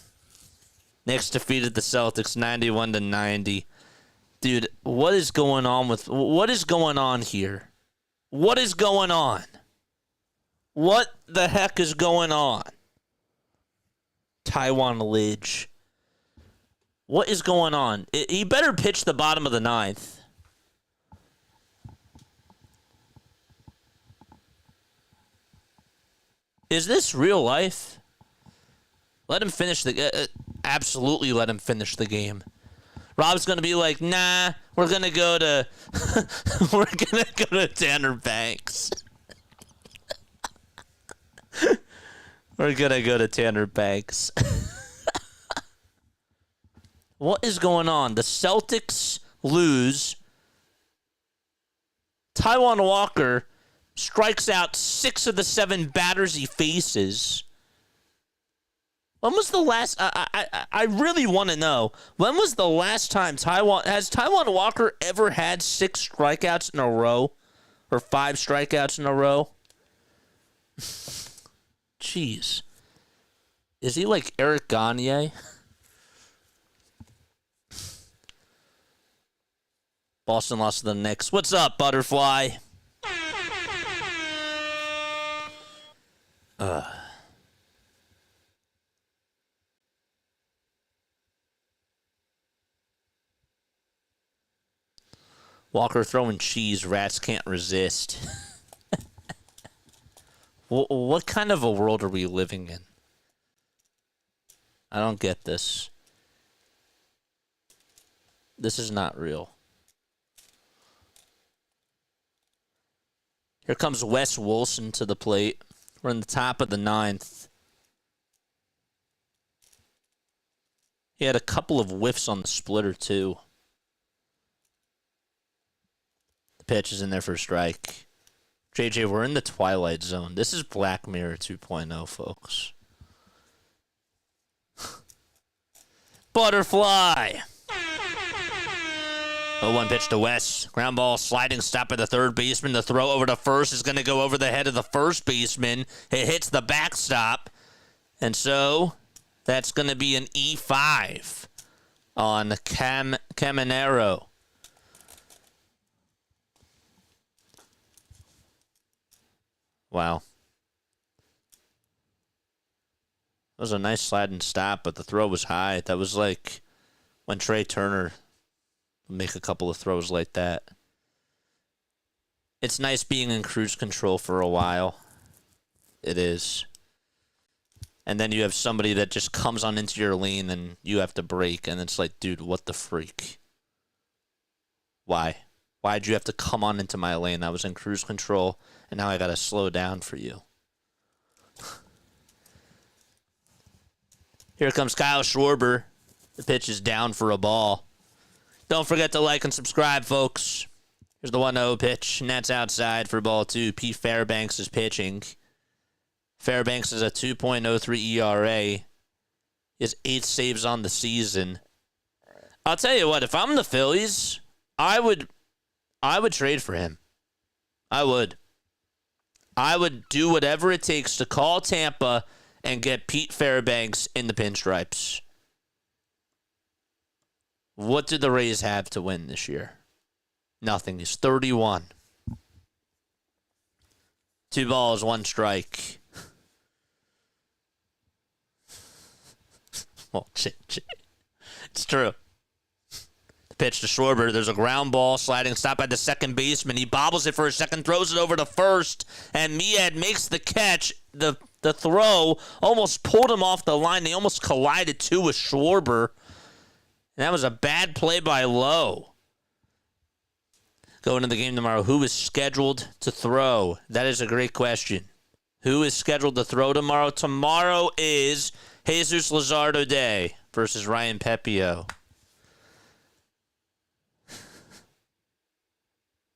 [SPEAKER 2] Knicks defeated the Celtics 91-90. Dude, what is going on here? What is going on? What the heck is going on? Taijuan Lidge. What is going on? He better pitch the bottom of the 9th. Is this real life? Let him finish absolutely let him finish the game. Rob's going to be like, nah, we're going to go to... we're going to go to Tanner Banks. We're going to go to Tanner Banks. What is going on? The Celtics lose. Taijuan Walker strikes out 6 of the 7 batters he faces. When was the last... I really want to know. When was the last time Has Taijuan Walker ever had 6 strikeouts in a row? Or 5 strikeouts in a row? Jeez. Is he like Eric Gagne? Boston lost to the Knicks. What's up, Butterfly? Walker throwing cheese. Rats can't resist. What kind of a world are we living in? I don't get this. This is not real. Here comes Wes Wilson to the plate. We're in the top of the 9th. He had a couple of whiffs on the splitter, too. The pitch is in there for a strike. JJ, we're in the Twilight Zone. This is Black Mirror 2.0, folks. Butterfly! 0-1 pitch to West. Ground ball, sliding stop at the third baseman. The throw over to first is going to go over the head of the first baseman. It hits the backstop. And so, that's going to be an E5 on Caminero. Wow. That was a nice sliding stop, but the throw was high. That was like when Trey Turner would make a couple of throws like that. It's nice being in cruise control for a while. It is. And then you have somebody that just comes on into your lane and you have to brake, and it's like, dude, what the freak? Why? Why'd you have to come on into my lane? I was in cruise control, and now I gotta slow down for you. Here comes Kyle Schwarber. The pitch is down for a ball. Don't forget to like and subscribe, folks. Here's the 1-0 pitch, and that's outside for ball 2. Pete Fairbanks is pitching. Fairbanks is a 2.03 ERA. He has 8 saves on the season. I'll tell you what, if I'm the Phillies, I would trade for him. I would do whatever it takes to call Tampa and get Pete Fairbanks in the pinstripes. What did the Rays have to win this year? Nothing. He's 31. 2 balls, 1 strike. Well, it's true. Pitch to Schwarber. There's a ground ball sliding, stopped by the second baseman. He bobbles it for a second, throws it over to first, and Miad makes the catch. The throw almost pulled him off the line. They almost collided too with Schwarber. And that was a bad play by Lowe. Going into the game tomorrow, who is scheduled to throw? That is a great question. Who is scheduled to throw tomorrow? Tomorrow is Jesus Luzardo Day versus Ryan Pepio.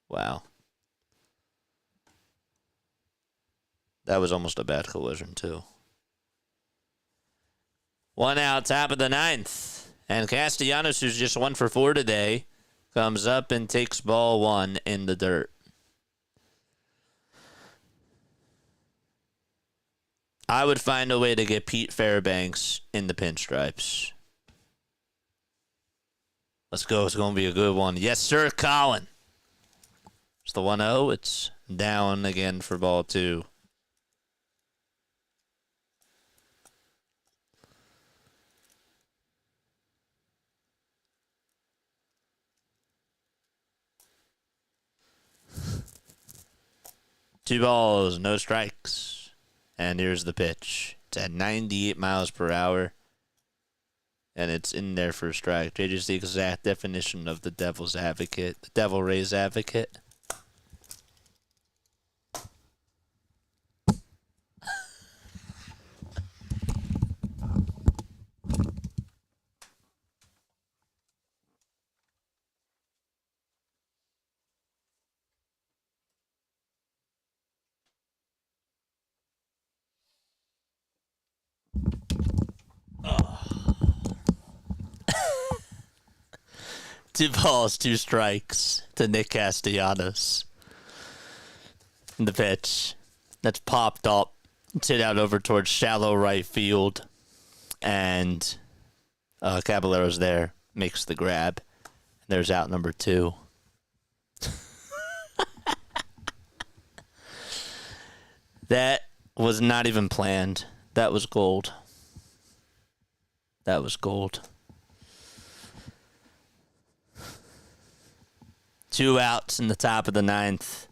[SPEAKER 2] Wow. That was almost a bad collision, too. 1 out, top of the 9th. And Castellanos, who's just 1 for 4 today, comes up and takes ball 1 in the dirt. I would find a way to get Pete Fairbanks in the pinstripes. Let's go. It's going to be a good one. Yes, sir, Colin. It's the 1-0. It's down again for ball 2. Two balls, no strikes. And here's the pitch. It's at 98 miles per hour. And it's in there for a strike. JJ's the exact definition of the devil's advocate. The Devil Rays advocate. Two balls, 2 strikes to Nick Castellanos. The pitch that's popped up. It's hit out over towards shallow right field. And Caballero's there. Makes the grab. There's out number 2. That was not even planned. That was gold. That was gold. 2 outs in the top of the 9th.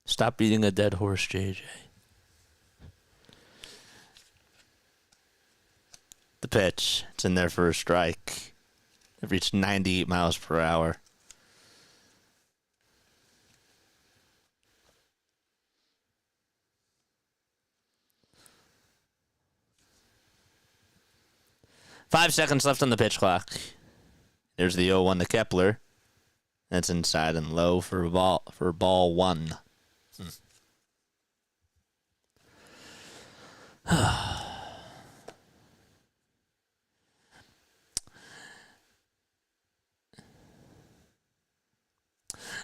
[SPEAKER 2] Stop beating a dead horse, JJ. The pitch. It's in there for a strike. It reached 98 miles per hour. Five seconds left on the pitch clock. There's the 0-1 to Kepler. That's inside and low for ball 1.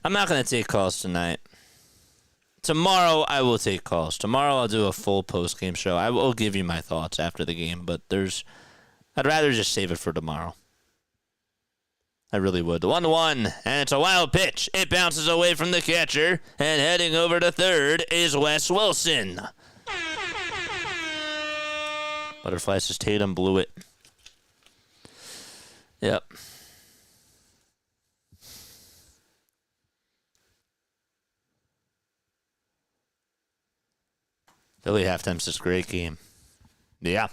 [SPEAKER 2] I'm not going to take calls tonight. Tomorrow I will take calls. Tomorrow I'll do a full post-game show. I will give you my thoughts after the game, but I'd rather just save it for tomorrow. I really would. The 1-1, and it's a wild pitch. It bounces away from the catcher, and heading over to third is Wes Wilson. Butterfly says Tatum blew it. Yep. Philly halftime's this great game. Yeah.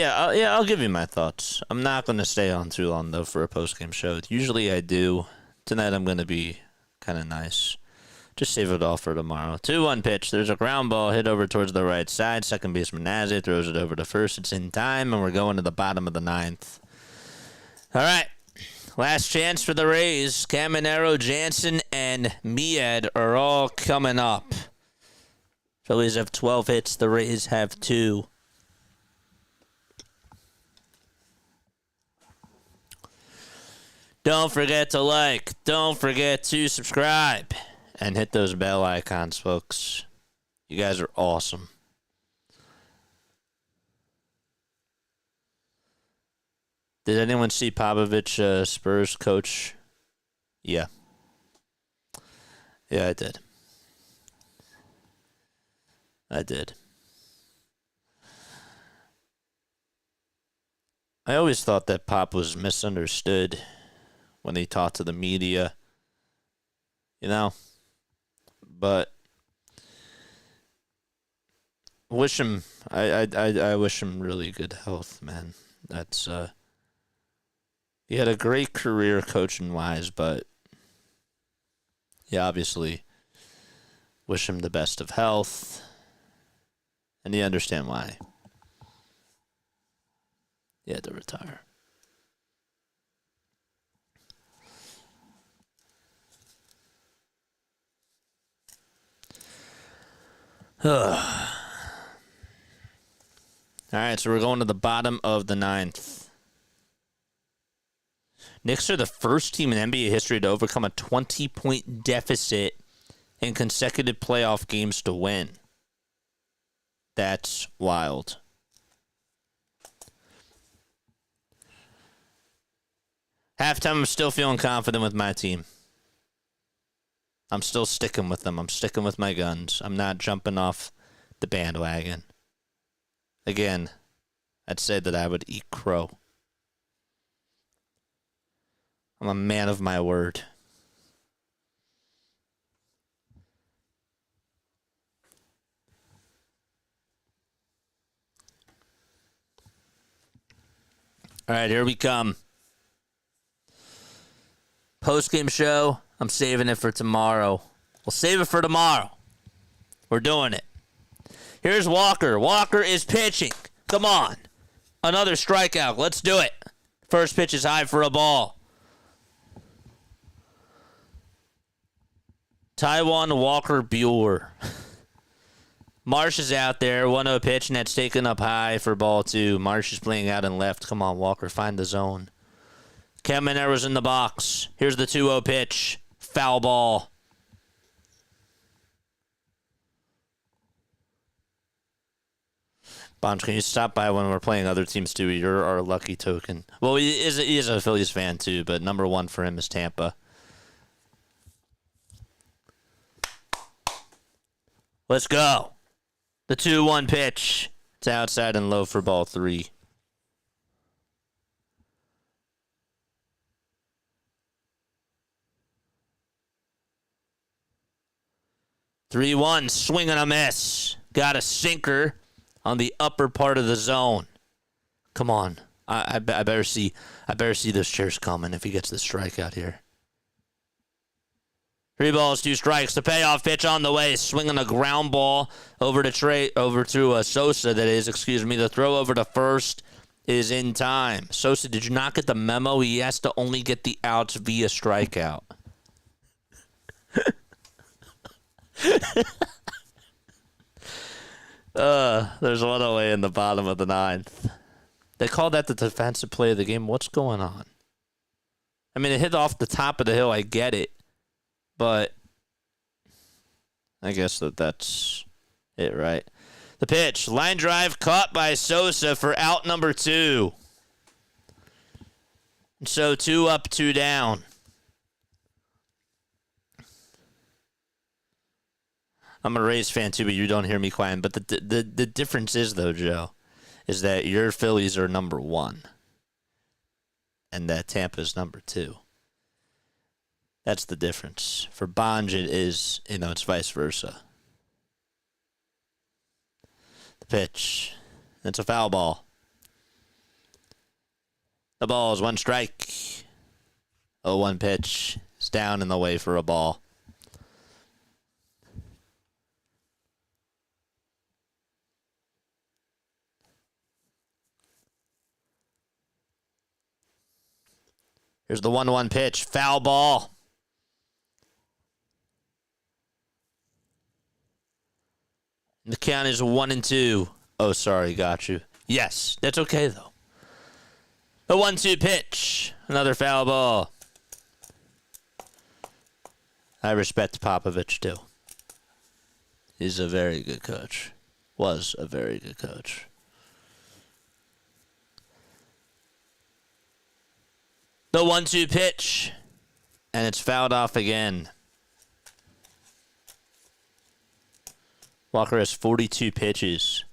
[SPEAKER 2] I'll give you my thoughts. I'm not going to stay on too long, though, for a post-game show. Usually I do. Tonight I'm going to be kind of nice. Just save it all for tomorrow. 2-1 pitch. There's a ground ball hit over towards the right side. Second baseman Nazi throws it over to first. It's in time, and we're going to the bottom of the 9th. All right. Last chance for the Rays. Caminero, Jansen, and Miad are all coming up. Phillies have 12 hits. The Rays have 2. Don't forget to like. Don't forget to subscribe. And hit those bell icons, folks. You guys are awesome. Did anyone see Popovich, Spurs coach? Yeah. Yeah, I did. I did. I always thought that Pop was misunderstood when he talked to the media, you know? But wish him, I wish him really good health, man. That's, he had a great career coaching-wise, but obviously wish him the best of health, and you understand why he had to retire. All right, so we're going to the bottom of the ninth. Knicks are the first team in NBA history to overcome a 20-point deficit in consecutive playoff games to win. That's wild. Halftime, I'm still feeling confident with my team. I'm still sticking with them. I'm sticking with my guns. I'm not jumping off the bandwagon. Again, I'd say that I would eat crow. I'm a man of my word. All right, here we come. Post-game show, I'm saving it for tomorrow. We'll save it for tomorrow. We're doing it. Here's Walker. Walker is pitching. Come on. Another strikeout. Let's do it. First pitch is high for a ball. Taijuan Walker Bueller. Marsh is out there. 1-0 pitch, and that's taken up high for ball two. Marsh is playing out and left. Come on, Walker. Find the zone. Caminera's in the box. Here's the 2-0 pitch. Foul ball. Bonds, can you stop by when we're playing other teams too? You're our lucky token. Well, he is a Phillies fan too, but number one for him is Tampa. Let's go. The 2-1 pitch. It's outside and low for ball three. Three one, swing and a miss. Got a sinker on the upper part of the zone. Come on, I better see those chairs coming if he gets the strikeout here. 3 balls, 2 strikes. The payoff pitch on the way, swinging a ground ball over to Sosa. That is, excuse me. The throw over to first is in time. Sosa, did you not get the memo? He has to only get the outs via strikeout. There's one away in the bottom of the ninth. They called that the defensive play of the game. What's going on? I mean, it hit off the top of the hill. I get it. But I guess that's it, right? The pitch. Line drive caught by Sosa for out number 2. So 2 up, 2 down. I'm a Rays fan too, but you don't hear me crying. But the difference is, though, Joe, is that your Phillies are number 1. And that Tampa's number 2. That's the difference. For Bonge, it is, it's vice versa. The pitch. It's a foul ball. The ball is 1 strike. 0-1 pitch. It's down in the way for a ball. Here's the 1-1 pitch. Foul ball. The count is 1-2. Oh, sorry, got you. Yes, that's okay, though. The 1-2 pitch. Another foul ball. I respect Popovich, too. He's a very good coach. Was a very good coach. The 1-2 pitch. And it's fouled off again. Walker has 42 pitches.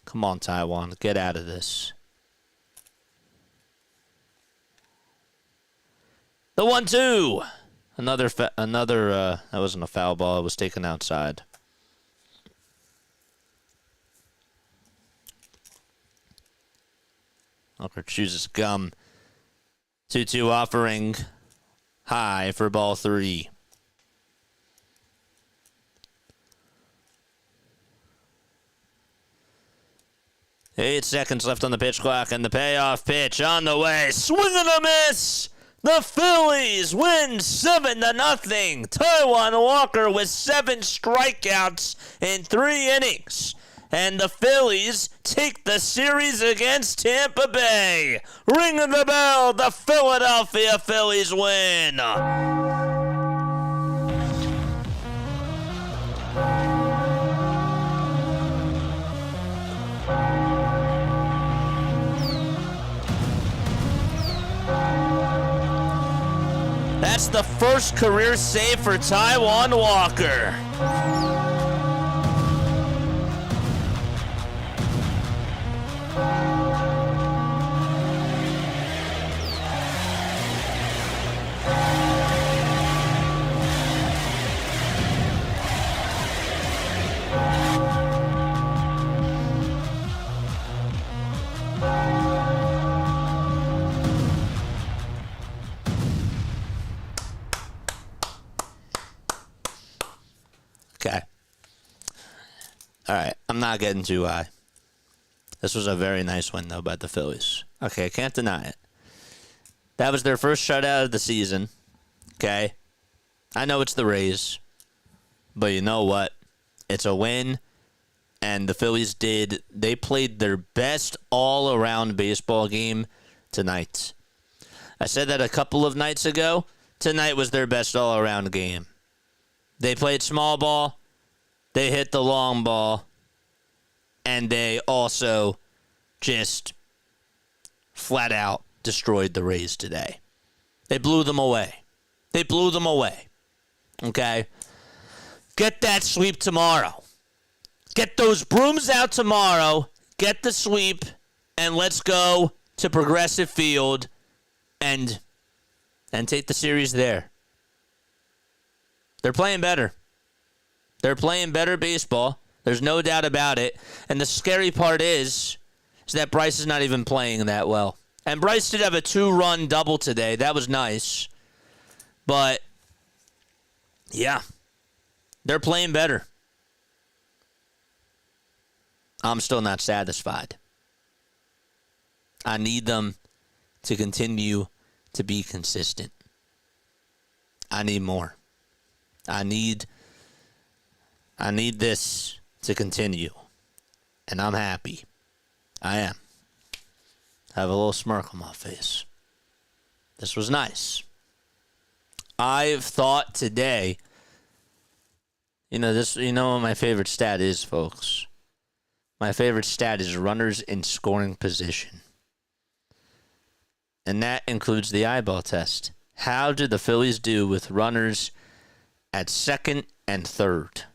[SPEAKER 2] Come on, Taiwan. Get out of this. The 1-2. Another, that wasn't a foul ball. It was taken outside. Walker chooses gum. 2-2 offering high for ball 3. Eight seconds left on the pitch clock, and the payoff pitch on the way. Swing and a miss! The Phillies win 7-0. Taiwan Walker with 7 strikeouts in 3 innings. And the Phillies take the series against Tampa Bay. Ringing the bell, the Philadelphia Phillies win. That's the first career save for Taiwan Walker. Okay. All right. I'm not getting too high. This was a very nice win, though, by the Phillies. Okay, I can't deny it. That was their first shutout of the season. Okay. I know it's the Rays. But you know what? It's a win. And the Phillies they played their best all-around baseball game tonight. I said that a couple of nights ago. Tonight was their best all-around game. They played small ball, they hit the long ball, and they also just flat out destroyed the Rays today. They blew them away. They blew them away. Okay? Get that sweep tomorrow. Get those brooms out tomorrow, get the sweep, and let's go to Progressive Field and take the series there. They're playing better. They're playing better baseball. There's no doubt about it. And the scary part is that Bryce is not even playing that well. And Bryce did have a 2-run double today. That was nice. But, yeah, they're playing better. I'm still not satisfied. I need them to continue to be consistent. I need more. I need this to continue. And I'm happy. I am. I have a little smirk on my face. This was nice. I've thought today, what my favorite stat is, folks. My favorite stat is runners in scoring position. And that includes the eyeball test. How did the Phillies do with runners at second and third?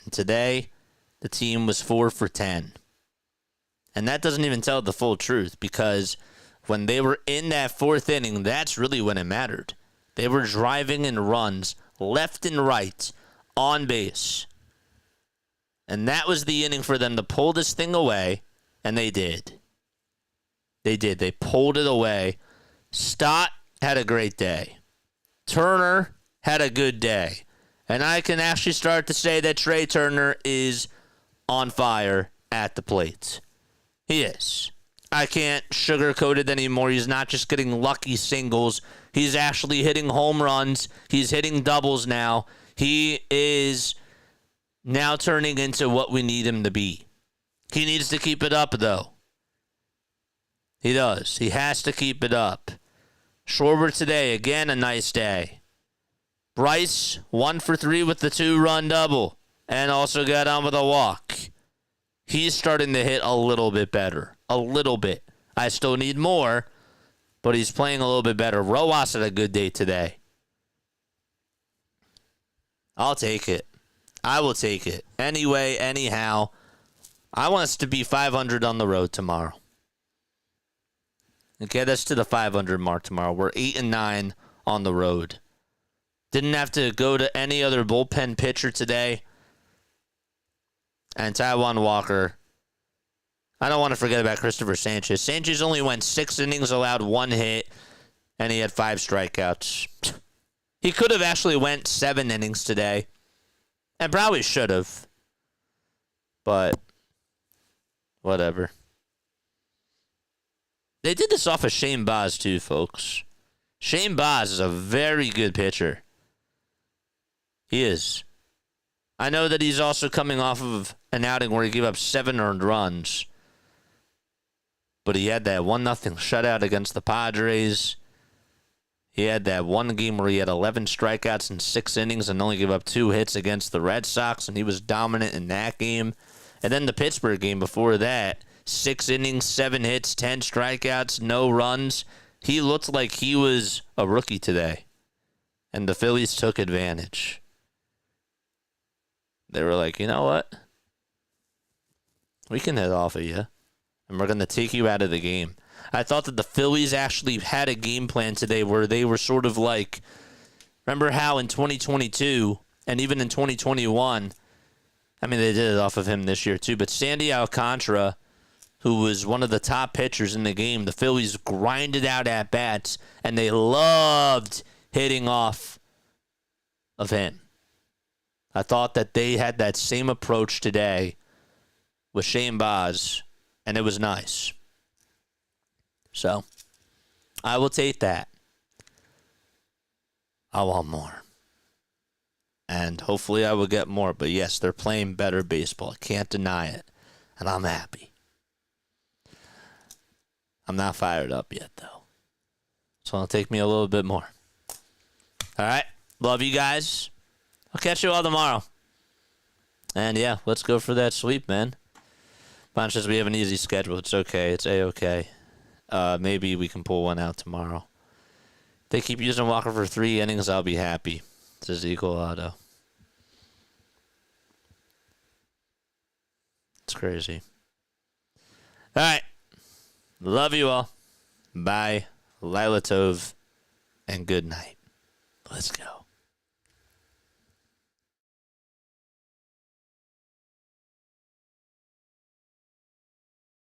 [SPEAKER 2] And today, the team was 4 for 10. And that doesn't even tell the full truth, because when they were in that 4th inning, that's really when it mattered. They were driving in runs left and right on base. And that was the inning for them to pull this thing away, and they did. They did. They pulled it away. Stott had a great day. Turner had a good day. And I can actually start to say that Trey Turner is on fire at the plate. He is. I can't sugarcoat it anymore. He's not just getting lucky singles. He's actually hitting home runs. He's hitting doubles now. He is now turning into what we need him to be. He needs to keep it up, though. He does. He has to keep it up. Schwarber today, again, a nice day. Bryce, 1 for 3 with the 2-run double, and also got on with a walk. He's starting to hit a little bit better. A little bit. I still need more, but he's playing a little bit better. Rojas had a good day today. I'll take it. I will take it. Anyway, anyhow, I want us to be 500 on the road tomorrow. And get us to the 500 mark tomorrow. We're 8-9 on the road. Didn't have to go to any other bullpen pitcher today. And Taijuan Walker. I don't want to forget about Cristopher Sanchez. Sanchez only went 6 innings, allowed 1 hit, and he had 5 strikeouts. He could have actually went 7 innings today, and probably should have. But whatever. They did this off of Shane Baz too, folks. Shane Baz is a very good pitcher. He is. I know that he's also coming off of an outing where he gave up 7 earned runs. But he had that 1-0 shutout against the Padres. He had that one game where he had 11 strikeouts in 6 innings and only gave up 2 hits against the Red Sox, and he was dominant in that game. And then the Pittsburgh game before that, 6 innings, 7 hits, 10 strikeouts, no runs. He looked like he was a rookie today. And the Phillies took advantage. They were like, you know what? We can hit off of you, and we're going to take you out of the game. I thought that the Phillies actually had a game plan today where they were sort of like, remember how in 2022 and even in 2021, I mean, they did it off of him this year too, but Sandy Alcantara, who was one of the top pitchers in the game, the Phillies grinded out at bats, and they loved hitting off of him. I thought that they had that same approach today with Shane Baz, and it was nice. So, I will take that. I want more. And hopefully I will get more. But yes, they're playing better baseball. I can't deny it. And I'm happy. I'm not fired up yet, though. So it'll take me a little bit more. All right. Love you guys. I'll catch you all tomorrow. And yeah, let's go for that sweep, man. Bon says we have an easy schedule. It's okay. It's A-okay. Maybe we can pull one out tomorrow. If they keep using Walker for 3 innings, I'll be happy. Says Eagle Auto. It's crazy. All right. Love you all. Bye. Lila Tov. And good night. Let's go.